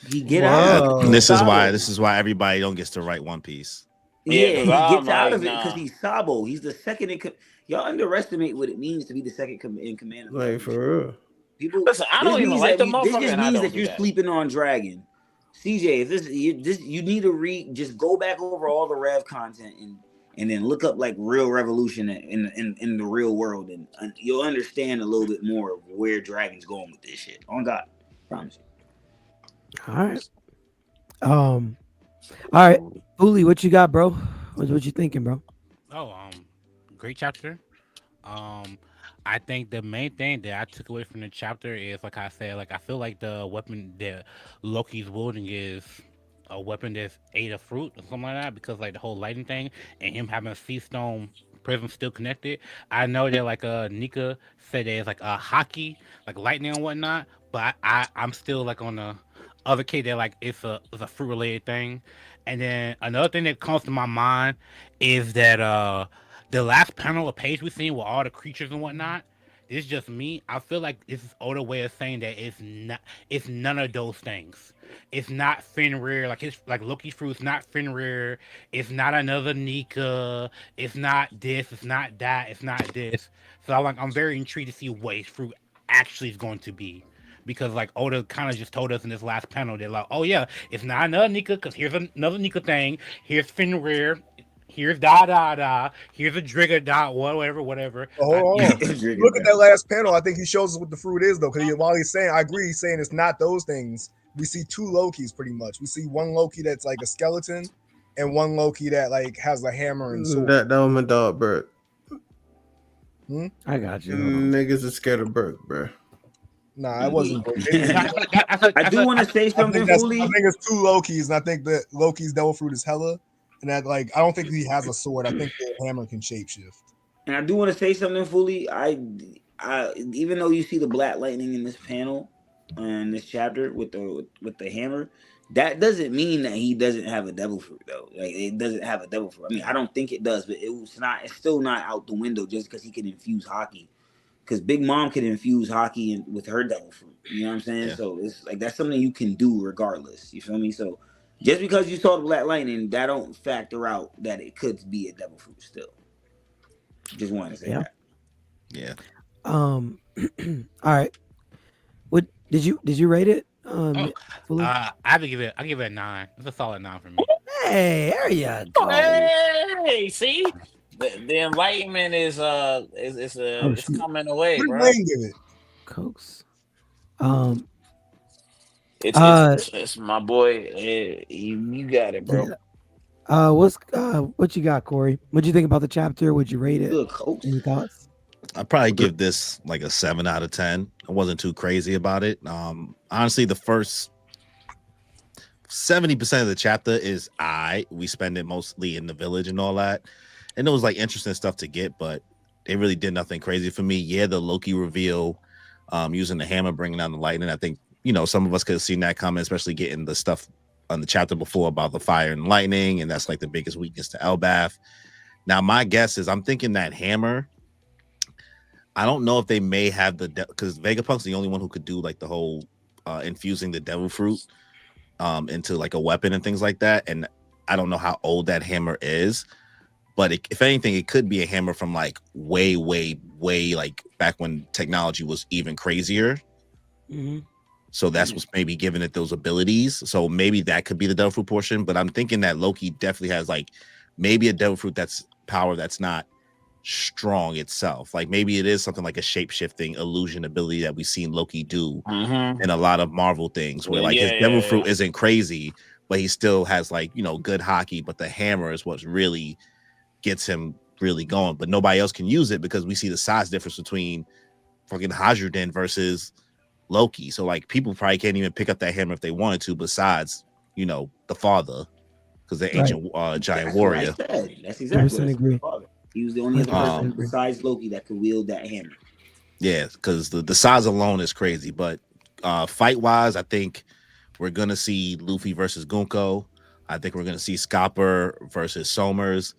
He get out. And this is why everybody don't get to write One Piece. Yeah, he gets out of it because he's Sabo. He's the second in y'all underestimate what it means to be the second in command. Like for real. People, listen, I don't even like the motherfucker. This just means that you're sleeping on Dragon. CJ, if you need to just go back over all the Rev content and then look up like real revolution in the real world, and you'll understand a little bit more of where Dragon's going with this shit. On God, promise you. All right, Uli, what you got, bro? What you thinking, bro? Great chapter. I think the main thing that I took away from the chapter is, like I said, I feel like the weapon that Loki's wielding is a weapon that's ate a fruit or something like that, because the whole lighting thing and him having a sea stone prism still connected. I know that Nika said there's a hockey, lightning and whatnot, but I'm still on the other case that it's a fruit related thing. And then another thing that comes to my mind is that the last panel of page we've seen with all the creatures and whatnot, this is just me. I feel like this is Oda way of saying that it's none of those things. It's not Fenrir, like Loki's fruit's not Fenrir. It's not another Nika. It's not this. It's not that. It's not this. So I'm very intrigued to see what his fruit actually is going to be. Because like Oda kind of just told us in this last panel, they're like, oh yeah, it's not another Nika, because here's another Nika thing. Here's Fenrir. Here's da. Here's a Drigger dot, whatever. Hold on. Look at that last panel. I think he shows us what the fruit is, though. Because while he's saying, I agree, he's saying it's not those things. We see two Lokis pretty much. We see one Loki that's like a skeleton, and one Loki that like has a hammer and sword. That was my dog, bro. I got you. Niggas are scared of Burke, bro. Nah, it wasn't. I do want to say something, Fully. I think it's two Lokis, and I think that Loki's devil fruit is Hela, and that like I don't think he has a sword. I think the hammer can shapeshift. And I do want to say something, Fully. I even though you see the black lightning in this panel, in this chapter with the hammer, that doesn't mean that he doesn't have a devil fruit though. Like it doesn't have a devil fruit. I mean, I don't think it does, but it's still not out the window just because he can infuse Haki. Because Big Mom can infuse Haki with her devil fruit. You know what I'm saying? Yeah. So it's like that's something you can do regardless. You feel me? So just because you saw the black lightning, that don't factor out that it could be a devil fruit still. Just wanted to say that. Yeah. All right. What did you rate it? I have to give it. I give it a 9. It's a solid 9 for me. Hey, there you go. Hey, see, the enlightenment is coming away, bro. Give it. Cokes. It's my boy. You got it, bro. Yeah. What you got, Corey? What'd you think about the chapter? Would you rate it? Any thoughts? I'd probably give this like a 7 out of 10. I wasn't too crazy about it. Honestly, the first 70% of the chapter is we spend it mostly in the village and all that. And it was like interesting stuff to get, but it really did nothing crazy for me. Yeah, the Loki reveal, using the hammer, bringing down the lightning. I think, some of us could have seen that coming, especially getting the stuff on the chapter before about the fire and lightning. And that's like the biggest weakness to Elbaf. Now, my guess is I'm thinking that hammer, I don't know if they may have because Vegapunk's the only one who could do like the whole infusing the devil fruit into like a weapon and things like that. And I don't know how old that hammer is, but if anything, it could be a hammer from like way like back when technology was even crazier. Mm-hmm. So that's what's maybe giving it those abilities. So maybe that could be the devil fruit portion. But I'm thinking that Loki definitely has like maybe a devil fruit that's power that's not strong itself. Like maybe it is something like a shape-shifting illusion ability that we've seen Loki do in a lot of Marvel things where like his devil fruit isn't crazy, but he still has like good Haki, but the hammer is what really gets him really going. But nobody else can use it because we see the size difference between fucking Hajrudin versus Loki. So like people probably can't even pick up that hammer if they wanted to, besides the father, because the ancient giant warrior. That's exactly what I agree. He was the only other person besides Loki that could wield that hammer. Yeah, because the size alone is crazy. But fight-wise, I think we're going to see Luffy versus Gunko. I think we're going to see Scopper versus Somers.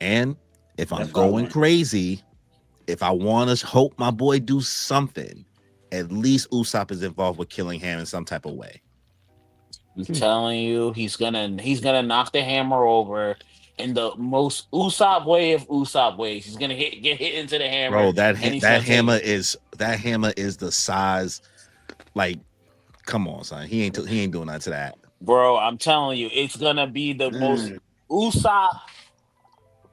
And if I'm going crazy, if I want to hope my boy do something, at least Usopp is involved with killing him in some type of way. I'm telling you, he's gonna knock the hammer over in the most Usopp way of Usopp ways. He's gonna get hit into the hammer. Bro, that hammer is the size. Like, come on, son. He ain't doing nothing to that. Bro, I'm telling you, it's gonna be the most Usopp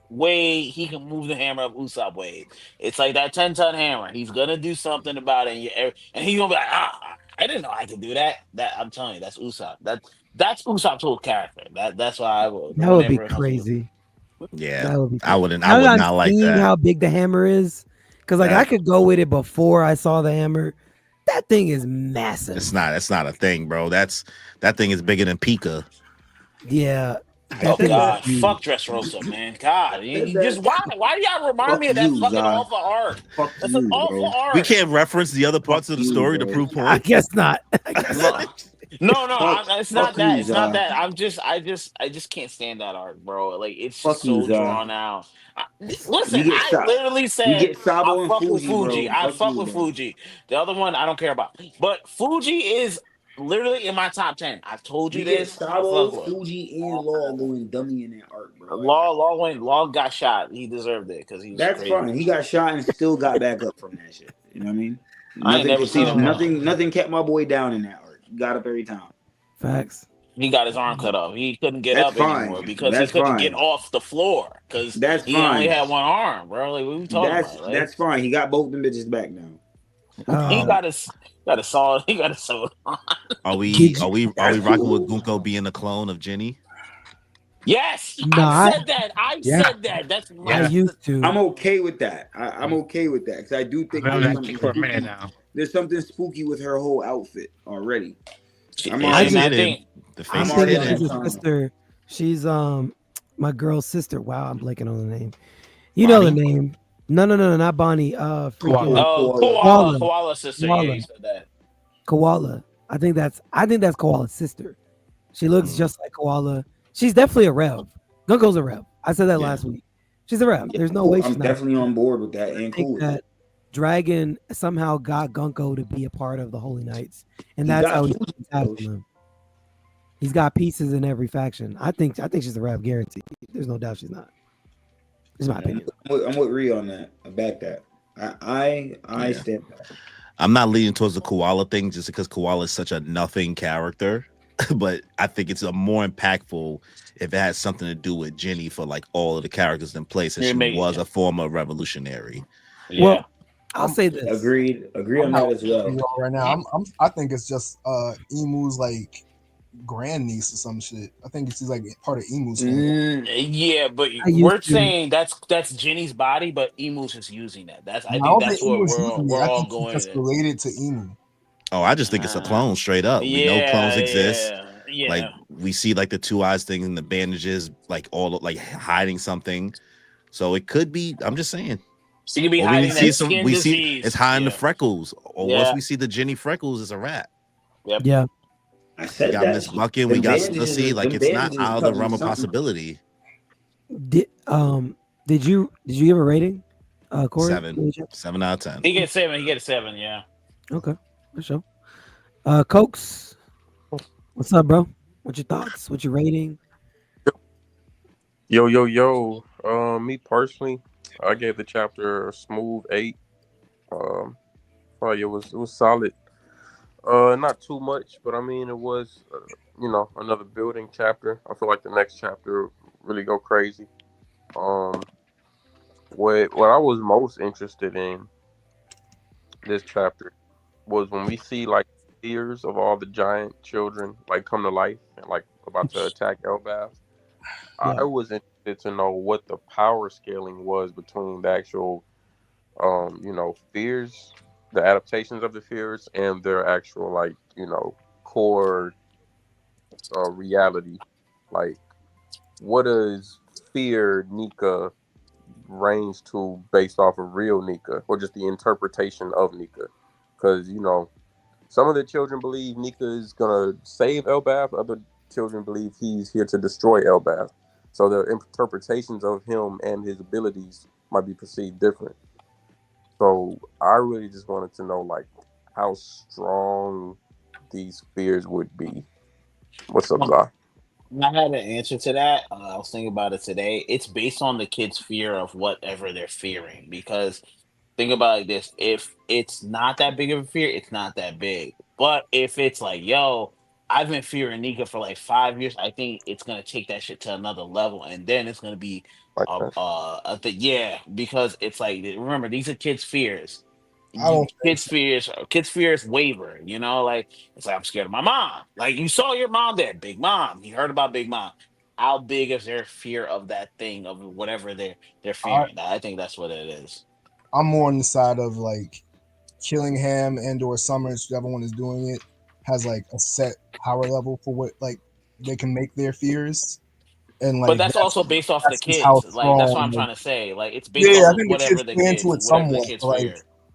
way he can move the hammer of Usopp way. It's like that 10-ton hammer. He's gonna do something about it, and he's gonna be like, I didn't know I could do that. That I'm telling you, that's Usopp. That's Usopp's whole character. That's why I would. That would be crazy. Yeah, that would be crazy. I would not like that. How big the hammer is? Because I could go with it before I saw the hammer. That thing is massive. It's not a thing, bro. That thing is bigger than Pika. Yeah. Oh God! Fuck Dressrosa, man. God, you just why do y'all remind me of that fucking awful art? That's an awful art. We can't reference the other parts of the story to prove point. I guess not. No, no, Fuck, it's not fuck that. you, It's not Zah. that. I just can't stand that art, bro. Like it's Fuck just you, so Zah. drawn out. You Listen, get I Sa- literally you said get I Sabo and fuck with Fuji, Fuji. bro. I Fuck fuck you, with bro. Fuji. The other one I don't care about. But Fuji is literally in my top 10. I've told you You get this. I Sabo, fuck with. Fuji, and Law going dummy in that art, bro. Law got shot. He deserved it because he was That's crazy. fine. He got shot and still got back up from that shit. You know what I mean? I ain't never seen him. Nothing kept my boy down in that art. He got up every time. Facts. He got his arm cut off. He couldn't get That's up anymore fine. because he That's couldn't get fine. off the floor because That's he only fine. had one arm, bro. Like, what are we talking about? Like, That's fine. He got both them bitches back now. he got his saw. He got a saw. Are we rocking with Gunko being a clone of Jenny? Yes, No, I said that. I yeah. said that. That's my. I used to. I'm okay with that. I'm okay with that because I do think I've there's been something for a minute spooky. now. There's something spooky with her whole outfit already. I'm And already, I think The I'm face I'm already thinking is she's on a time. sister. She's my girl's sister. Wow, I'm blanking on the name. You know the Bonnie? name. No, Oh, not Bonnie. Freaking Koala. Koala sister. Koala. Yeah, you said that. Koala. I think that's Koala's sister. She looks just like Koala. She's definitely a Rev. Gunko's a Rev. I said that last week. She's a Rev. There's no way she's I'm not. definitely on board with that I and think cool. that Dragon somehow got Gunko to be a part of the Holy Knights, and He that's got how he Fuji, tackles him. He's got pieces in every faction. I think she's a Rev, guaranteed. There's no doubt she's not. It's my opinion. I'm with Rhea on that. I back that. I stand back. I'm not leaning towards the Koala thing just because Koala is such a nothing character, but I think it's a more impactful if it has something to do with Jenny for like all of the characters in place, and she was a former revolutionary. Yeah. Well, I'll say this. Agree on that as well. Right now, I think it's just Emu's like grandniece or some shit. I think she's like part of Emu's family. Yeah, but I used we're to. saying that's Jenny's body, but Emu's just using that. I I think don't that's think what Emu's using it. we're I all think she's going. just related to Emu. Oh, I just think it's a clone straight up. We know clones exist. Yeah. Like we see like the two eyes thing and the bandages, like all like hiding something. So it could be. I'm just saying. She could be hiding that skin we see disease. it's hiding the freckles. Or Yeah. once we see the Jenny freckles, it's a wrap. Yep. Yeah. I We said got that. Miss Bucket, Them we got bandages Sissy. is- Like them it's not bandages out of the covering realm of something. possibility. Did you give a rating? Corey? 7 out of 10. He gets 7. He gets 7. Yeah. Okay, for sure. Cokes, what's up, bro? What's your thoughts? What's your rating? Yo. Me personally, I gave the chapter a smooth 8. Probably it was solid. Not too much, but I mean it was, another building chapter. I feel like the next chapter really go crazy. What I was most interested in this chapter was when we see like fears of all the giant children like come to life and like about to attack Elbaf. I was interested to know what the power scaling was between the actual, fears, the adaptations of the fears, and their actual core reality. Like, what does fear Nika range to based off of real Nika, or just the interpretation of Nika? Because some of the children believe Nika is gonna save Elbaf. Other children believe he's here to destroy Elbaf. So the interpretations of him and his abilities might be perceived different. So I really just wanted to know like how strong these fears would be. What's up, Zah? I had an answer to that. I was thinking about it today. It's based on the kid's fear of whatever they're fearing. Because think about it like this: if it's not that big of a fear, it's not that big. But if it's like, yo, I've been fearing Nika for like 5 years, I think it's gonna take that shit to another level, and then it's gonna be, because it's like, remember, these are kids' fears. Kids' fears waver. Like it's like I'm scared of my mom. Like you saw your mom there, Big Mom. You heard about Big Mom. How big is their fear of that thing, of whatever they're fearing? I think that's what it is. I'm more on the side of like Killingham and or Summers, whichever one is doing it, has like a set power level for what like they can make their fears. And like, but that's also based off the kids. Like that's what I'm trying to say. Like it's based I off think whatever the kids play into it somewhat. kids Like fear.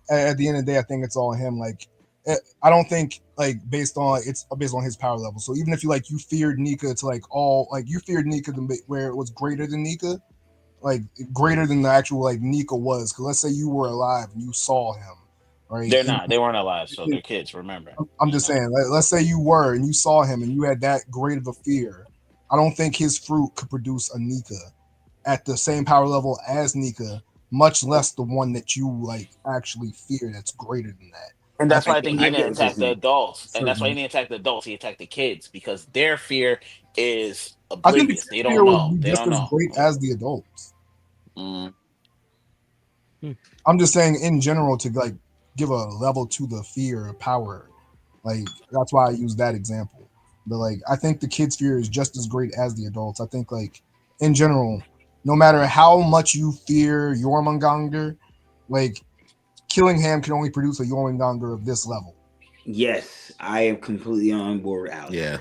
at the end of the day, I think it's all him. Like I don't think like based on his power level. So even if you feared Nika to you feared Nika where it was greater than Nika, like greater than the actual like Nika was. Because let's say you were alive and you saw him, right? They're And not. They weren't alive, so they're kids. Remember. I'm just saying, let's say you were and you saw him and you had that great of a fear. I don't think his fruit could produce a Nika at the same power level as Nika, much less the one that you like actually fear that's greater than that. And that's why I think he I didn't get what you're attack the saying. adults. And that's why he didn't attack the adults. He attacked the kids because their fear is I think the oblivious. They fear don't would know. be They just don't as know. great as the adults. Mm. I'm just saying in general to like give a level to the fear power. Like that's why I use that example. But like I think the kids' fear is just as great as the adults. I think like in general, no matter how much you fear Jormungandr, like Killingham can only produce a Jormungandr of this level. Yes, I am completely on board with Alex. Yeah.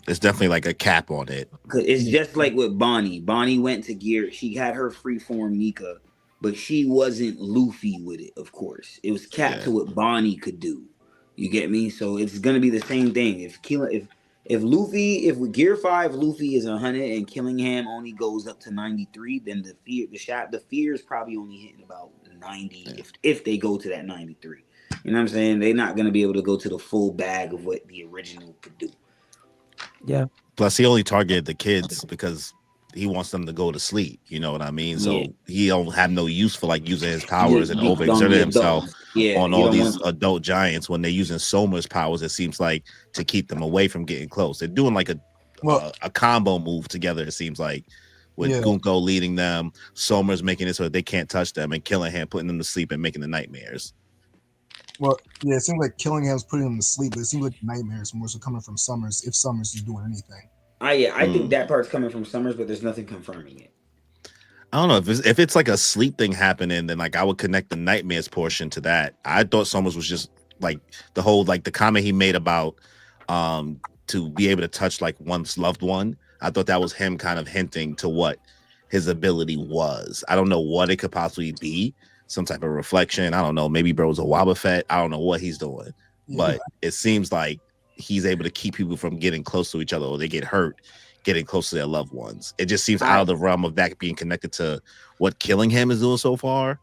It's definitely like a cap on it. Cause it's just like with Bonnie. Bonnie went to gear. She had her freeform Nika, but she wasn't Luffy with it. Of course, it was capped to what Bonnie could do. You get me? So it's gonna be the same thing. If with Gear 5 Luffy is 100 and Killingham only goes up to 93, then the fear is probably only hitting about 90 if they go to that 93. You know what I'm saying? They're not gonna be able to go to the full bag of what the original could do. Yeah. Plus, he only targeted the kids because he wants them to go to sleep. You know what I mean? So he don't have no use for like using his powers and overexerting himself on all these adult giants when they're using Soma's powers. It seems like to keep them away from getting close. They're doing like a combo move together. It seems like with Gunko leading them, Soma's making it so that they can't touch them, and Killingham putting them to sleep and making the nightmares. Well, yeah, it seems like Killingham's putting them to sleep, but it seems like nightmares more so coming from Summers if Summers is doing anything. I think that part's coming from Summers, but there's nothing confirming it. I don't know if it's like a sleep thing happening, then like I would connect the nightmares portion to that. I thought Summers was just like the whole like the comment he made about to be able to touch like one's loved one. I thought that was him kind of hinting to what his ability was. I don't know what it could possibly be. Some type of reflection. I don't know. Maybe bro's a Wobbuffet. I don't know what he's doing, but it seems like he's able to keep people from getting close to each other or they get hurt getting close to their loved ones. It just seems out of the realm of that being connected to what Killingham is doing so far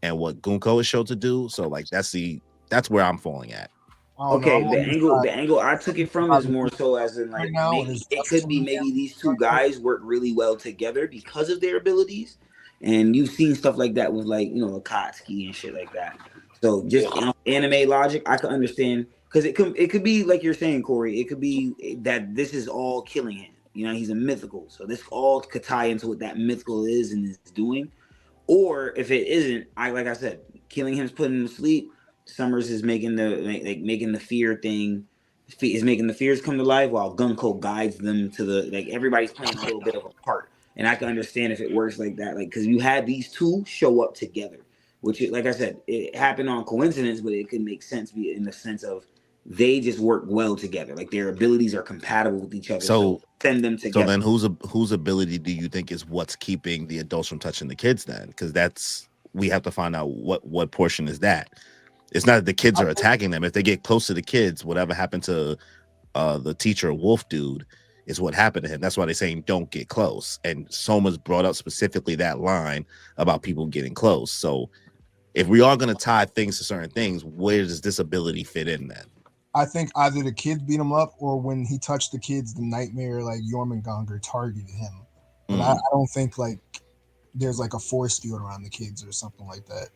and what Gunko is shown to do. So like that's where I'm falling at. Okay, the angle I took it from is more so as in like maybe it could be maybe these two guys work really well together because of their abilities. And you've seen stuff like that with like, Akatsuki and shit like that. So just anime logic, I could understand because it could be like you're saying, Corey. It could be that this is all Killingham. He's a mythical, so this all could tie into what that mythical is and is doing. Or if it isn't, like I said, Killingham's putting him to sleep. Summers is making the fear thing. Is making the fears come to life while Gunko guides them to the everybody's playing a little bit of a part. And I can understand if it works like that, because you had these two show up together, which, like I said, it happened on coincidence, but it could make sense in the sense of they just work well together. Like their abilities are compatible with each other. So send them together. So then whose ability do you think is what's keeping the adults from touching the kids then? Because we have to find out what portion is that. It's not that the kids are attacking them. If they get close to the kids, whatever happened to the teacher Wolf dude is what happened to him. That's why they're saying don't get close. And Soma's brought up specifically that line about people getting close. So if we are going to tie things to certain things, where does this ability fit in then? I think either the kids beat him up or when he touched the kids, the nightmare like Jormungandr targeted him. But I don't think like there's like a force field around the kids or something like that.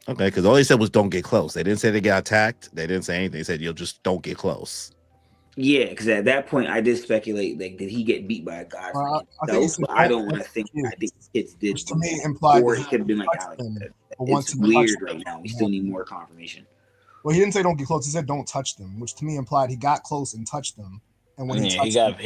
Okay, because all they said was don't get close. They didn't say they got attacked. They didn't say anything. They said you'll just don't get close. Yeah, because at that point I did speculate like did he get beat by a god? I don't want to think. I think kids did. Which to me implied or he could have been like Alex. It's weird right now. We still need more confirmation. Well, he didn't say don't get close. He said don't touch them, which to me implied he got close and touched them. And when he got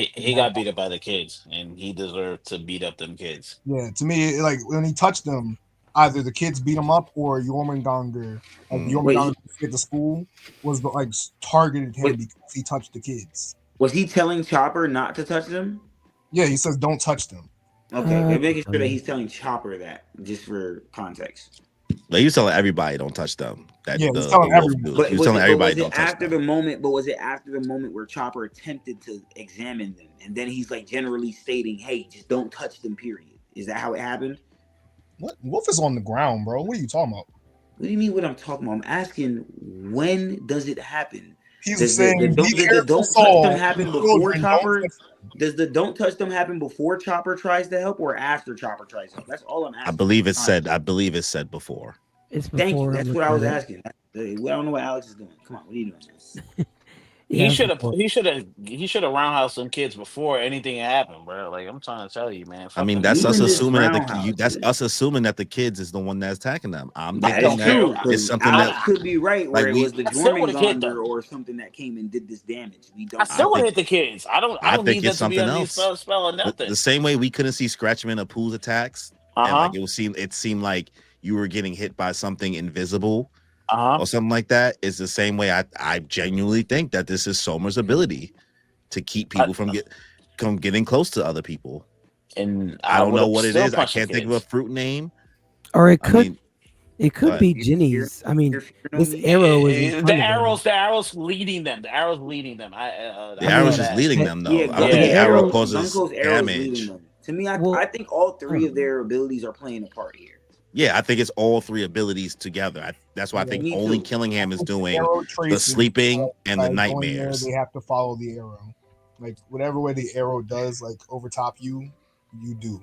beat up by the kids, and he deserved to beat up them kids. Yeah, to me, like when he touched them, either the kids beat him up or Jormungandr, Jormungandr at the school was like targeted him because he touched the kids. Was he telling Chopper not to touch them? Yeah, he says don't touch them. Okay, they're making sure that he's telling Chopper that just for context. Like, he was telling everybody don't touch them. That Yeah, the, he's telling the wolf everyone. dude. But He was was telling it, everybody don't touch after them. the moment? But was it after the moment where Chopper attempted to examine them, and then he's like generally stating, "Hey, just don't touch them." Period. Is that how it happened? What? Wolf is on the ground, bro. What are you talking about? What do you mean? What I'm talking about? I'm asking, when does it happen? He's Does saying, the be don't careful, touch Saul. them The happen before children don't Chopper? touch Does the don't touch them happen before Chopper tries to help, or after Chopper tries to help? That's all I'm asking. I believe it's said before. It's Thank you. before. That's I'm what I was looking at it. asking. I don't know what Alex is doing. Come on, what are you doing, man? Yeah, He it's should have before. roundhouse some kids before anything happened, bro. Like, I'm trying to tell you, man. I mean, Fuck that's them us Even kids. this assuming that roundhouse. that's us assuming that the kids is the one that's attacking them. I'm That thinking is that true. it's Because something Alex that could be right, where like it was the I still would have hit Jormungandr them. or something that came and did this damage. We I don't I still would know. have think hit the kids. I don't I need think them it's to be something under else. spell or The nothing. same way we couldn't see Scratchman or Pooh's attacks, and like it seemed like you were getting hit by something invisible or something like that. Is the same way I genuinely think that this is Somer's ability to keep people from getting close to other people. And I don't would know have what it still is. I punched the can't think of a kids. fruit name. Or it I could. mean, It could but be Ginny's. I mean, this Fear arrow is in front of The arrows leading them. The arrows leading them. the I arrow's mean, just leading that- them though. Yeah, I don't think the the arrow arrow- causes Gunko's arrow is leading damage. them. To me, I Well, think all three huh. of their abilities are playing a part here. Yeah, I think it's all three abilities together. That's why I think Me only too. Killingham is doing arrow the traces, sleeping and the like, going there, nightmares. they have to follow the arrow. Like whatever way the arrow does, like overtop you, you do.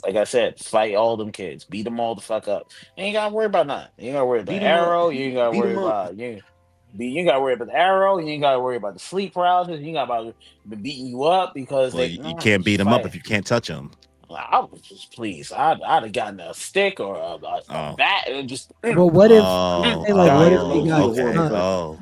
Like I said, fight all them kids. Beat them all the fuck up. You ain't gotta worry about nothing. You ain't gotta worry about Beat the 'em up. arrow. You ain't gotta Beat 'em worry up. about you ain't gotta worry about the arrow. You ain't gotta worry about the sleep paralysis. You ain't got about beating you up because Well, you can't beat them up if you can't touch them. I was just please. I'd have gotten a stick or a bat and just. But what if? Oh, Say, like, what if oh, he got okay. snuck? Oh,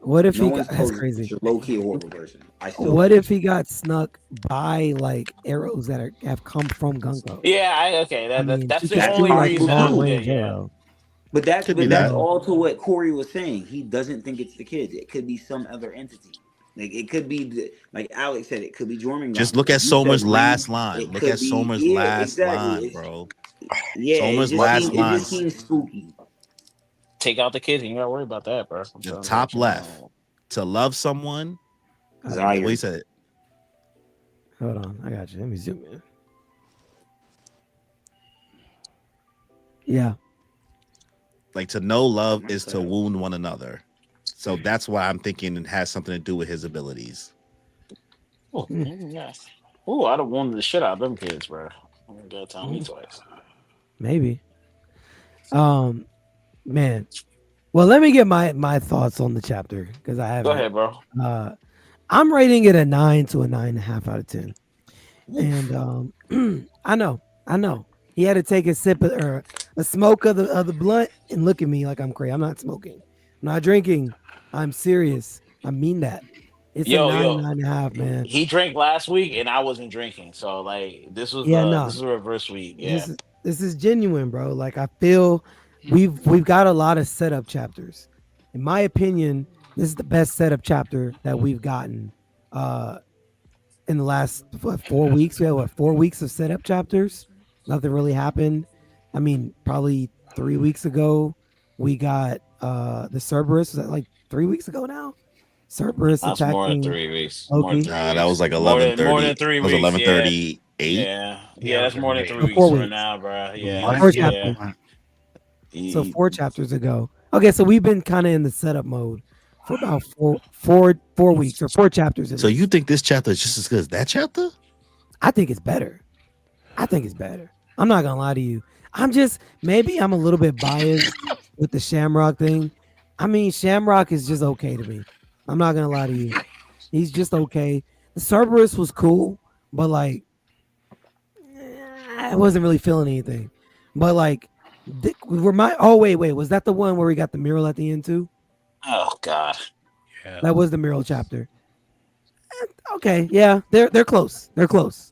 What if No he one's got? That's posed crazy. as a low-key horrible person. I still What if he got snuck by like arrows that have come from Gunko? Yeah, okay. I mean, That's he the could That's shoot only like possible reason. long too. range Yeah. arrow. But that's Could be that. all to what Corey was saying. He doesn't think it's the kids. It could be some other entity. Like it could be like Alex said, it could be Jormungandr. just look at You Somer's said Ring. last line. It Look could at be Somer's yeah, last exactly. line, It's- bro. Yeah, Somer's it last just seems spooky. Take out the kids. You ain't gotta worry about that, bro. I'm The telling you top what you left. know. To love someone. Zaire. What he said. Hold on, I got you. Let me zoom in. Yeah. Like to know love is to wound one another. So that's why I'm thinking it has something to do with his abilities. Oh, yeah. Ooh, I'd have wanted the shit out of them kids, bro. You gotta tell me twice. Maybe. Man. Well, let me get my thoughts on the chapter because I haven't. Go ahead, bro. I'm rating it a 9 to a 9.5 out of 10. And I know. He had to take a sip or a smoke of the blunt and look at me like I'm crazy. I'm not smoking. I'm not drinking. I'm serious. I mean that. It's a 9.5, man. He drank last week and I wasn't drinking. So like this was this is a reverse week. Yeah. This is genuine, bro. Like I feel we've got a lot of setup chapters. In my opinion, this is the best setup chapter that we've gotten in the last 4 weeks. We had 4 weeks of setup chapters. Nothing really happened. I mean, probably 3 weeks ago we got the Cerberus. Was that like 3 weeks ago now? Cerberus That's attacking more than 3 weeks. Loki. That was like More 11:30. than 3 It was weeks. 11:38. Yeah, that's more than 3 weeks 4 from weeks. now, bro. Yeah. 4 yeah. chapters. So 4 chapters ago. Okay, so we've been kind of in the setup mode for about four weeks or 4 chapters. So you think this chapter is just as good as that chapter? I think it's better. I'm not gonna lie to you. I'm a little bit biased with the Shamrock thing. I mean, Shamrock is just okay to me. I'm not gonna lie to you. He's just okay. The Cerberus was cool, but like I wasn't really feeling anything. But like wait, was that the one where we got the mural at the end too? Oh God. Yeah. That was the mural chapter. Okay, yeah, they're close. They're close.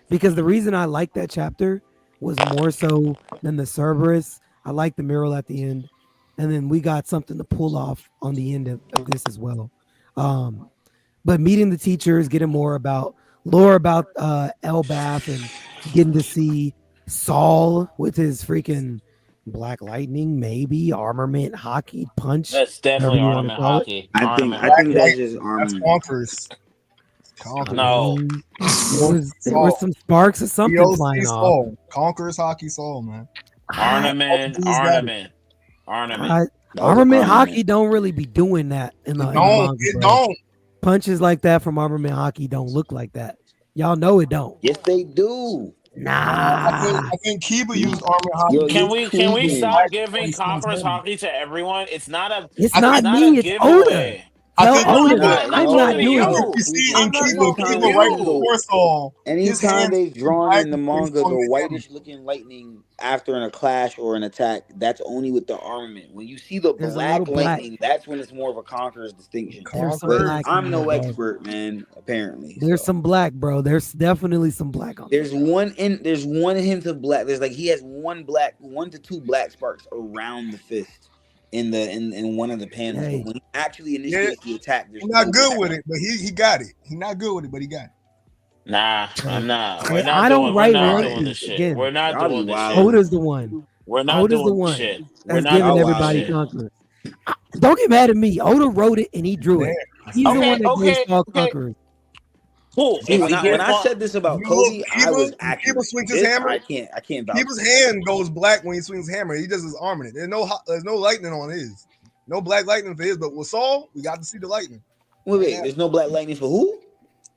Because the reason I like that chapter was more so than the Cerberus. I like the mural at the end, and then we got something to pull off on the end of this as well. But meeting the teachers, getting more about lore about Elbath, and getting to see Saul with his freaking Black Lightning, maybe Armament, Hockey, Punch. That's definitely whatever you want to Armament call it. Hockey. I Armament think Hockey. that's just That's armament. Conquerors. Conquerors. No. There was some sparks of something EOC flying off. Soul. Conquerors Hockey Soul, man. Ornament. Who's got it? Armament. Armament Hockey don't really be doing that in the manga, It bro. don't. Punches like that from Armament Hockey don't look like that. Y'all know it don't. Yes, they do. Nah. I think Kiba used Armament Hockey. Yo, Can we stop Like, giving it's Conquerors heavy. Hockey to everyone? It's not a. It's I not not me, a it's giveaway. Oda. I Tell think Oda no, that I'm no, not no, doing no. it. If you see I'm in not Kiba, talking Kiba to right you. before Saul, his Anytime hands they've drawn black in the before he manga swung the his hammer. whitish looking lightning after a clash or an attack, that's only with the armament. When you see the There's a black little black. lightning, that's when it's more of a conqueror's distinction. There's some But black in I'm there, no bro. expert, man. Apparently, There's so. some black, bro. There's definitely some black on there. There's one hint of black. There's like he has one to two black sparks around the fist in one of the panels. Hey. But when he actually initiates the attack, there's He's not no good black. with it, but he got it. He's not good with it, but he got it. Nah, I'm not. Hey, We're not I don't doing. wait We're not One doing Piece this shit. again. We're not Y'all be doing this wild. shit. Oda's the one. We're not Oda's the doing one this shit. We're that's not giving doing everybody this shit. Conquerors. Don't get mad at me. Oda wrote it and he drew it. He's the one that gave Saul Conquerors. Cool. See, when I said this about You Cody, look, I was Kiba accurate. swings his This, hammer. I can't vouch. Kiba's hand goes black when he swings his hammer. He does his arm in it. There's no lightning on his. No black lightning for his. But with Saul, we got to see the lightning. Wait, there's no black lightning for who?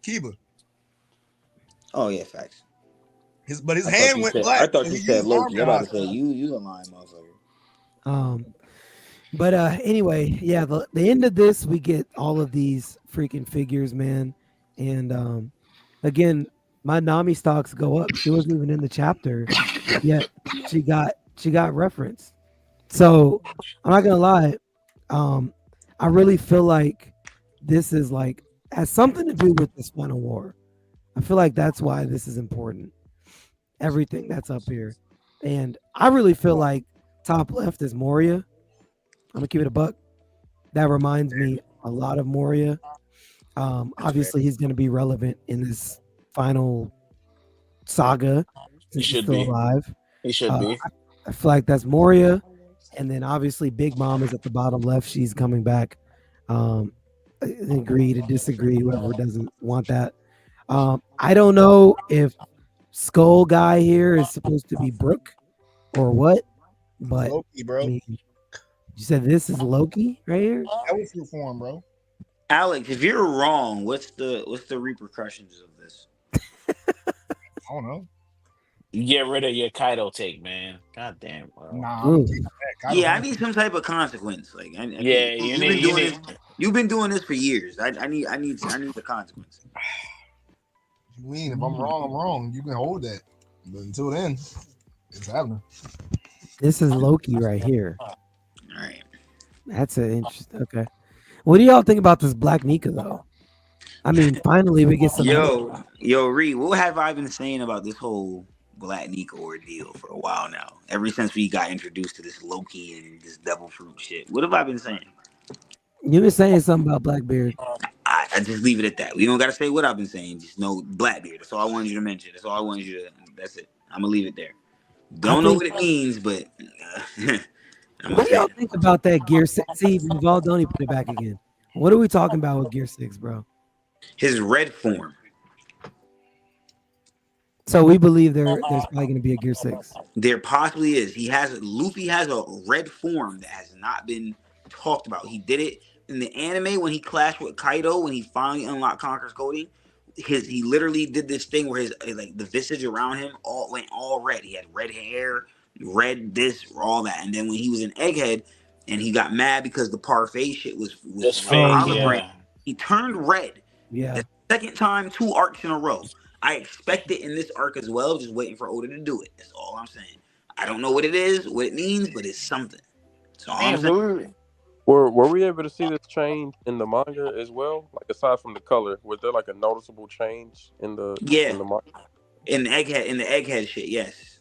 Kiba. Oh yeah, facts. His I hand thought you went said- black. I thought and you he said used Loki. I'm Armament about to say Hockey. you a lying motherfucker. But anyway, yeah, the end of this, we get all of these freaking figures, man. And again, my Nami stocks go up. She wasn't even in the chapter yet. She got referenced. So I'm not gonna lie. I really feel like this is like has something to do with this final war. I feel like that's why this is important. Everything that's up here. And I really feel like top left is Moria. I'm gonna keep it a buck. That reminds me a lot of Moria. Obviously he's gonna be relevant in this final saga since he's should still be. alive. He should be. I feel like that's Moria. And then obviously Big Mom is at the bottom left. She's coming back. Agree to disagree, whoever doesn't want that. I don't know if Skull guy here is supposed to be Brooke or what, but Loki, bro. I mean, you said this is Loki right here. That was your form, bro. Alex, if you're wrong, what's the repercussions of this? I don't know. You get rid of your Kaido take, man. God damn, bro. Nah, I'm keeping that. Yeah, I need some type of consequence. Like, Yeah, you need. You've been doing this for years. I need the consequence. You mean if I'm wrong, I'm wrong. You can hold that, but until then, it's happening. This is Loki right here. All right. That's an interesting. Okay, what do y'all think about this Black Nika though? I mean, finally we get some. Yo, Reed, what have I been saying about this whole Black Nika ordeal for a while now? Ever since we got introduced to this Loki and this devil fruit shit. What have I been saying? You been saying something about Blackbeard. I just leave it at that. We don't gotta say what I've been saying. Just know Blackbeard. That's all I wanted you to mention. That's all I wanted you to. That's it. I'm gonna leave it there. Don't know what it means, but what do y'all think about that Gear 6? See, Valdoni put it back again. What are we talking about with Gear 6, bro? His red form. So we believe there's probably going to be a Gear 6. There possibly is. Luffy has a red form that has not been talked about. He did it in the anime when he clashed with Kaido when he finally unlocked Conqueror's Coding. He literally did this thing where his like the visage around him went all red. He had red hair, red this, all that. And then when he was in Egghead and he got mad because the parfait shit was fake, he turned red. Yeah. The second time, 2 arcs in a row. I expect it in this arc as well. Just waiting for Oda to do it. That's all I'm saying. I don't know what it is, what it means, but it's something. So all I'm saying. Were we able to see this change in the manga as well? Like aside from the color, was there like a noticeable change in the manga? In the egghead shit, yes.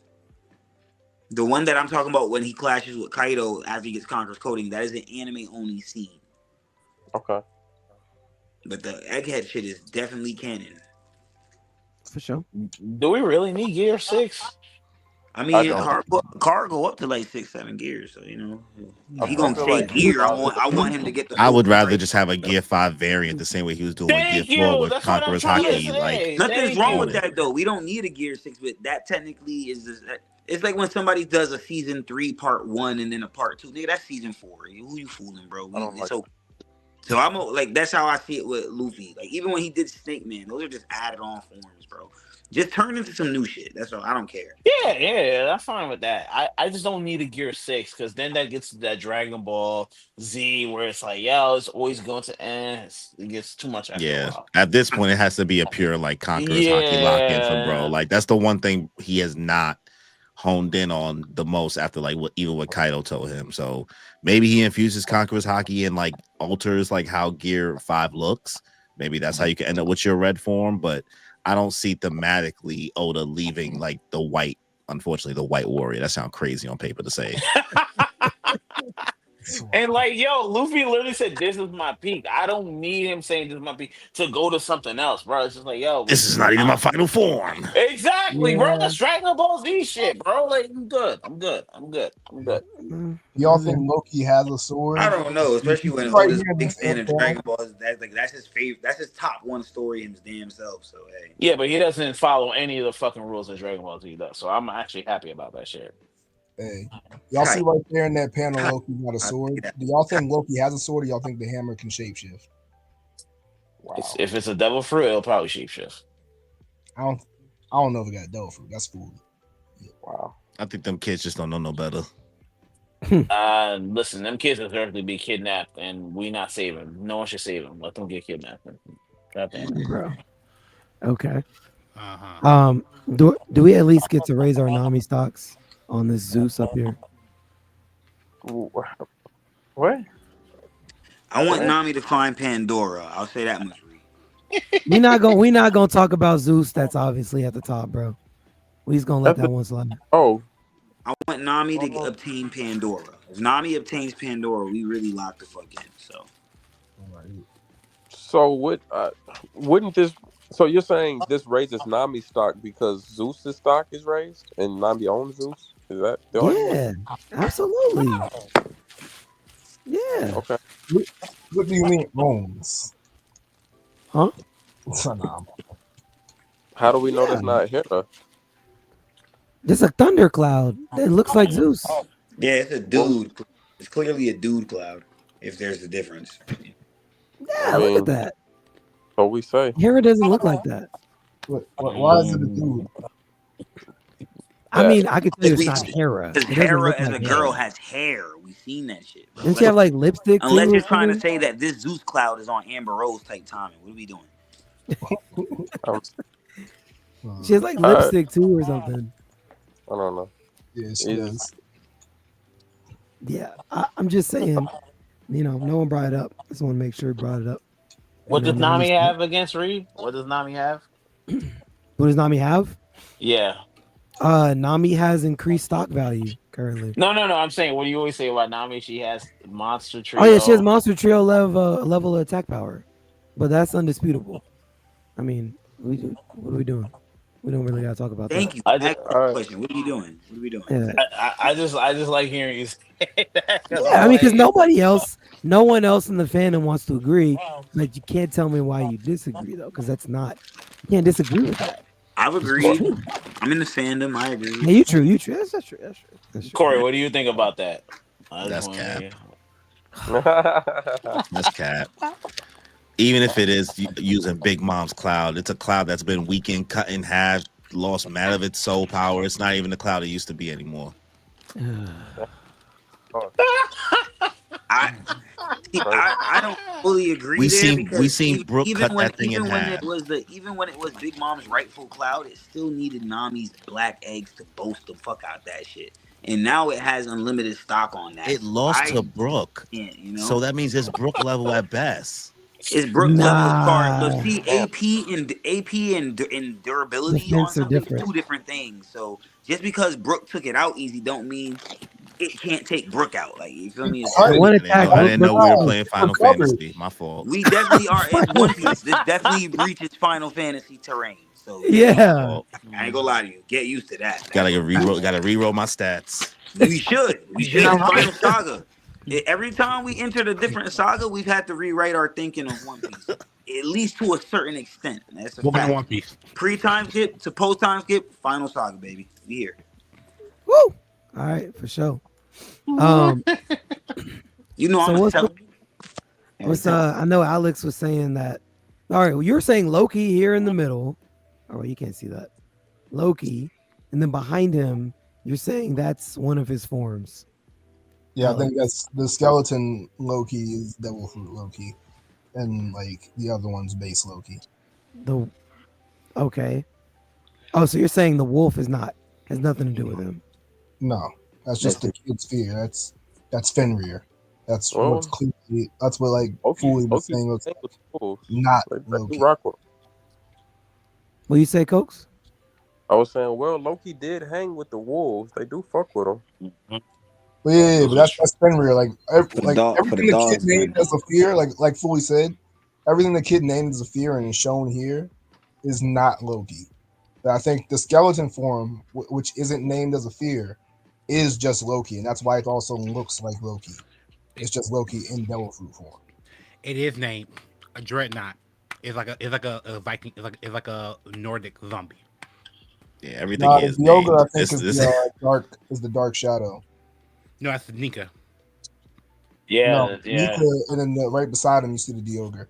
The one that I'm talking about when he clashes with Kaido after he gets Conqueror's Coding, that is an anime only scene. Okay. But the egghead shit is definitely canon. For sure. Do we really need Gear 6? I mean, don't. car go up to like 6-7 gears, so you know, if I he gonna feel say like gear, I want him to get the. I would full rather rate. just have a Gear 5 variant the same way he was doing with Gear Thank 4 you. with That's what I'm Conqueror's trying to Hockey. Like, say. Nothing's Thank wrong you. with that though. We don't need a gear 6, but that technically is. It's like when somebody does a season 3 part 1 and then a part 2. Nigga, that's season 4. Who you fooling, bro? I don't like So I'm like, that's how I see it with Luffy. Like even when he did Snake Man, those are just added on forms, bro. Just turn into some new shit. That's all. I don't care. Yeah, I'm fine with that. I just don't need a Gear 6 because then that gets to that Dragon Ball Z where it's like, yo, it's always going to end. It gets too much after a yeah, while. at this point, it has to be a pure like Conqueror's Hockey lock-in for bro. Yeah. Like, that's the one thing he has not honed in on the most after like even what Kaido told him. So maybe he infuses Conqueror's Hockey and like alters like how Gear 5 looks. Maybe that's how you can end up with your red form, but I don't see thematically Oda leaving like the white, unfortunately, the white warrior. That sounds crazy on paper to say. And like, yo, Luffy literally said, "This is my peak." I don't need him saying, "This is my peak" to go to something else, bro. It's just like, yo, This is not even my final form. Exactly, bro. Yeah. That's Dragon Ball Z shit, bro. Like, I'm good. Y'all think Loki has a sword? I don't know, especially when Right Oda's here a in big this fan of form. Dragon Ball. That's his favorite. That's his top one story in his damn self. So hey, Yeah, but he doesn't follow any of the fucking rules that Dragon Ball Z does. So I'm actually happy about that shit. Hey, y'all see right there in that panel, Loki got a sword. Do y'all think Loki has a sword, or y'all think the hammer can shapeshift? If it's a devil fruit, it'll probably shapeshift. I don't know if it got devil fruit. That's food. Wow. I think them kids just don't know no better. Listen, them kids deserve to be kidnapped, and we not save them. No one should save them. Let them get kidnapped. Goddamn. Bro. Okay. Uh-huh. Do we at least get to raise our Nami stocks on this Zeus up here? What? I want Nami to find Pandora. I'll say that much. We not gonna talk about Zeus. That's obviously at the top, bro. We just gonna let that one slide. Oh, I want Nami to obtain Pandora. If Nami obtains Pandora, we really lock the fuck in. so wouldn't this? So you're saying this raises Nami's stock because Zeus's stock is raised and Nami owns Zeus? Is that the argument? Yeah, absolutely. Yeah. Okay. What do you mean owns? Huh? How do we know that's not Hera? There's a thundercloud that looks like Zeus. Yeah, it's a dude. It's clearly a dude cloud. If there's a difference. Yeah, look at that. So we say. Hera doesn't look like that. Why is it a dude? I mean, I could tell you it's not Hera. Because It doesn't Hera look as like a girl Hera. has hair. We've seen that shit. Bro. Doesn't she have like lipstick? too, Unless or you're trying to something? say that this Zeus cloud is on Amber Rose type timing. What are we doing? She has like lipstick too or something. I don't know. Yeah, she does. Yeah, I'm just saying. You know, no one brought it up. Just want to make sure he brought it up. What You does know, Nami have against Reed? What does Nami have? What does Nami have? Yeah. Nami has increased stock value currently. No. I'm saying, what do you always say about Nami? She has monster trio. Oh yeah, she has monster trio level of attack power, but that's undisputable. I mean, what are we doing? We don't really gotta talk about Thank that. you. I just, question. What are you doing? What are we doing? Yeah. I just like hearing you say that. Yeah, I mean, because no one else in the fandom wants to agree. Like, you can't tell me why you disagree though, because that's not. You can't disagree with that. I've agreed. I'm in the fandom. I agree. Yeah, you true. That's true. Corey, what do you think about that? That's cap. That's cap. Even if it is using Big Mom's cloud, it's a cloud that's been weakened, cut in half, lost mad of its soul power. It's not even the cloud it used to be anymore. I don't fully agree. We seen Brooke cut that thing in half. Even when it was Big Mom's rightful cloud, it still needed Nami's black eggs to boast the fuck out that shit. And now it has unlimited stock on that. It lost to Brooke, so that means it's Brooke level at best. It's Brooke level card. Look, see, AP and durability on something is two different things. So just because Brooke took it out easy, don't mean it can't take Brooke out. Like, you feel me? I didn't know we were playing Final Fantasy. My fault. We definitely are in One Piece. This definitely breaches Final Fantasy terrain. So Yeah. I ain't gonna lie to you. Get used to that. Gotta reroll my stats. We should. We should. Yeah. Final saga. Every time we entered a different saga, we've had to rewrite our thinking of One Piece. At least to a certain extent. That's a Woman in fact. One Piece. Pre-time skip to post-time skip, final saga, baby. We here. Woo! All right, for sure. You know So I'm what's telling you. What's I know Alex was saying that. All right, well, you're saying Loki here in the middle. Oh, you can't see that. Loki, and then behind him, you're saying that's one of his forms. Yeah, I think that's the skeleton Loki is Devil Fruit Loki, and like the other one's base Loki. Okay. Oh, so you're saying the wolf has nothing to do with him. No, that's just the kid's fear. That's Fenrir. That's what's clearly. That's what like Fully was saying. Was not Loki. Rock with him. What you say, Cokes? I was saying, well, Loki did hang with the wolves. They do fuck with him. But yeah, but that's Fenrir. Like, everything the dogs, kid named as a fear, like Fully said, everything the kid named as a fear and is shown here is not Loki. But I think the skeleton form, which isn't named as a fear, is just Loki, and that's why it also looks like Loki. It's just Loki in Devil Fruit form. It is named a dreadnought. It's like a Viking. It's like a Nordic zombie. Yeah, everything is the ogre. I named. think is the dark shadow. No, that's Nika. Yeah, No, yeah. Nika, and then right beside him you see the ogre.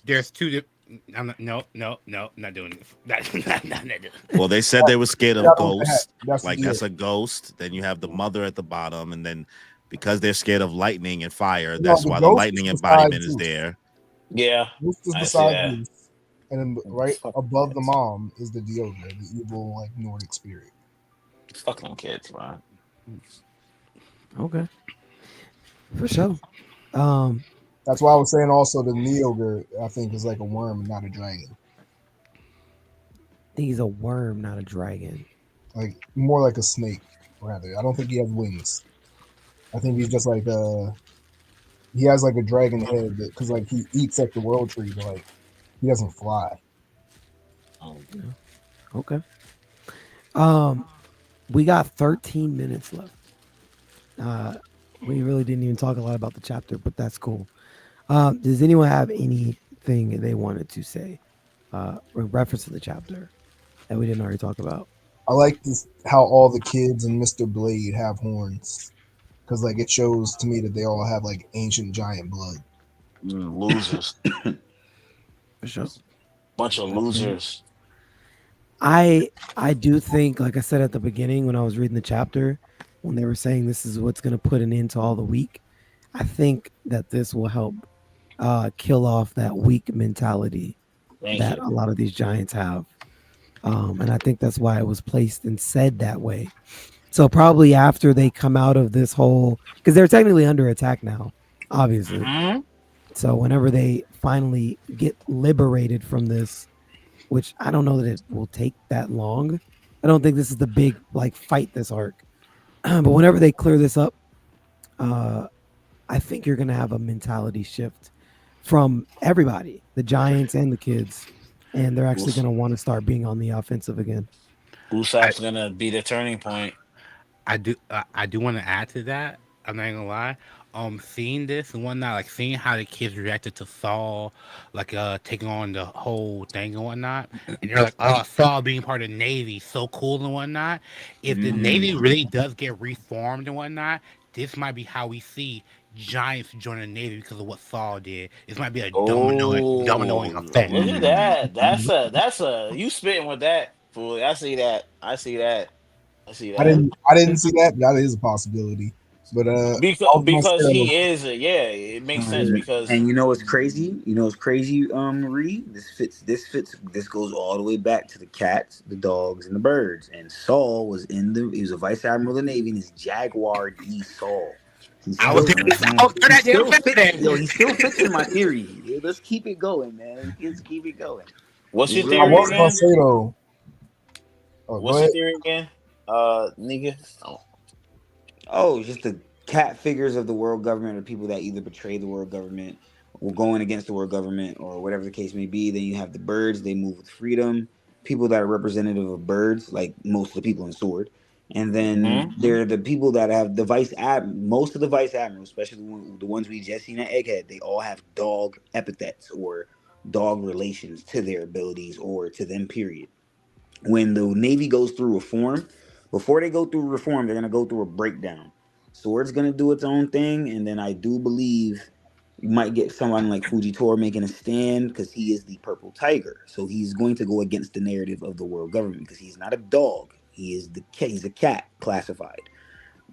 There's two. I'm not, no, not doing this. Not doing it. Well, they said they were scared of That's what ghosts. that's Like the that's deal. a ghost. Then you have the mother at the bottom, and then because they're scared of lightning and fire, No, that's the why the ghost lightning is beside embodiment is Zeus. there. Yeah. This is I see beside that. you, and then right above the mom is the ogre, the evil like Nordic spirit. Fucking kids, man. Okay. For sure. That's why I was saying also the Neogre, I think, is like a worm and not a dragon. He's a worm, not a dragon. Like more like a snake, rather. I don't think he has wings. I think he's just like he has like a dragon head because like he eats like the world tree, but like he doesn't fly. Okay. We got 13 minutes left. We really didn't even talk a lot about the chapter, but that's cool. Does anyone have anything they wanted to say in reference to the chapter that we didn't already talk about? I like this how all the kids and Mr. Blade have horns. Because like it shows to me that they all have like ancient giant blood. Losers. For sure. Bunch of losers. I do think, like I said at the beginning when I was reading the chapter, when they were saying this is what's going to put an end to all the weak, I think that this will help kill off that weak mentality that a lot of these giants have. And I think that's why it was placed and said that way. So probably after they come out of this whole, because they're technically under attack now, obviously. Mm-hmm. So whenever they finally get liberated from this, which I don't know that it will take that long. I don't think this is the big like fight this arc. But whenever they clear this up, I think you're gonna have a mentality shift from everybody, the giants and the kids, and they're actually gonna want to start being on the offensive again. Usopp's gonna be the turning point. I do want to add to that. I'm not gonna lie. Seeing this and whatnot, like seeing how the kids reacted to Saul, like taking on the whole thing and whatnot, and they're like, "Oh, Saul being part of the Navy, so cool and whatnot." If the Navy really does get reformed and whatnot, this might be how we see giants join the Navy because of what Saul did. This might be a dominoing effect. Look at that. That's a you spitting with that, fool. I see that. I see that. I didn't see that. That is a possibility. But because he is it makes sense because and you know what's crazy? Marie? This goes all the way back to the cats, the dogs, and the birds. And Saul was he was a vice admiral of the Navy, and his Jaguar D Saul. He still fits in my theory. Let's keep it going, man. Let's keep it going. What's your I theory was gonna again? say though. What's your theory again? Nigga. Oh, just the cat figures of the world government, or people that either betray the world government going against the world government or whatever the case may be. Then you have the birds, they move with freedom. People that are representative of birds, like most of the people in Sword. And then there are the people that have the most of the vice admirals, especially the ones we just seen at Egghead, they all have dog epithets or dog relations to their abilities or to them, period. When the Navy goes through reform, before they go through reform, they're going to go through a breakdown. Sword's going to do its own thing, and then I do believe you might get someone like Fujitora making a stand because he is the purple tiger. So he's going to go against the narrative of the world government because he's not a dog. He's a cat classified.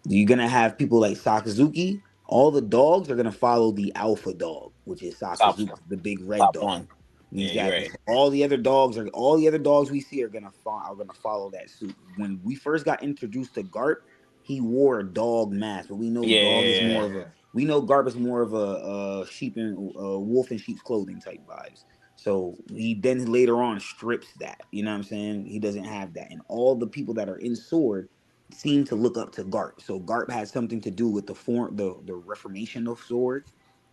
You're gonna have people like Sakazuki. All the dogs are gonna follow the alpha dog, which is Sakazuki, the big red dog. One. Yeah, right. All the other dogs we see are gonna follow that suit. When we first got introduced to Garp, he wore a dog mask, but we know Garp is more of a sheep and wolf in sheep's clothing type vibes. So he then later on strips that. You know what I'm saying? He doesn't have that. And all the people that are in Sword seem to look up to Garp. So Garp has something to do with the reformation of Sword.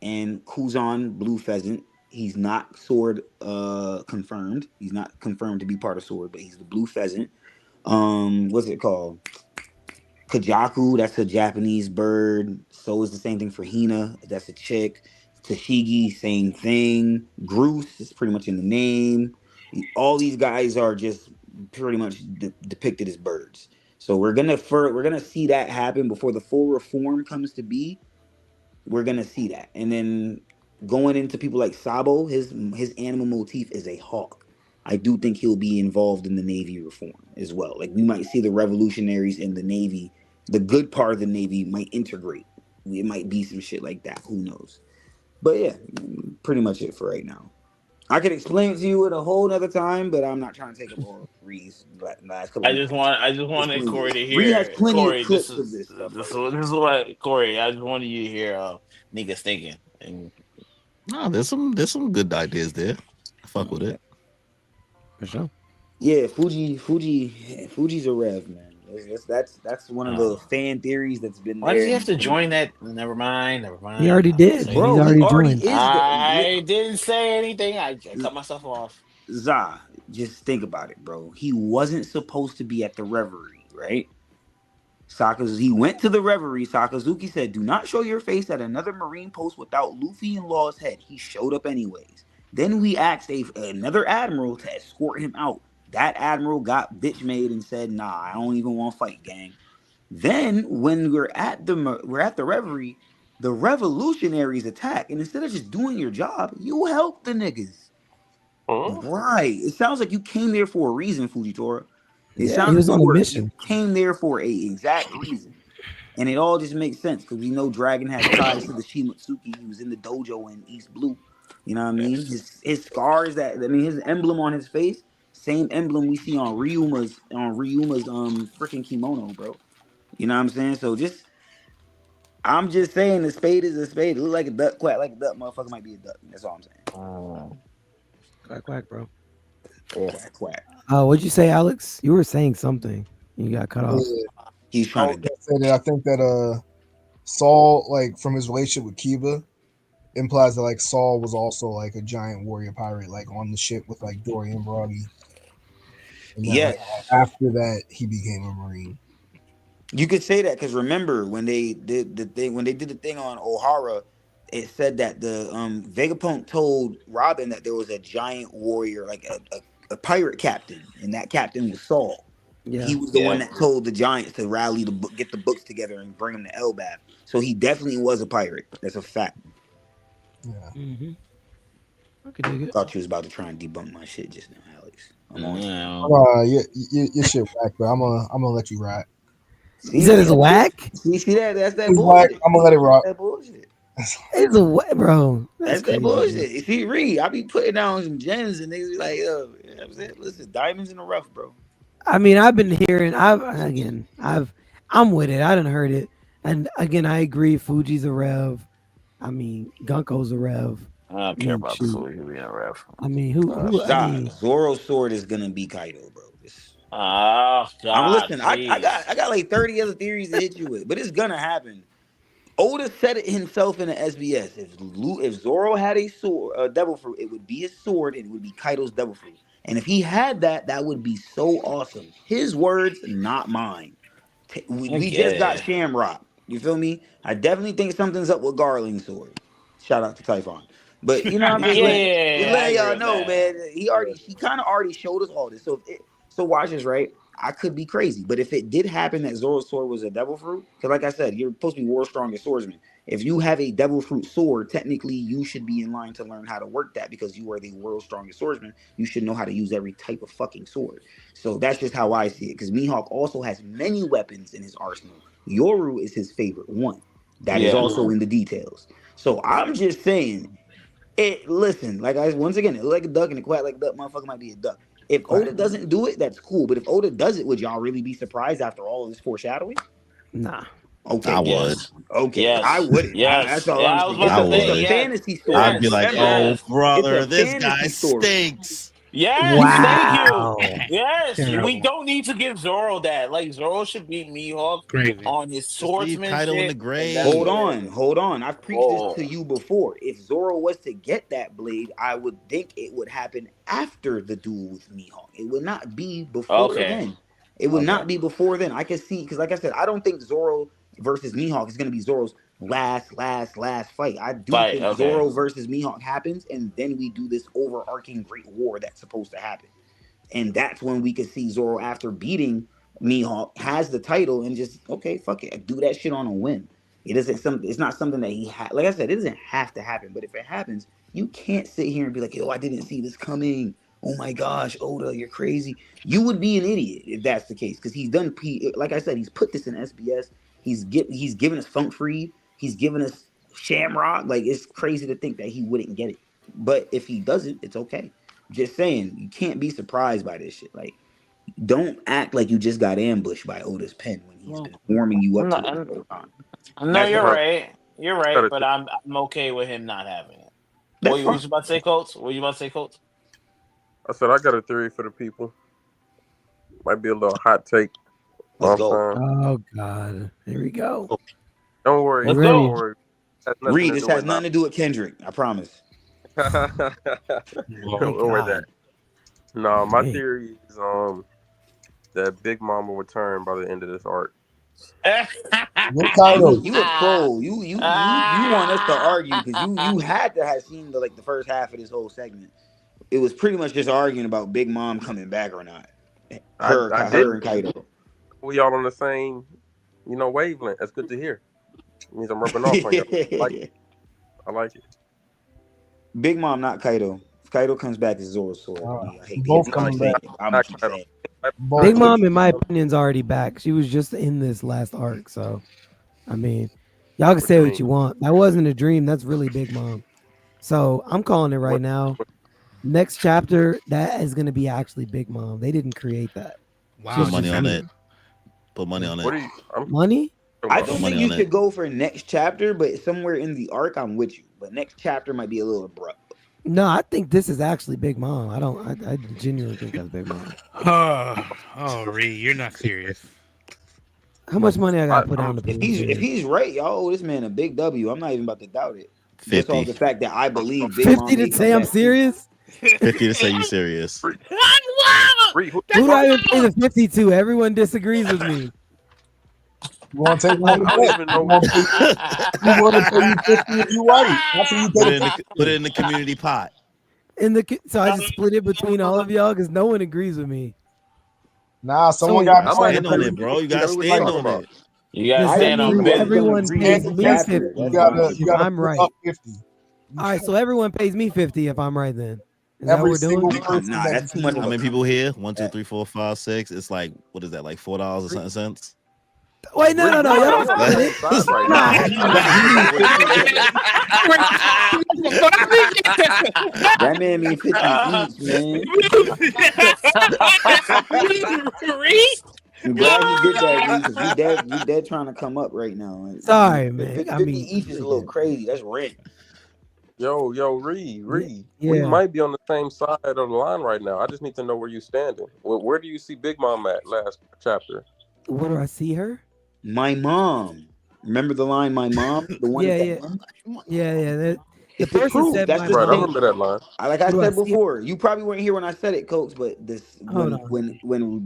And Kuzan, Blue Pheasant, he's not Sword confirmed. He's not confirmed to be part of Sword, but he's the Blue Pheasant. What's it called? Kajaku, that's a Japanese bird. So is the same thing for Hina. That's a chick. Tashigi, same thing. Groose is pretty much in the name. All these guys are just pretty much depicted as birds. So we're gonna see that happen before the full reform comes to be. We're gonna see that, and then going into people like Sabo, his animal motif is a hawk. I do think he'll be involved in the Navy reform as well. Like we might see the revolutionaries in the Navy, the good part of the Navy might integrate. It might be some shit like that. Who knows? But yeah, pretty much it for right now. I could explain it to you at a whole nother time, but I'm not trying to take up all Ree's last couple. I just wanted Corey to hear. Ree has plenty Corey, of clips of this stuff. This is what Corey. I just wanted you to hear niggas thinking. And no, there's some good ideas there. I fuck with it. For sure. Yeah, Fuji's a rev, man. That's one of the fan theories that's been. Why does he have to join that? Never mind. He already did. Bro, he's already joined. I didn't say anything. I cut myself off. Za, just think about it, bro. He wasn't supposed to be at the Reverie, right? He went to the Reverie. Sakazuki said, "Do not show your face at another Marine post without Luffy and Law's head." He showed up anyways. Then we asked another admiral to escort him out. That admiral got bitch made and said, "Nah, I don't even want to fight, gang." Then when we're at the Reverie, the revolutionaries attack, and instead of just doing your job, you help the niggas. Right? It sounds like you came there for a reason, Fujitora. It sounds he was like on a mission. you came there for a exact reason, and it all just makes sense because we know Dragon has ties to the Shimotsuki. He was in the dojo in East Blue. You know what I mean? His scars his emblem on his face. Same emblem we see on Ryuma's freaking kimono, bro. You know what I'm saying? So I'm just saying the spade is a spade. It look like a duck, quack like a duck. Motherfucker might be a duck. That's all I'm saying. Quack, quack, bro. Quack, quack. What'd you say, Alex? You were saying something. You got cut off. He's trying to say that I think that Saul, like from his relationship with Kiba, implies that like Saul was also like a giant warrior pirate, like on the ship with like Dory and Brody. Like, after that, he became a Marine. You could say that because remember when they did the thing on O'Hara, it said that the Vegapunk told Robin that there was a giant warrior, like a pirate captain, and that captain was Saul. Yeah. He was the one that told the giants to rally get the books together and bring them to Elbaf. So he definitely was a pirate. That's a fact. Yeah. Mm-hmm. I could dig it. Thought you was about to try and debunk my shit just now, Alex. I'm on. Your shit whack, but I'm gonna let you ride. He said it's whack. See that? That's that it's bullshit. Whack. I'm gonna let it rock. That bullshit. It's a what, bro? That's that bullshit. See, Reed, I be putting down some gems and niggas be like, yo, you know what I'm saying? Listen, diamonds in the rough, bro. I mean, I've been hearing. I'm with it. I didn't heard it, and again, I agree. Fuji's a rev. I mean, Gunko's a rev. I don't care about Fuji being a rev. I mean, who? Zoro's sword is gonna be Kaido, bro. Oh God! Listen, I got like 30 other theories to hit you with, but it's gonna happen. Oda said it himself in the SBS. If Zoro had a sword, a devil fruit, it would be his sword and it would be Kaido's devil fruit. And if he had that, that would be so awesome. His words, not mine. We just got Shamrock. You feel me? I definitely think something's up with Garland's sword. Shout out to Typhon. But you know what I'm saying? Let y'all know, man. He kind of already showed us all this. So watch this, right? I could be crazy, but if it did happen that Zoro's sword was a devil fruit, because like I said, you're supposed to be world's strongest swordsman. If you have a devil fruit sword, technically you should be in line to learn how to work that because you are the world's strongest swordsman. You should know how to use every type of fucking sword. So that's just how I see it. Because Mihawk also has many weapons in his arsenal. Yoru is his favorite one. That is also in the details. So I'm just saying, listen, once again, like a duck and a quack like a duck, motherfucker might be a duck. If Oda doesn't do it, that's cool. But if Oda does it, would y'all really be surprised after all of this foreshadowing? Nah. Okay. I would. Okay. Yes. I wouldn't. Yes. That's all Yeah, I'm saying. I would. It's a fantasy story. I'd be like, Yes. oh, brother, It's a this fantasy guy story. stinks. Yes, Wow. thank you. Yes, Terrible. we don't need to give Zoro that. Like Zoro should beat Mihawk Crazy. on his swordsmanship. Kaido in the grave. Hold on. I've preached this to you before. If Zoro was to get that blade, I would think it would happen after the duel with Mihawk. It would not be before then. It would not be before then. I can see, because like I said, I don't think Zoro versus Mihawk is going to be Zoro's last fight. I do think Zoro versus Mihawk happens, and then we do this overarching great war that's supposed to happen. And that's when we could see Zoro, after beating Mihawk, has the title and just, okay, fuck it, do that shit on a whim. It's not something that he had. Like I said, it doesn't have to happen, but if it happens, you can't sit here and be like, yo, I didn't see this coming. Oh my gosh, Oda, you're crazy. You would be an idiot if that's the case, because he's done. Like I said, he's put this in SBS. He's given us Funk Freed. He's given us Shamrock. Like, it's crazy to think that he wouldn't get it. But if he doesn't, it's okay. Just saying, you can't be surprised by this shit. Like, don't act like you just got ambushed by Oda's pen when he's been warming you up to it the whole time. No, you're right. You're right, but I'm okay with him not having it. What you about to say, Coates? I said I got a theory for the people. Might be a little hot take. Let's go. Oh God, here we go. Don't worry. Let's Don't go. worry. Reed, this has nothing to do with Kendrick. I promise. Don't worry that. No, my theory is that Big Mom will return by the end of this arc. You a troll. You want us to argue because you had to have seen the first half of this whole segment. It was pretty much just arguing about Big Mom coming back or not. Her and Kaido. We all on the same, wavelength. That's good to hear. It means I'm rubbing off on you. I like it. Big Mom, not Kaido. If Kaido comes back, it's Zoro's sword. I hate both coming back. Big Mom, in my opinion, is already back. She was just in this last arc, so I mean, y'all can say what you want. That wasn't a dream. That's really Big Mom. So I'm calling it right now. Next chapter, that is going to be actually Big Mom. They didn't create that. Wow. Put money on it. Put money on it. Money? I don't think you should go for next chapter, but somewhere in the arc, I'm with you. But next chapter might be a little abrupt. No, I think this is actually Big Mom. I genuinely think that's Big Mom. Oh, Reed, you're not serious. How much money I got to put on the If he's right, y'all owe this man a big W. I'm not even about to doubt it. 50. Just off the fact that I believe Big 50 Mom to say I'm serious? 50 to say you serious. Who do I even pay the 50 to? Everyone disagrees with me. You want to take one? You want to pay you 50 if you right. That's when you Put it in the community pot. So I just split it between all of y'all because no one agrees with me. Nah, someone got to stand on it, bro. You got to stand on it. You got to stand on it. Everyone pays me 50. You gotta I'm right. up 50. All right, so everyone pays me 50 if I'm right then. Is that what we're doing? Nah, that's too much. How many people here? 1, 2, 3, 4, 5, 6. It's like, what is that? Like $4 or something cents? Wait, no. Y'all don't split it. That man mean 50 each, man. I'm glad you did that, because you dead trying to come up right now. Sorry, man. 50 each is a little crazy. That's rent. Yo, Reed. Yeah. We might be on the same side of the line right now. I just need to know where you're standing. Where do you see Big Mom at last chapter? Where do I see her? My mom. Remember the line, "My mom," the one. Yeah, that, yeah. The It's the person truth. said That's my the Right, I mom. remember that line. Like I Do I said see it? before, you probably weren't here when I said it, Cokes. But this Hold on. when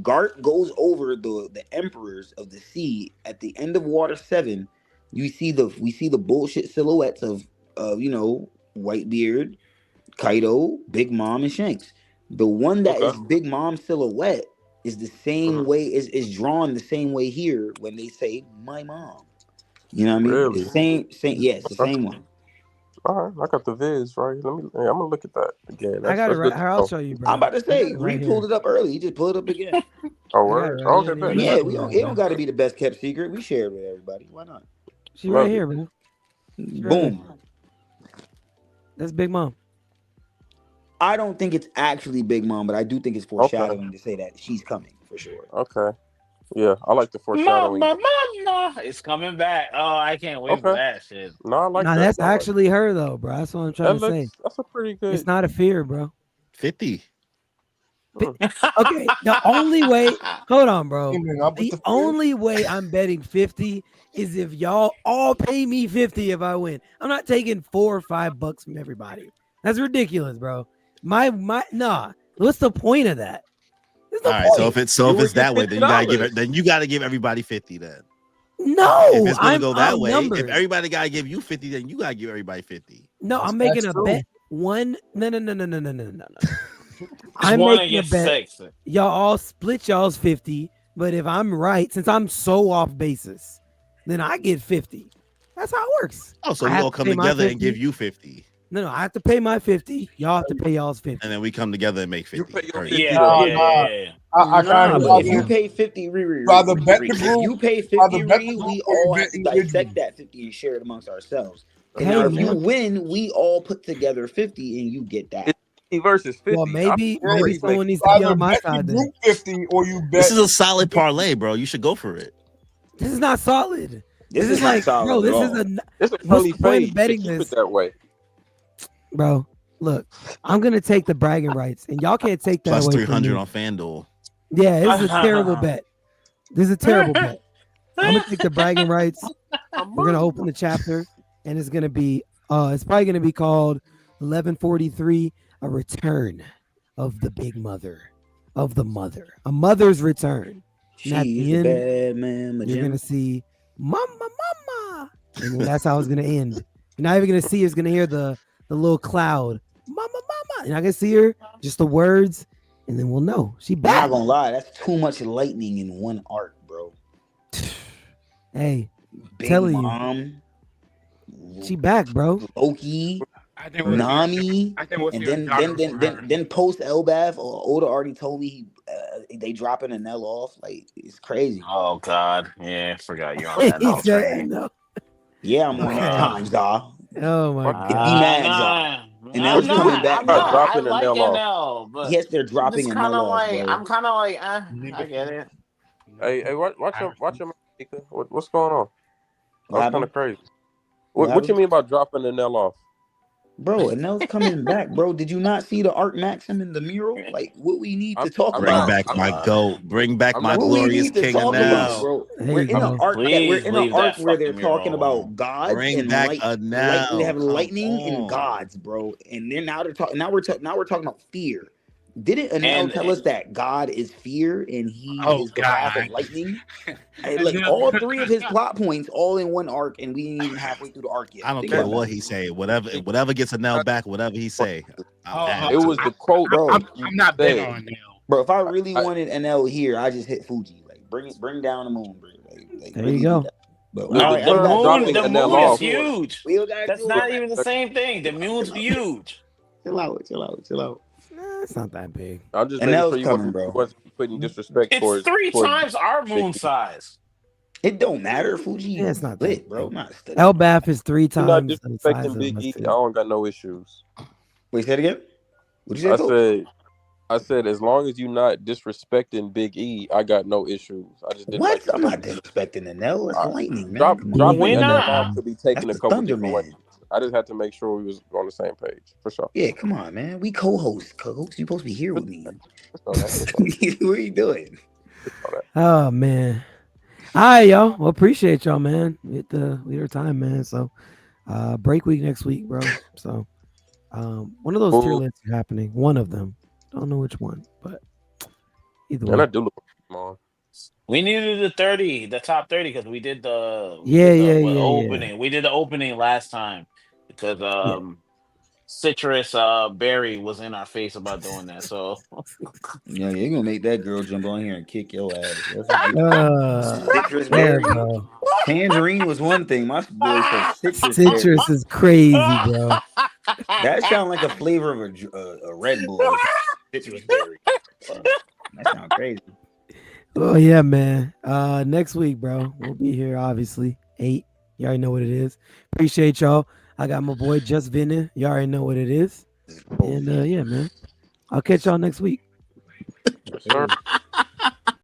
Garp goes over the emperors of the sea at the end of Water 7, we see the bullshit silhouettes of Whitebeard, Kaido, Big Mom, and Shanks. The one that is Okay. Big Mom's silhouette is the same way is drawn the same way here when they say my mom. You know what I mean? Really? The same yeah, it's the Okay. same one. All right, I got the viz right. I'm gonna look at that again. I got it That's right. good to I'll know. show you, bro. I'm about to say, right we here. pulled it up early. He just pulled it up again. Oh, I got word. it right Okay, here. bet. Yeah, Let it don't got to be the best kept secret. We share it with everybody. Why not? She Love right it. here, bro. Right Boom. That's Big Mom. I don't think it's actually Big Mom, but I do think it's foreshadowing to say that she's coming for sure. Okay. Yeah, I like the foreshadowing. Mama, it's coming back. Oh, I can't wait for Okay. that shit. No, I like Nah, that. that's I like actually her though, bro. That's what I'm trying that. to say. That's a pretty good. It's not a fear, bro. 50. Okay, the only way. Hold on, bro. Teaming up with The the fear. only way I'm betting 50 is if y'all all pay me 50 if I win. I'm not taking $4 or $5 from everybody. That's ridiculous, bro. My nah. What's the point of that? What's the All right, point? so if it's You would that get way, $50. then you gotta give everybody 50 then. No, If it's gonna go that I'm way, numbers. if everybody gotta give you 50, then you gotta give everybody 50. No, I'm making a true. bet. One, no. Just I'm one making a against bet. 6. Y'all all split y'all's 50, but if I'm right, since I'm so off basis, then I get 50. That's how it works. Oh, so I we have all to come pay my together and 50. give you 50. No, I have to pay my 50. Y'all have to pay y'all's 50. And then we come together and make 50. You pay your Alright. 50 Yeah, though. yeah. I kind of But if you pay 50, rather bet the if group. you pay 50, rather bet the we group or all bet have to individual. dissect that 50 and share it amongst ourselves. And Hey, now, if you man. win, we all put together 50 and you get that. It's 50 versus 50. Well, maybe Already someone make- needs to be Either on my bet the side then. group 50 or you bet. This is a solid parlay, bro. You should go for it. This is not solid. This is is not like, solid bro, at this all. is a It's a What's friendly the point of fade. betting Keep this? it that way. bro. Look, I'm gonna take the bragging rights, and y'all can't take that Plus away from 300 me. on FanDuel. Yeah, this is a terrible bet. This is a terrible bet. I'm gonna take the bragging rights. We're gonna open the chapter, and it's gonna be it's probably gonna be called 1143, a return of the big mother, of the mother, a mother's return. And at She's the a end, bad man. you're gonna see mama, and then that's how it's gonna end. You're not even gonna see her, it's gonna hear the little cloud, mama. You're not gonna see her, just the words, and then we'll know she I'm back. not gonna lie, that's too much lightning in one arc, bro. Hey, Big telling you. Mom, she back, bro. Loki, I think we'll see- Nami, I think we'll and see a then daughter from her. post Elbath, Oda already told me they dropping an L off. Like, it's crazy. Oh God, yeah, forgot you're on that He note said, train. no. Yeah, I'm on that times, dog. Oh my Fuck god. mad, And now it's coming back. I'm Bro, not. I dropping like an L off. NL, but Yes, they're I'm dropping just an kind L of off, like, bro. I'm kind of like, I get it. Hey, watch your mouth, Nika. What's going on? What That's kind happened? of crazy. What What you happened? mean by dropping an L off? Bro, Anel's coming back, bro. Did you not see the Art Maxim in the mural? Like, what we need to talk I'm Bring about? back my goat. Bring back I'm my not- What we glorious need to king talk about, Anel. bro. There We're you in an go. arc Please leave that where they're fucking talking mural about alone. gods Bring and back light. Anel. They have Come lightning and on. gods, bro. And then now they're talking. Now we're talking about fear. Didn't Anel And- tell us that God is fear and he Oh, is the wrath God. of lightning? Like all three of his plot points, all in one arc, and we ain't even halfway through the arc yet. I don't Think care about what that. he say. Whatever gets Anel back, whatever he say. I'm It was the quote, Bro, I'm not said. betting on now. Bro, if I really I- wanted NL here, I just hit Fuji. Like, bring down the moon, bro. Like There really you go. do that. But Look, all the right, moon I got dropping The Anel moon is off. huge. We all gotta That's do not it. even the same thing. The moon's huge. Chill out. Nah, it's not that big. I'm just And making L's sure you coming, wasn't, bro. putting disrespect It's towards. 3 towards times our moon Big E. size. It don't matter. Fuji Yeah, it's not lit, that bro. big. Not study. Elbath is 3 You're not times the size disrespecting of Big E. I Mystic. don't got no issues. Wait, say it again. What'd you say? Coach? I said, as long as you're not disrespecting Big E, I got no issues. I just didn't What? like the I'm not term. disrespecting NL. It's lightning, man. Dropping Come on. dropping We're Anel not. off could be taken That's a the couple Thunder different Man. ways. I just had to make sure we was on the same page for sure. Yeah, come on, man. We co-host. You supposed to be here with me. So that's What are you doing? Oh man. All right, y'all. Well, appreciate y'all, man. We hit our time, man. So, break week next week, bro. So, one of those tier lists is happening. One of them. Don't know which one, but either way. And I do look small. We needed the top 30, because we did the opening. Yeah. We did the opening last time because Citrus Berry was in our face about doing that. So Yeah, you're gonna make that girl jump on here and kick your ass. Citrus there Berry. we go. Tangerine was one thing. My boy said citrus. Citrus is crazy, bro. That sounds like a flavor of a Red Bull. Citrus berry. That sounds crazy. Oh yeah, man. Next week, bro. We'll be here, obviously. 8. You already know what it is. Appreciate y'all. I got my boy Just Vinny. You already know what it is. And yeah, man. I'll catch y'all next week. Yes, sir.